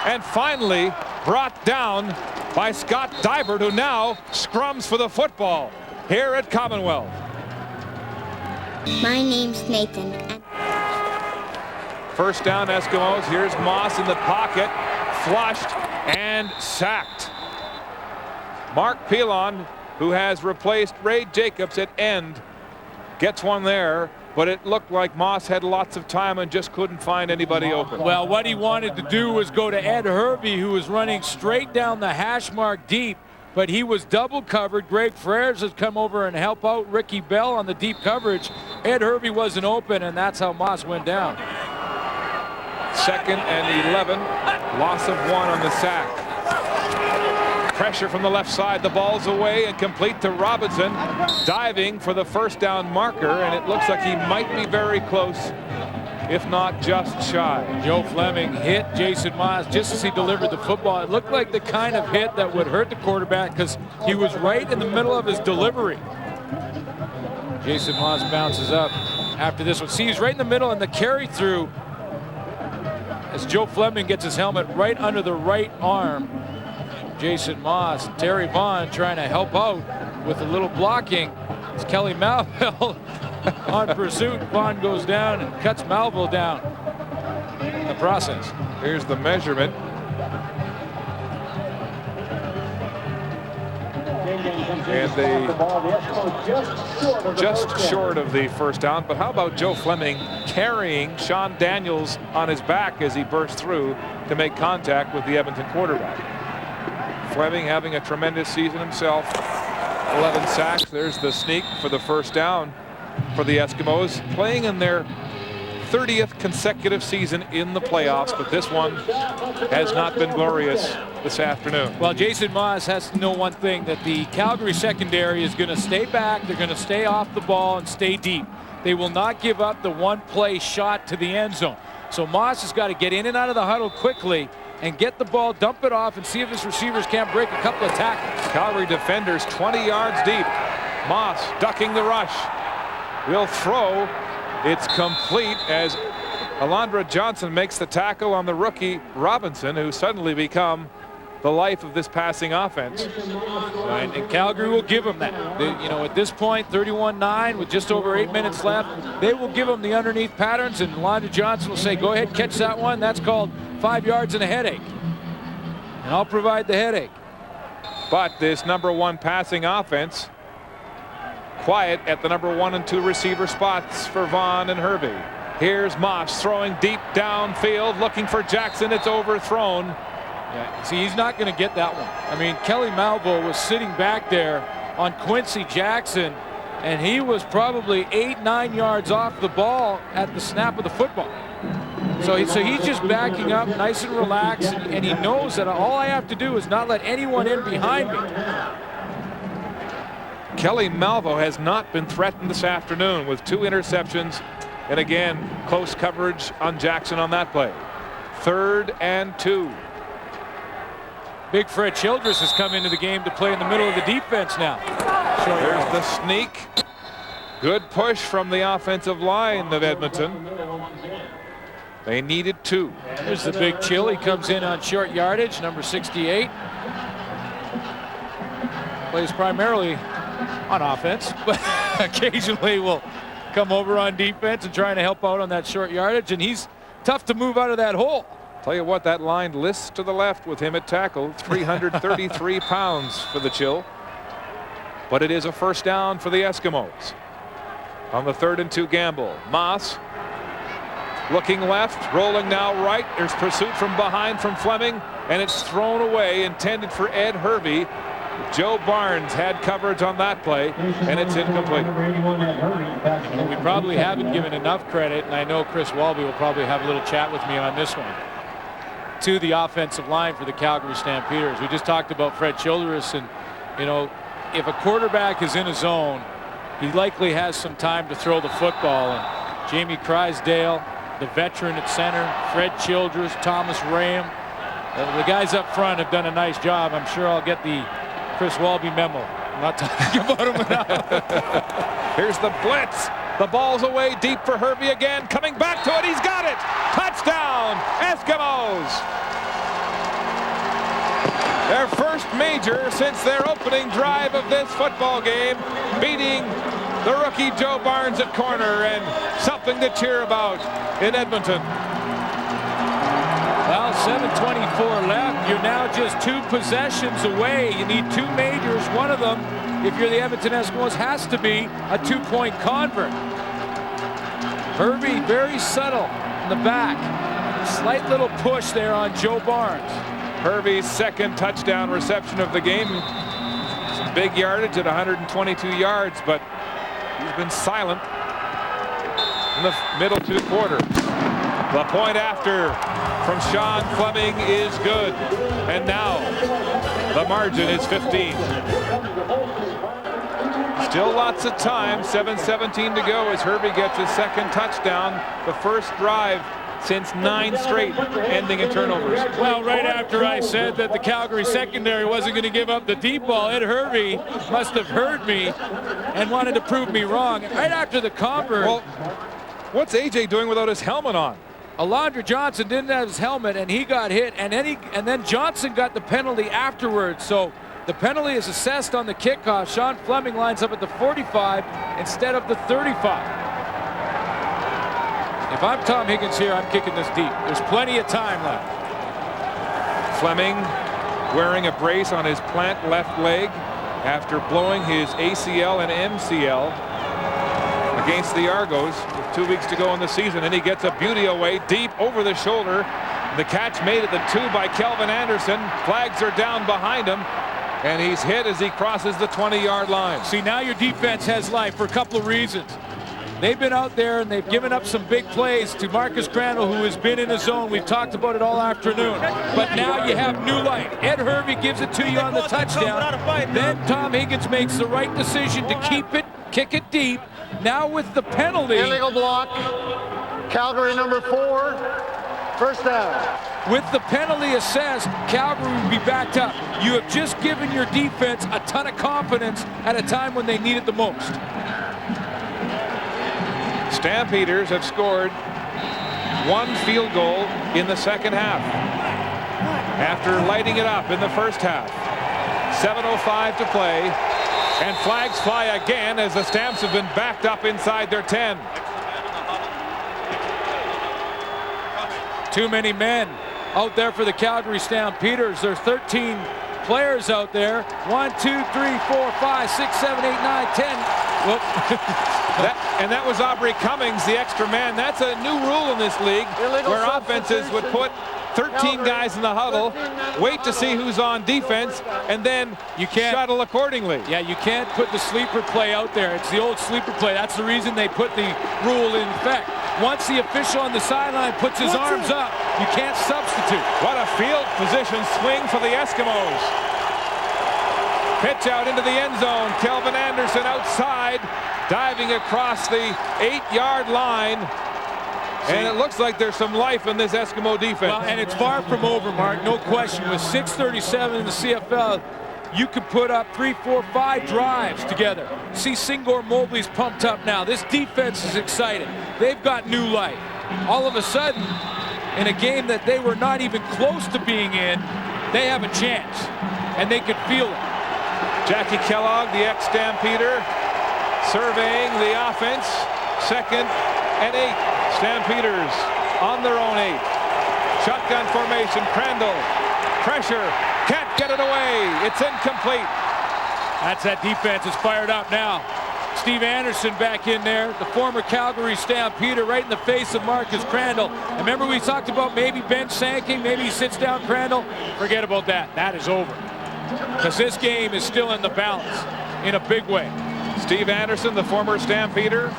and finally brought down by Scott Dybert, who now scrums for the football here at Commonwealth. My name's Nathan. First down, Eskimos. Here's Moss in the pocket, flushed and sacked. Mark Pilon, who has replaced Ray Jacobs at end, gets one there. But it looked like Moss had lots of time and just couldn't find anybody open. Well, what he wanted to do was go to Ed Hervey, who was running straight down the hash mark deep, but he was double covered. Greg Frères has come over and help out Ricky Bell on the deep coverage. Ed Hervey wasn't open, and that's how Moss went down. 2nd and 11. Loss of 1 on the sack. Pressure from the left side. The ball's away and complete to Robinson, diving for the first down marker, and it looks like he might be very close, if not just shy. Joe Fleming hit Jason Moss just as he delivered the football. It looked like the kind of hit that would hurt the quarterback because he was right in the middle of his delivery. Jason Moss bounces up after this one. See, he's right in the middle, and the carry through as Joe Fleming gets his helmet right under the right arm. Jason Moss, Terry Vaughn trying to help out with a little blocking. It's Kelly Malville on pursuit. Vaughn goes down and cuts Malville down in the process. Here's the measurement. And they just short of the first down. But how about Joe Fleming carrying Sean Daniels on his back as he burst through to make contact with the Edmonton quarterback? Fleming having a tremendous season himself. 11 sacks. There's the sneak for the first down for the Eskimos, playing in their 30th consecutive season in the playoffs, but this one has not been glorious this afternoon. Well, Jason Moss has to know one thing, that the Calgary secondary is going to stay back. They're going to stay off the ball and stay deep. They will not give up the one-play shot to the end zone. So Moss has got to get in and out of the huddle quickly and get the ball, dump it off, and see if his receivers can't break a couple of tackles. Calgary defenders 20 yards deep. Moss ducking the rush. Will throw. It's complete as Alondra Johnson makes the tackle on the rookie Robinson, who suddenly become the life of this passing offense. And Calgary will give him that. You know, at this point, 31-9 with just over 8 minutes left, they will give him the underneath patterns, and Alondra Johnson will say, go ahead, catch that one. That's called 5 yards and a headache. And I'll provide the headache. But this #1 passing offense, quiet at the #1 and 2 receiver spots for Vaughn and Hervey. Here's Moss throwing deep downfield, looking for Jackson. It's overthrown. Yeah, see, he's not going to get that one. I mean, Kelly Malvo was sitting back there on Quincy Jackson, and he was probably 8-9 yards off the ball at the snap of the football. So he's just backing up nice and relaxed, and he knows that all I have to do is not let anyone in behind me. Kelly Malvo has not been threatened this afternoon with 2 interceptions, and again, close coverage on Jackson on that play. 3rd and 2. Big Fred Childress has come into the game to play in the middle of the defense now. There's the sneak. Good push from the offensive line of Edmonton. They needed 2. Here's the big chill. He comes in on short yardage, number 68. Plays primarily on offense, but occasionally will come over on defense and trying to help out on that short yardage, and he's tough to move out of that hole. Tell you what, that line lists to the left with him at tackle. 333 pounds for the chill. But it is a first down for the Eskimos. On the 3rd and 2 gamble. Moss looking left, rolling now right. There's pursuit from behind from Fleming, and it's thrown away, intended for Ed Hervey. Joe Barnes had coverage on that play, and it's incomplete. Well, we probably haven't given enough credit, and I know Chris Walby will probably have a little chat with me on this one, to the offensive line for the Calgary Stampeders. We just talked about Fred Childress, and you know, if a quarterback is in a zone, he likely has some time to throw the football. And Jamie Crysdale, the veteran at center, Fred Childress, Thomas Raham, the guys up front have done a nice job. I'm sure I'll get the Chris Walby memo. I'm not talking about him enough. Here's the blitz. The ball's away deep for Hervey again. Coming back to it. He's got it. Touchdown, Eskimos. Their first major since their opening drive of this football game, beating the rookie Joe Barnes at corner, and something to cheer about in Edmonton. Well, 7:24 left. You're now just 2 possessions away. You need 2 majors. One of them, if you're the Edmonton Eskimos, has to be a 2-point convert. Hervey very subtle in the back. Slight little push there on Joe Barnes. Hervey's 2nd touchdown reception of the game. Some big yardage at 122 yards, but he's been silent in the middle 2 quarters. The point after from Sean Fleming is good. And now the margin is 15. Still lots of time. 7:17 to go as Hervey gets his 2nd touchdown. The first drive since 9 straight ending in turnovers. Well, right after I said that the Calgary secondary wasn't going to give up the deep ball, Ed Hervey must have heard me and wanted to prove me wrong. Right after the convert. Well, what's AJ doing without his helmet on? Alondra Johnson didn't have his helmet, and he got hit, and then Johnson got the penalty afterwards. So the penalty is assessed on the kickoff. Sean Fleming lines up at the 45 instead of the 35. If I'm Tom Higgins here, I'm kicking this deep. There's plenty of time left. Fleming wearing a brace on his plant left leg after blowing his ACL and MCL against the Argos with 2 weeks to go in the season, and he gets a beauty away deep over the shoulder. The catch made at the 2 by Kelvin Anderson. Flags are down behind him, and he's hit as he crosses the 20-yard line. See, now your defense has life for a couple of reasons. They've been out there and they've given up some big plays to Marcus Crandall, who has been in his zone. We've talked about it all afternoon. But now you have new life. Ed Hervey gives it to you on the touchdown. Then Tom Higgins makes the right decision to keep it, kick it deep. Now with the penalty. Illegal block. Calgary number 4. First down. With the penalty assessed, Calgary will be backed up. You have just given your defense a ton of confidence at a time when they need it the most. Stampeders have scored 1 field goal in the 2nd half after lighting it up in the first half. 7:05 to play, and flags fly again as the Stamps have been backed up inside their 10. Too many men out there for the Calgary Stampeders. There are 13 players out there. 1, 2, 3, 4, 5, 6, 7, 8, 9, 10. Whoop. That was Aubrey Cummings, the extra man. That's a new rule in this league, where offenses would put 13 guys in the huddle, wait to see who's on defense, and then you can't shuttle accordingly. Yeah, you can't put the sleeper play out there. It's the old sleeper play. That's the reason they put the rule in effect. Once the official on the sideline puts his arms up, you can't substitute. What a field position swing for the Eskimos. Pitch out into the end zone. Kelvin Anderson outside, diving across the 8-yard line. And it looks like there's some life in this Eskimo defense. Well, and it's far from over, Mark, no question. With 6:37 in the CFL, you could put up 3, 4, 5 drives together. See Singor Mobley's pumped up now. This defense is excited. They've got new life. All of a sudden, in a game that they were not even close to being in, they have a chance, and they could feel it. Jackie Kellogg, the ex-Stampeder, surveying the offense. 2nd and 8. Stampeders on their own 8. Shotgun formation. Crandall. Pressure. Can't get it away. It's incomplete. That defense is fired up now. Steve Anderson back in there, the former Calgary Stampeder, right in the face of Marcus Crandall. And remember we talked about maybe bench Sankey, maybe he sits down Crandall. Forget about that. That is over. Because this game is still in the balance in a big way. Steve Anderson, the former Stampeder,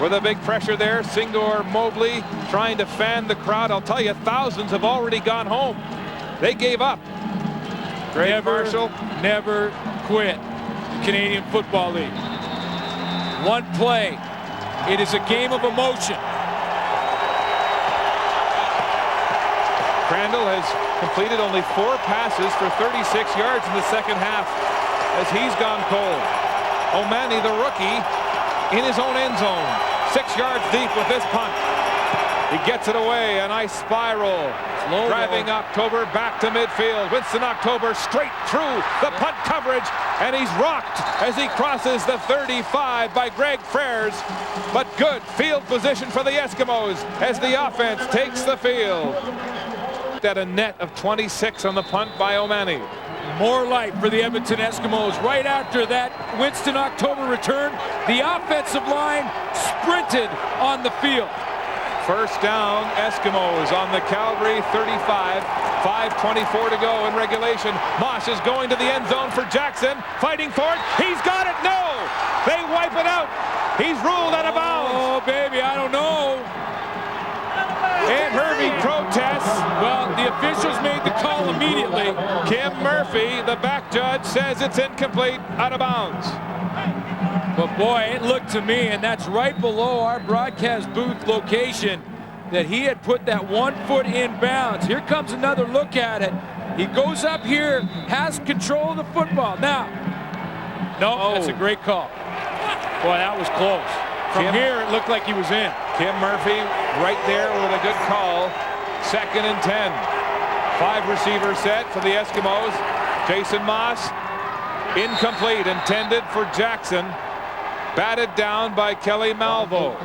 with a big pressure there. Singor Mobley trying to fan the crowd. I'll tell you, thousands have already gone home. They gave up. Greg Marshall. Never quit. Canadian Football League. One play. It is a game of emotion. Crandall has completed only 4 passes for 36 yards in the second half as he's gone cold. O'Mani, the rookie, in his own end zone. 6 yards deep with this punt. He gets it away. A nice spiral. Driving October back to midfield. Winston October straight through the punt coverage, and he's rocked as he crosses the 35 by Greg Frères. But good field position for the Eskimos as the offense takes the field. At a net of 26 on the punt by O'Mani. More life for the Edmonton Eskimos. Right after that Winston October return, the offensive line sprinted on the field. First down, Eskimos on the Calgary 35. 5:24 to go in regulation. Moss is going to the end zone for Jackson. Fighting for it. He's got it. No! They wipe it out. He's ruled out of bounds. Oh, baby, I don't know. And Hervey protests. Well, the officials made the call immediately. Kim Murphy, the back judge, says it's incomplete, out of bounds. But boy, it looked to me, and that's right below our broadcast booth location, that he had put that 1 foot in bounds. Here comes another look at it. He goes up here, has control of the football. Now, no, that's a great call. Boy, that was close. From here, it looked like he was in. Kim Murphy right there with a good call. 2nd and 10. 5 receiver set for the Eskimos. Jason Moss, incomplete, intended for Jackson. Batted down by Kelly Malvo.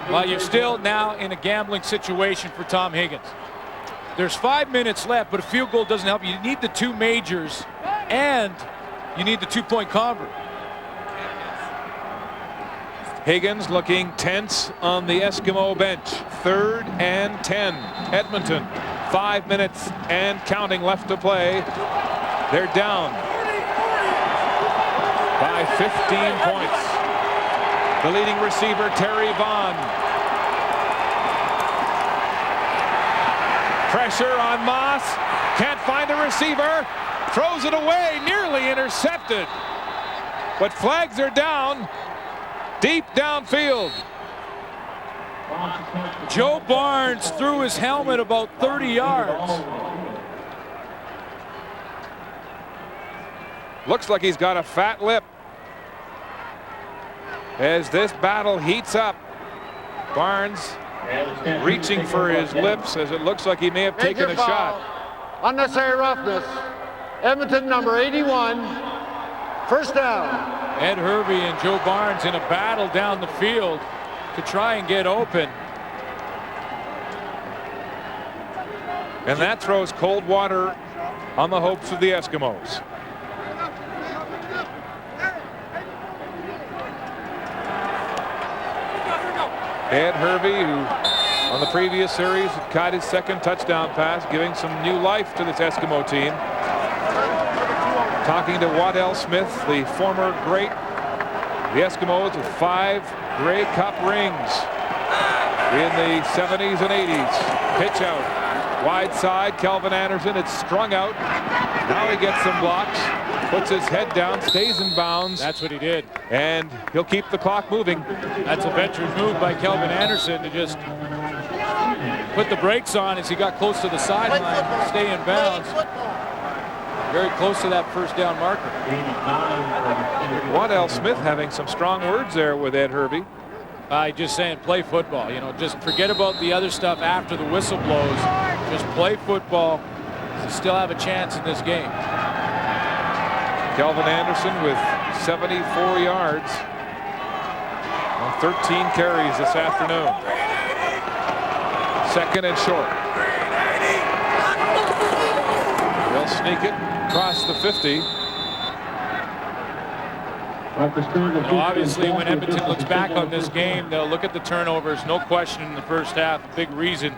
Well, you're still now in a gambling situation for Tom Higgins. There's 5 minutes left, but a field goal doesn't help you. You need the 2 majors, and you need the 2-point convert. Higgins looking tense on the Eskimo bench. 3rd and 10. Edmonton. 5 minutes and counting left to play. They're down by 15 points. The leading receiver, Terry Vaughn. Pressure on Moss. Can't find a receiver. Throws it away. Nearly intercepted. But flags are down. Deep downfield. Joe Barnes threw his helmet about 30 yards. Looks like he's got a fat lip as this battle heats up. Barnes reaching for his lips as it looks like he may have taken a shot. Unnecessary roughness. Edmonton number 81. First down. Ed Hervey and Joe Barnes in a battle down the field to try and get open. And that throws cold water on the hopes of the Eskimos. Ed Hervey, who on the previous series had caught his 2nd touchdown pass, giving some new life to this Eskimo team. Talking to Waddell Smith, the former great. The Eskimos with 5 Grey Cup rings in the 70s and 80s. Pitch out. Wide side, Kelvin Anderson. It's strung out. Now he gets some blocks. Puts his head down, stays in bounds. That's what he did. And he'll keep the clock moving. That's a veteran move by Kelvin Anderson to just put the brakes on as he got close to the sideline, stay in bounds. very close to that first down marker. Waddell Smith having some strong words there with Ed Hervey. Just saying, play football. You know, just forget about the other stuff after the whistle blows. Just play football. You still have a chance in this game. Kelvin Anderson with 74 yards on 13 carries this afternoon. Second and short. They'll sneak it across the 50. Obviously, when Edmonton looks back on this game, they'll look at the turnovers. No question in the first half. A big reason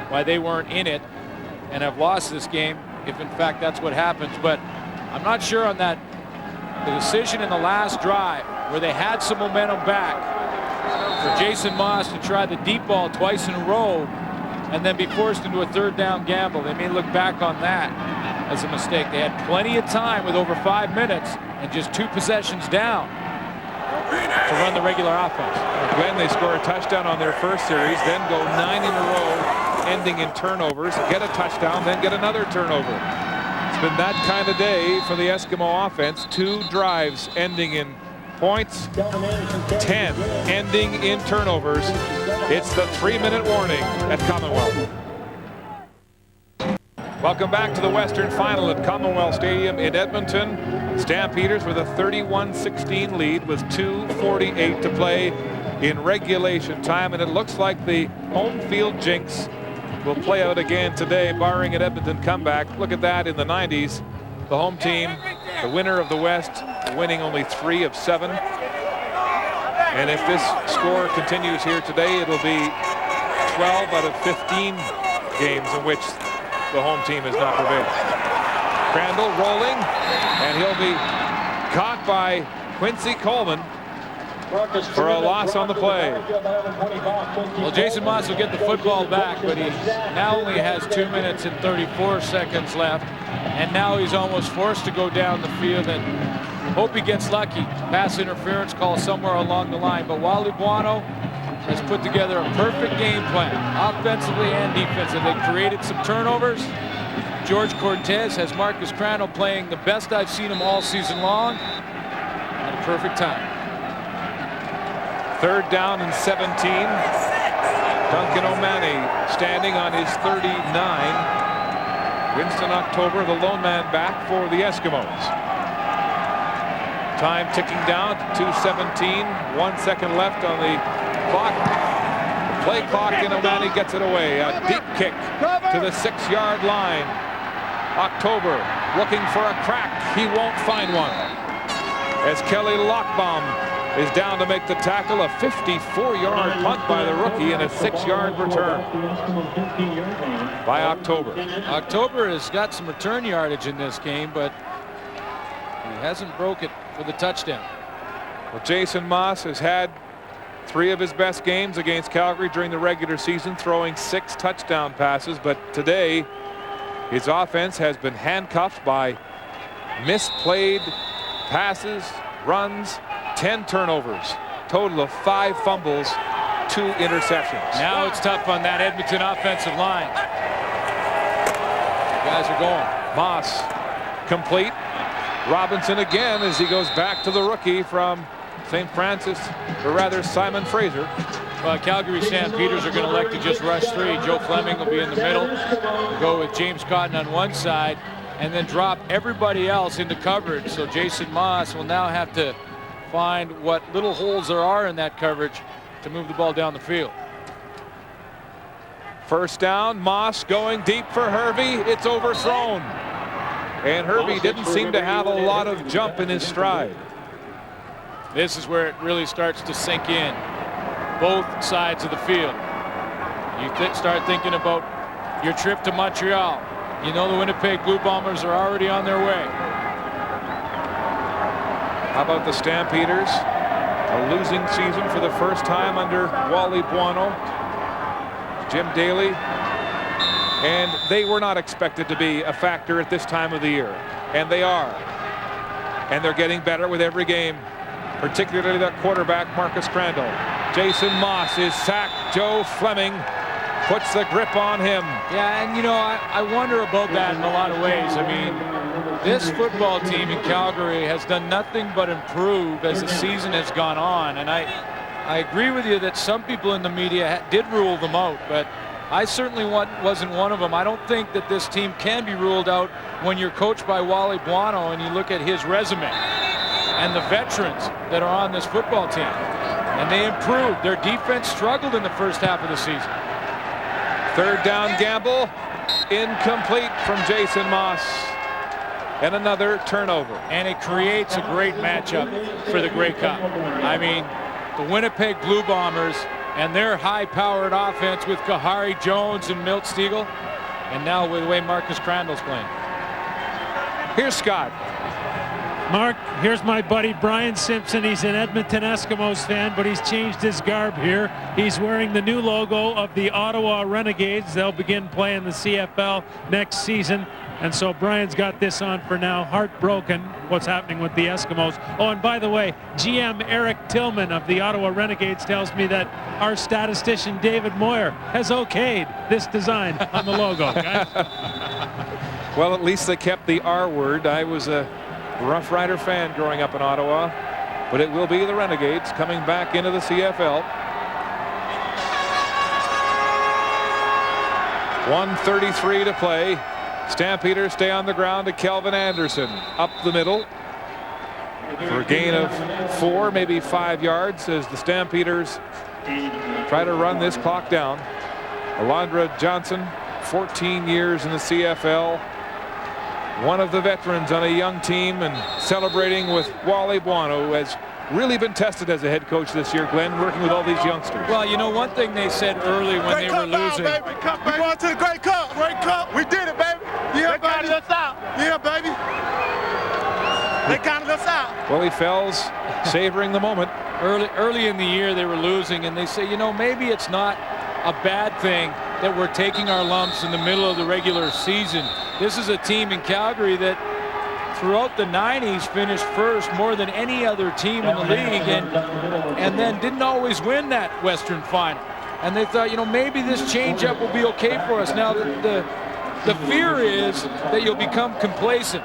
why they weren't in it and have lost this game, if in fact that's what happens. But I'm not sure on that. The decision in the last drive where they had some momentum back for Jason Moss to try the deep ball twice in a row and then be forced into a third down gamble. They may look back on that as a mistake. They had plenty of time with over 5 minutes and just 2 possessions down to run the regular offense. When they score a touchdown on their first series, then go 9 in a row, ending in turnovers, get a touchdown, then get another turnover. It's been that kind of day for the Eskimo offense. 2 drives ending in points, 10 ending in turnovers. It's the 3-minute warning at Commonwealth. Welcome back to the Western Final at Commonwealth Stadium in Edmonton. Stampeders with a 31-16 lead with 2:48 to play in regulation time, and it looks like the home field jinx will play out again today, barring an Edmonton comeback. Look at that in the 90s. The home team, the winner of the West, winning only 3 of 7. And if this score continues here today, it'll be 12 out of 15 games in which the home team has not prevailed. Crandall rolling, and he'll be caught by Quincy Coleman for a loss on the play. Well, Jason Moss will get the football back, but he now only has 2 minutes and 34 seconds left, and now he's almost forced to go down the field and hope he gets lucky. Pass interference call somewhere along the line, but Wally Buono has put together a perfect game plan, offensively and defensively. They created some turnovers. George Cortez has Marcus Crandall playing the best I've seen him all season long at a perfect time. 3rd down and 17. Duncan O'Mahony standing on his 39. Winston October, the lone man back for the Eskimos. Time ticking down to 2:17. 1 second left on the clock. Play clock, and O'Mahony gets it away. A deep kick to the 6-yard line. October looking for a crack. He won't find one. As Kelly Lockbaum is down to make the tackle. A 54-yard punt by the rookie and a 6-yard return by October. October has got some return yardage in this game, but he hasn't broke it for the touchdown. Well, Jason Moss has had 3 of his best games against Calgary during the regular season, throwing 6 touchdown passes, but today his offense has been handcuffed by misplayed passes, runs, 10 turnovers, total of 5 fumbles, 2 interceptions. Now it's tough on that Edmonton offensive line. The guys are going. Moss complete. Robinson again as he goes back to the rookie from St. Francis, or rather Simon Fraser. Well, Calgary Stampeders are going to elect to just rush 3. Joe Fleming will be in the middle. We'll go with James Cotton on one side and then drop everybody else into coverage. So Jason Moss will now have to find what little holes there are in that coverage to move the ball down the field. First down, Moss going deep for Hervey. It's overthrown. And Hervey didn't seem to have a lot of jump in his stride. This is where it really starts to sink in. Both sides of the field. You start thinking about your trip to Montreal. You know the Winnipeg Blue Bombers are already on their way. How about the Stampeders? A losing season for the first time under Wally Buono, Jim Daly, and they were not expected to be a factor at this time of the year, and they are. And they're getting better with every game, particularly that quarterback, Marcus Crandall. Jason Moss is sacked. Joe Fleming puts the grip on him. Yeah, and you know, I wonder about that in a lot of ways. I mean, this football team in Calgary has done nothing but improve as the season has gone on. And I agree with you that some people in the media did rule them out, but I certainly wasn't one of them. I don't think that this team can be ruled out when you're coached by Wally Buono and you look at his resume and the veterans that are on this football team. And they improved. Their defense struggled in the first half of the season. Third down gamble, incomplete from Jason Moss. And another turnover. And it creates a great matchup for the Grey Cup. I mean, the Winnipeg Blue Bombers and their high-powered offense with Kahari Jones and Milt Stegall, and now with the way Marcus Crandall's playing. Here's Scott. Mark, here's my buddy Brian Simpson. He's an Edmonton Eskimos fan, but he's changed his garb here. He's wearing the new logo of the Ottawa Renegades. They'll begin playing the CFL next season. And so Brian's got this on for now. Heartbroken what's happening with the Eskimos. Oh, and by the way, GM Eric Tillman of the Ottawa Renegades tells me that our statistician David Moyer has okayed this design on the logo, guys. Well, at least they kept the R word. I was a Rough Rider fan growing up in Ottawa, but it will be the Renegades coming back into the CFL. 1:33 to play. Stampeders stay on the ground to Kelvin Anderson up the middle for a gain of 4, maybe 5 yards as the Stampeders try to run this clock down. Alondra Johnson, 14 years in the CFL, one of the veterans on a young team, and celebrating with Wally Buono, who has really been tested as a head coach this year, Glenn, working with all these youngsters. Well, you know, one thing they said early when they were losing. We're going to the Grey Cup. Grey Cup. We did it, baby. Yeah, they counted us out. Yeah, baby. They counted us out. Willie Fells savoring the moment. Early in the year they were losing, and they say, you know, maybe it's not a bad thing that we're taking our lumps in the middle of the regular season. This is a team in Calgary that throughout the 90s finished first more than any other team in the league, and then didn't always win that Western Final. And they thought, you know, maybe this changeup will be okay for us. Now the fear is that you'll become complacent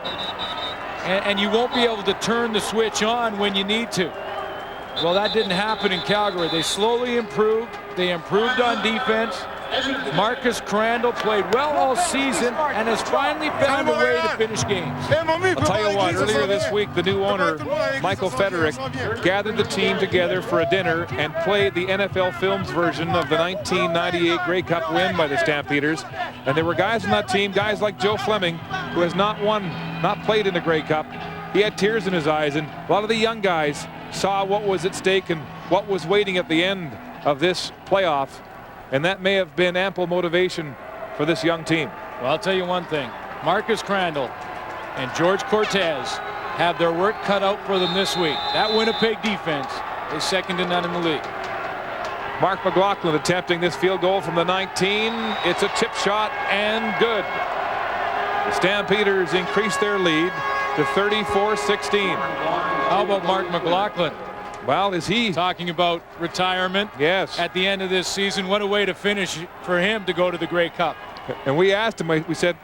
and you won't be able to turn the switch on when you need to. Well, that didn't happen in Calgary. They slowly improved. They improved on defense. Marcus Crandall played well all season and has finally found a way to finish games. I'll tell you what, earlier this week, the new owner, Michael Federick, gathered the team together for a dinner and played the NFL Films version of the 1998 Grey Cup win by the Stampeders. And there were guys on that team, guys like Joe Fleming, who has not played in the Grey Cup. He had tears in his eyes, and a lot of the young guys saw what was at stake and what was waiting at the end of this playoff. And that may have been ample motivation for this young team. Well, I'll tell you one thing. Marcus Crandall and George Cortez have their work cut out for them this week. That Winnipeg defense is second to none in the league. Mark McLaughlin attempting this field goal from the 19. It's a chip shot and good. The Stampeders increase their lead to 34-16. How about Mark McLaughlin? Well, is he talking about retirement? Yes. At the end of this season, what a way to finish for him to go to the Grey Cup. And we asked him, we said,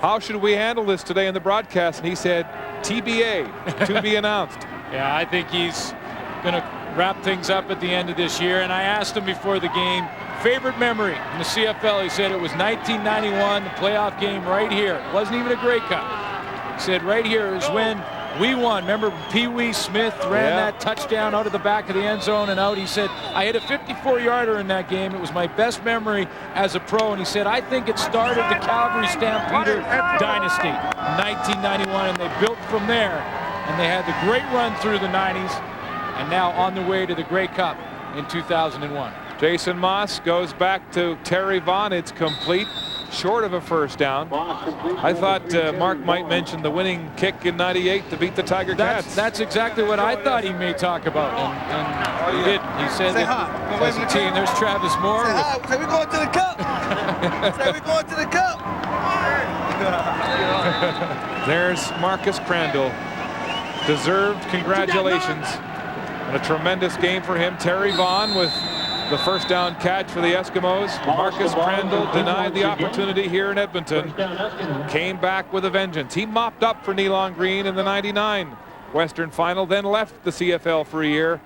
how should we handle this today in the broadcast? And he said, TBA, to be announced. Yeah, I think he's going to wrap things up at the end of this year. And I asked him before the game, favorite memory in the CFL. He said it was 1991, the playoff game right here. It wasn't even a Grey Cup. He said right here is when we won. Remember Pee Wee Smith ran that touchdown out of the back of the end zone and out. He said, I hit a 54-yarder in that game. It was my best memory as a pro. And he said, I think it started the Calgary Stampeder dynasty in 1991. And they built from there. And they had the great run through the 90s. And now on the way to the Grey Cup in 2001. Jason Moss goes back to Terry Vaughn. It's complete, short of a first down. I thought Mark might mention the winning kick in '98 to beat the Tiger Cats. That's exactly what I thought he may talk about, and he did. He said that as a team, there's Travis Moore. Say we're going to the Cup. Say we're going to the Cup. There's Marcus Crandall. Deserved congratulations. And a tremendous game for him. Terry Vaughn with the first down catch for the Eskimos. Marcus Crandall denied the opportunity here in Edmonton. Came back with a vengeance. He mopped up for Nealon Green in the '99 Western Final, then left the CFL for a year.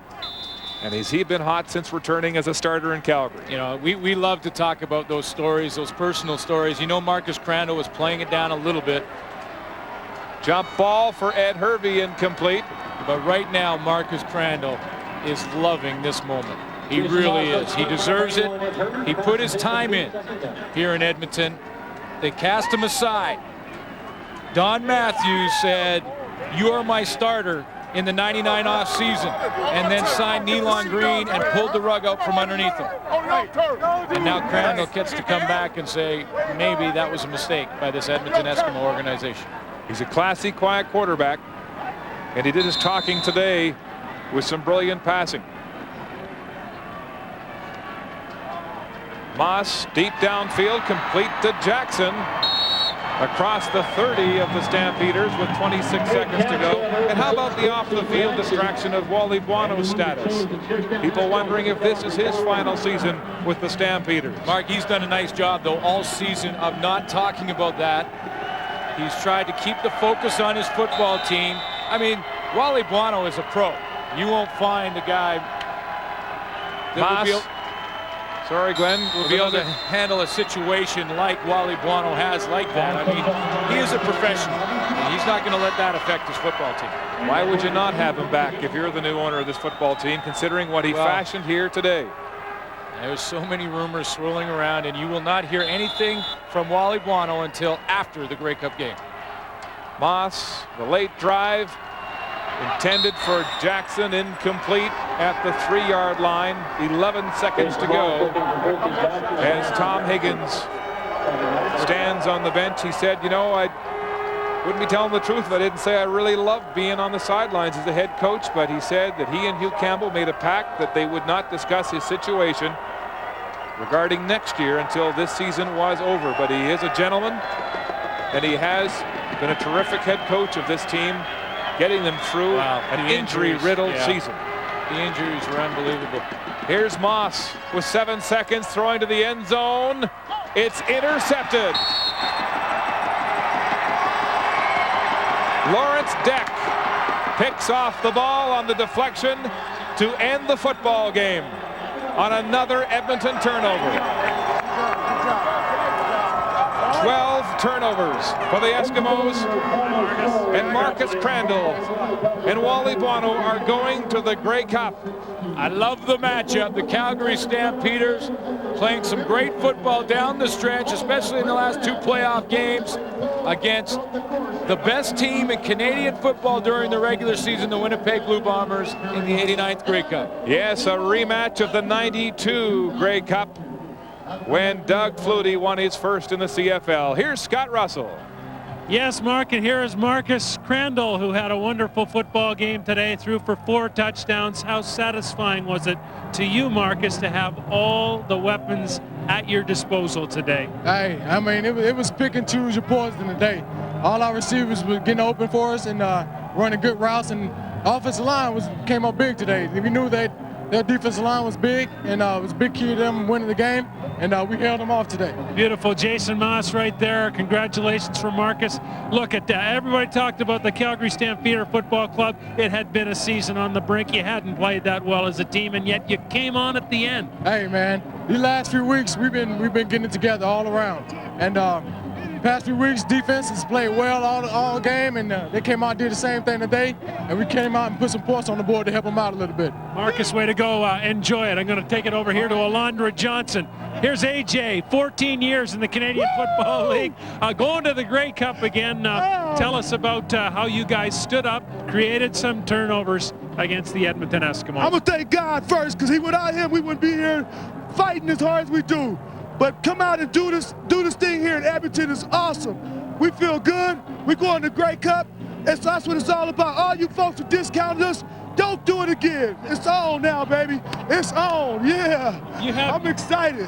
And he's been hot since returning as a starter in Calgary. You know, we love to talk about those stories, those personal stories. You know, Marcus Crandall was playing it down a little bit. Jump ball for Ed Hervey, incomplete. But right now, Marcus Crandall is loving this moment. He really is. He deserves it. He put his time in here in Edmonton. They cast him aside. Don Matthews said, "You are my starter," in the '99 off season, and then signed Nealon Green and pulled the rug out from underneath him. And now Crandall gets to come back and say, maybe that was a mistake by this Edmonton Eskimo organization. He's a classy, quiet quarterback, and he did his talking today with some brilliant passing. Moss deep downfield, complete to Jackson. Across the 30 of the Stampeders with 26 seconds to go. And how about the off-the-field distraction of Wally Buono's status? People wondering if this is his final season with the Stampeders. Mark, he's done a nice job, though, all season of not talking about that. He's tried to keep the focus on his football team. I mean, Wally Buono is a pro. You won't find a guy that Sorry, Glenn. will be able to handle a situation like Wally Buono has like that. I mean, he is a professional. And he's not going to let that affect his football team. Why would you not have him back if you're the new owner of this football team, considering what he fashioned here today? There's so many rumors swirling around, and you will not hear anything from Wally Buono until after the Grey Cup game. Moss, the late drive, intended for Jackson, incomplete at the 3-yard line. 11 seconds to go as Tom Higgins stands on the bench. He said, you know, I wouldn't be telling the truth if I didn't say I really loved being on the sidelines as the head coach, but he said that he and Hugh Campbell made a pact that they would not discuss his situation regarding next year until this season was over. But he is a gentleman, and he has been a terrific head coach of this team, getting them through an injury-riddled season. The injuries were unbelievable. Here's Moss with 7 seconds, throwing to the end zone. It's intercepted. Lawrence Deck picks off the ball on the deflection to end the football game on another Edmonton turnover. 12 turnovers for the Eskimos, and Marcus Crandall and Wally Buono are going to the Grey Cup. I love the matchup. The Calgary Stampeders playing some great football down the stretch, especially in the last 2 playoff games against the best team in Canadian football during the regular season, the Winnipeg Blue Bombers, in the 89th Grey Cup. Yes, a rematch of the 92 Grey Cup, when Doug Flutie won his first in the CFL. Here's Scott Russell. Yes, Mark, and here is Marcus Crandall, who had a wonderful football game today, threw for 4 touchdowns. How satisfying was it to you, Marcus, to have all the weapons at your disposal today? Hey, I mean, it was pick and choose your poison today. All our receivers were getting open for us and running good routes, and offensive line came up big today. We knew that their defensive line was big, and it was a big key to them winning the game, and we held them off today. Beautiful. Jason Moss right there. Congratulations for Marcus. Look at that. Everybody talked about the Calgary Stampeder Football Club. It had been a season on the brink. You hadn't played that well as a team, and yet you came on at the end. Hey, man, these last few weeks we've been getting it together all around, and past few weeks defense has played well all game, and they came out and did the same thing today, and we came out and put some points on the board to help them out a little bit. Marcus, way to go. Enjoy it. I'm going to take it over here to Alondra Johnson. Here's AJ, 14 years in the Canadian Football League, going to the Grey Cup again. Tell us about how you guys stood up, created some turnovers against the Edmonton Eskimos. I'm going to thank God first, because without him we wouldn't be here fighting as hard as we do. But come out and do this thing here in Edmonton is awesome. We feel good. We're going to Grey Cup. That's what it's all about. All you folks who discounted us, don't do it again. It's on now, baby. It's on, yeah. I'm excited.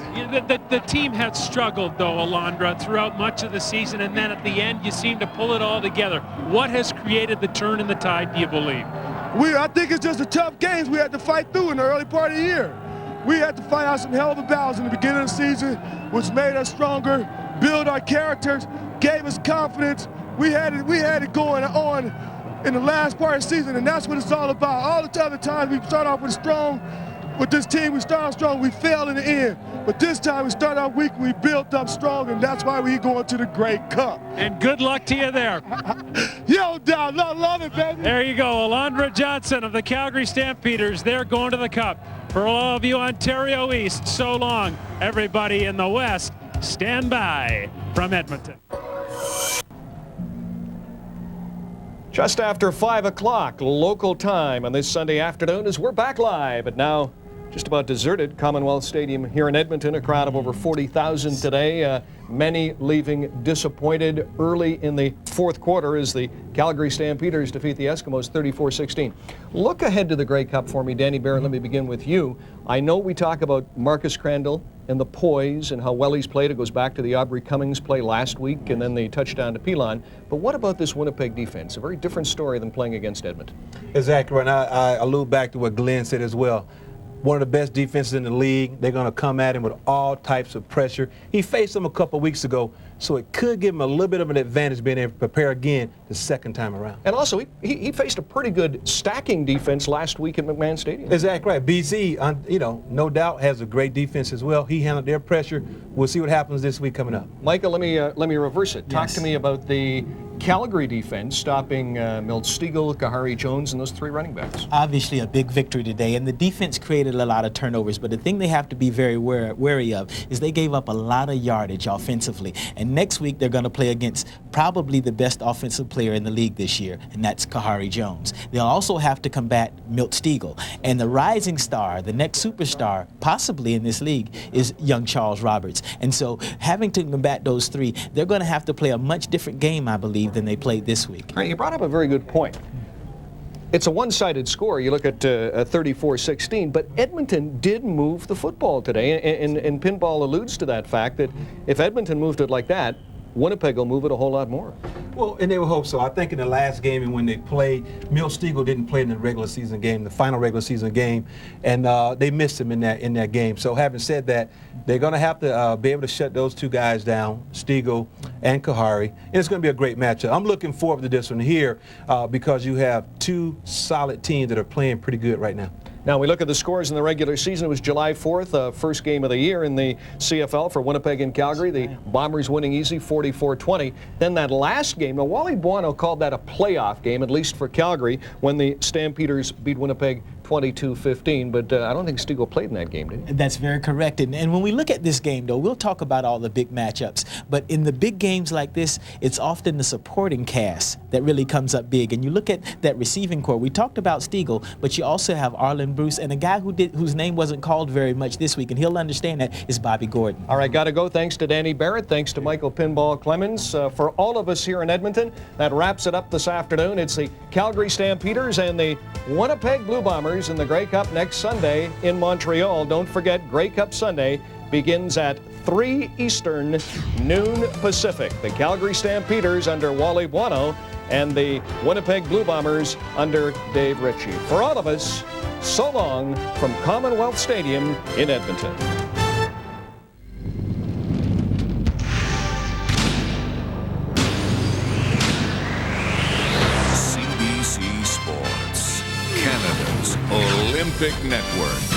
The team had struggled, though, Alondra, throughout much of the season, and then at the end, you seem to pull it all together. What has created the turn in the tide, do you believe? I think it's just the tough games we had to fight through in the early part of the year. We had to fight out some hell of a battles in the beginning of the season, which made us stronger, build our characters, gave us confidence. We had it going on in the last part of the season, and that's what it's all about. All the other times we start off with this team, we start off strong, we fail in the end. But this time we start off weak, we built up strong, and that's why we going to the Great Cup. And good luck to you there. Yo, Down, love it, baby. There you go, Alondra Johnson of the Calgary Stampeders. They're going to the Cup. For all of you Ontario East, so long. Everybody in the West, stand by from Edmonton. Just after 5 o'clock local time on this Sunday afternoon as we're back live at now just about deserted Commonwealth Stadium here in Edmonton. A crowd of over 40,000 today. Many leaving disappointed early in the fourth quarter as the Calgary Stampeders defeat the Eskimos 34-16. Look ahead to the Grey Cup for me, Danny Barrett. Let me begin with you. I know we talk about Marcus Crandall and the poise and how well he's played. It goes back to the Aubrey Cummings play last week and then the touchdown to Pilon. But what about this Winnipeg defense? A very different story than playing against Edmonton. Exactly right. I allude back to what Glenn said as well. One of the best defenses in the league. They're going to come at him with all types of pressure. He faced them a couple weeks ago, so it could give him a little bit of an advantage being able to prepare again the second time around. And also, he faced a pretty good stacking defense last week at McMahon Stadium. Exactly right. BC, no doubt, has a great defense as well. He handled their pressure. We'll see what happens this week coming up. Michael, let me reverse it. Talk to me about the Calgary defense stopping Milt Stegall, Kahari Jones, and those three running backs. Obviously a big victory today, and the defense created a lot of turnovers, but the thing they have to be very wary of is they gave up a lot of yardage offensively, and next week they're going to play against probably the best offensive player in the league this year, and that's Kahari Jones. They'll also have to combat Milt Stegall, and the rising star, the next superstar possibly in this league is young Charles Roberts, and so having to combat those three, they're going to have to play a much different game, I believe, than they played this week. All right, you brought up a very good point. It's a one-sided score. You look at 34-16, but Edmonton did move the football today, and Pinball alludes to that fact that if Edmonton moved it like that, Winnipeg will move it a whole lot more. Well, and they will hope so. I think in the last game and when they played, Milt Stegall didn't play in the regular season game, the final regular season game, and they missed him in that game. So having said that, they're going to have to be able to shut those two guys down, Stegall and Kahari, and it's going to be a great matchup. I'm looking forward to this one here because you have two solid teams that are playing pretty good right now. Now we look at the scores in the regular season. It was July 4th, first game of the year in the CFL for Winnipeg and Calgary. The Bombers winning easy 44-20. Then that last game, now Wally Buono called that a playoff game, at least for Calgary, when the Stampeders beat Winnipeg 22-15, but I don't think Stegall played in that game, did he? That's very correct. And when we look at this game, though, we'll talk about all the big matchups. But in the big games like this, it's often the supporting cast that really comes up big. And you look at that receiving core. We talked about Stegall, but you also have Arlen Bruce and a guy whose name wasn't called very much this week, and he'll understand that, is Bobby Gordon. All right, got to go. Thanks to Danny Barrett. Thanks to Michael Pinball Clemens. For all of us here in Edmonton, that wraps it up this afternoon. It's the Calgary Stampeders and the Winnipeg Blue Bombers in the Grey Cup next Sunday in Montreal. Don't forget, Grey Cup Sunday begins at 3 Eastern, noon Pacific. The Calgary Stampeders under Wally Buono and the Winnipeg Blue Bombers under Dave Ritchie. For all of us, so long from Commonwealth Stadium in Edmonton. CBC Sports, Canada's Olympic Network.